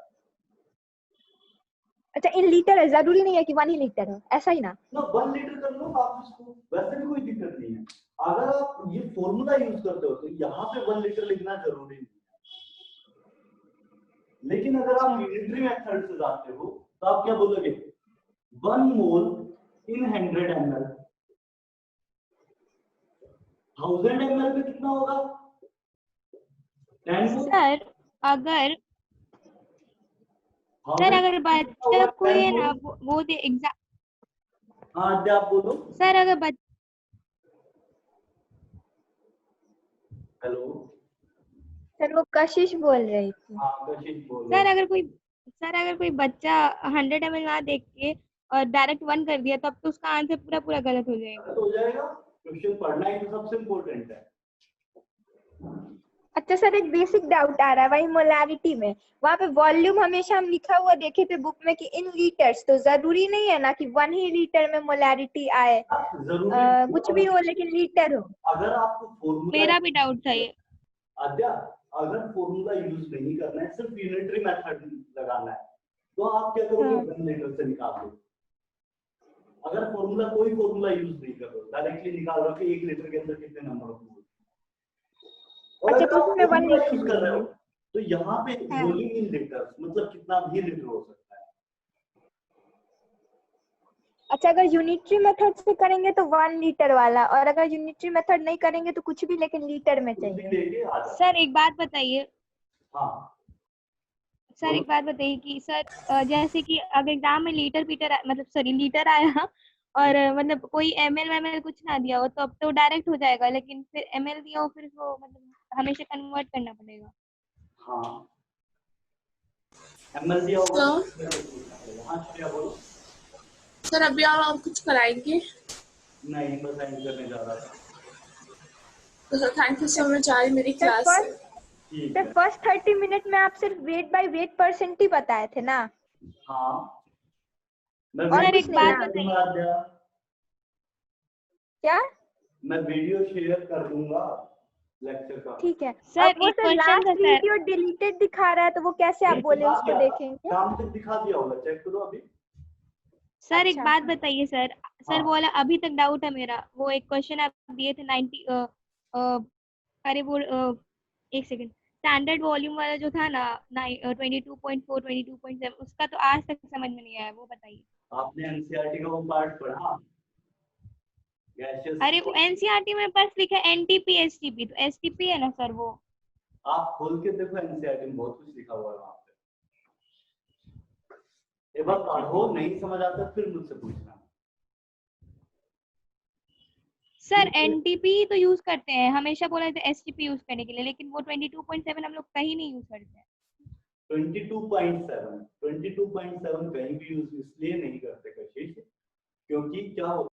[SPEAKER 2] अच्छा, इन लीटर है, जरूरी नहीं है कि 1 ही लीटर हो, ऐसा ही ना?
[SPEAKER 1] ना 1 लीटर कर लो आप इसको, वैसे भी कोई दिक्कत नहीं है। अगर आप ये फॉर्मूला यूज करते हो तो यहाँ पे 1 लीटर लिखना जरूरी नहीं है, लेकिन अगर आप यूनिटरी मेथड से जाते हो तो आप क्या बोलोगे, 1 मोल इन 100 ml, 1000 ml में कितना होगा, 10 मोल।
[SPEAKER 7] सर अगर बच्चा कोई है ना वो दे एग्जाम,
[SPEAKER 1] हाँ आद्या आप बोलो।
[SPEAKER 7] सर अगर
[SPEAKER 1] हेलो,
[SPEAKER 2] सर वो कशिश बोल रही थी।
[SPEAKER 1] हाँ कशिश बोलो।
[SPEAKER 7] सर अगर कोई बच्चा 100 ml ना देख के और डायरेक्ट 1 कर दिया, तब तो उसका आंसर पूरा गलत हो जाएगा।
[SPEAKER 1] गलत हो जाएगा, क्वेश्चन पढ़ना ही तो सबसे इम्पोर्टेंट है।
[SPEAKER 2] अच्छा सर, एक बेसिक डाउट आ रहा है वही मोलैरिटी में, वहाँ पे वॉल्यूम हमेशा हम लिखा हुआ देखे थे बुक में कि इन लीटर्स, तो जरूरी नहीं है ना कि 1 ही लीटर में मोलैरिटी आए,
[SPEAKER 1] जरूरी
[SPEAKER 2] कुछ भी हो लेकिन लीटर हो।
[SPEAKER 1] अगर आपको फॉर्मूला,
[SPEAKER 7] मेरा भी डाउट था ये।
[SPEAKER 1] आद्या अगर फॉर्मूला यूज नहीं करना है, सिर्फ यूनिटरी मेथड लगाना है, तो आप क्या करोगे, 1 लीटर से निकाल दो। अगर फॉर्मूला कोई फॉर्मूला यूज नहीं कर रहे हो, डायरेक्टली निकाल रहे हो कि 1 लीटर के अंदर कितने नंबर ऑफ मोल। और
[SPEAKER 2] अच्छा,
[SPEAKER 1] अगर
[SPEAKER 2] तो
[SPEAKER 1] आप
[SPEAKER 2] उसमें 1
[SPEAKER 1] फॉर्मूला
[SPEAKER 2] लीटर
[SPEAKER 1] यूज कर रहे हो तो यहाँ पे
[SPEAKER 2] हाँ।
[SPEAKER 1] वॉल्यूम इन लीटर, मतलब कितना भी लीटर हो सकता है।
[SPEAKER 2] अच्छा, अगर यूनिटरी मेथड से करेंगे तो 1 लीटर वाला, और अगर यूनिटरी मेथड नहीं करेंगे तो कुछ भी लेकिन लीटर में
[SPEAKER 1] कुछ भी
[SPEAKER 2] चाहिए।
[SPEAKER 1] लेके आ जाओ।
[SPEAKER 7] सर एक बात बताइए,
[SPEAKER 1] हाँ
[SPEAKER 7] सर एक बात बताइए कि सर जैसे कि अगर एग्जाम में लीटर आया और मतलब कोई ml कुछ ना दिया हो, तो अब तो डायरेक्ट हो जाएगा, लेकिन फिर ml दिया हो फिर वो मतलब हमेशा कन्वर्ट करना पड़ेगा।
[SPEAKER 1] हाँ एमएल दिया होगा। हाँ श्रेया बोलो।
[SPEAKER 4] सर अभी आप कुछ कराएंगे?
[SPEAKER 1] नहीं, बस एंड करने जा रहा था।
[SPEAKER 4] तो sir thank you so much, आज मेरी
[SPEAKER 2] सर
[SPEAKER 4] क्लास है।
[SPEAKER 1] ठीक
[SPEAKER 2] सर
[SPEAKER 1] है।
[SPEAKER 2] फर्स्ट 30 मिनट में आप सिर्फ वेट बाय वेट परसेंट ही बताए थे ना?
[SPEAKER 1] हाँ मैं
[SPEAKER 2] और
[SPEAKER 1] वीडियो
[SPEAKER 2] एक बात
[SPEAKER 1] शेयर कर दूंगा आद्या,
[SPEAKER 2] क्या?
[SPEAKER 1] मैं वीडियो शेयर कर दूंगा लेक्चर का।
[SPEAKER 2] ठीक है
[SPEAKER 7] सर
[SPEAKER 2] अब वो
[SPEAKER 7] एक
[SPEAKER 2] सर
[SPEAKER 7] क्वेश्चन था
[SPEAKER 2] लास्ट
[SPEAKER 7] सर।
[SPEAKER 2] वीडियो डिलीटेड दिखा रहा है, तो वो कैसे आप बोले
[SPEAKER 1] दिखा
[SPEAKER 2] उसको
[SPEAKER 1] दिया,
[SPEAKER 2] देखेंगे?
[SPEAKER 1] शाम तक दिखा दिया होगा, चेक करो अभी।
[SPEAKER 7] सर एक
[SPEAKER 2] अच्छा।
[SPEAKER 7] बात बताइए सर,
[SPEAKER 1] हाँ।
[SPEAKER 7] बोला अभी तक डाउट है मेरा, वो एक क्वेश्चन आप दिए थे 90 अरे वो एक सेकंड, स्टैंडर्ड वॉल्यूम वाला जो था ना 22.4 22.7, उसका तो आज तक समझ में नहीं आया, वो बताइए।
[SPEAKER 1] आपने एनसीईआरटी का वो पार्ट पढ़ा, गैसेस?
[SPEAKER 7] अरे वो एनसीईआरटी में बस लिखा है एनटीपी एसटीपी, तो एसटीपी है ना सर वो।
[SPEAKER 1] आप खोल के देखो, एनसीईआरटी में बहुत कुछ लिखा हुआ है वहां पे, एक बार पढ़ो, नहीं समझ आता फिर मुझसे पूछना।
[SPEAKER 7] सर एनटीपी तो यूज करते हैं, हमेशा बोला था एसटीपी यूज करने के लिए, लेकिन वो 22.7 हम लोग कहीं नहीं यूज करते हैं।
[SPEAKER 1] 22.7 कहीं भी यूज इसलिए नहीं करते कशिश, क्योंकि क्या होता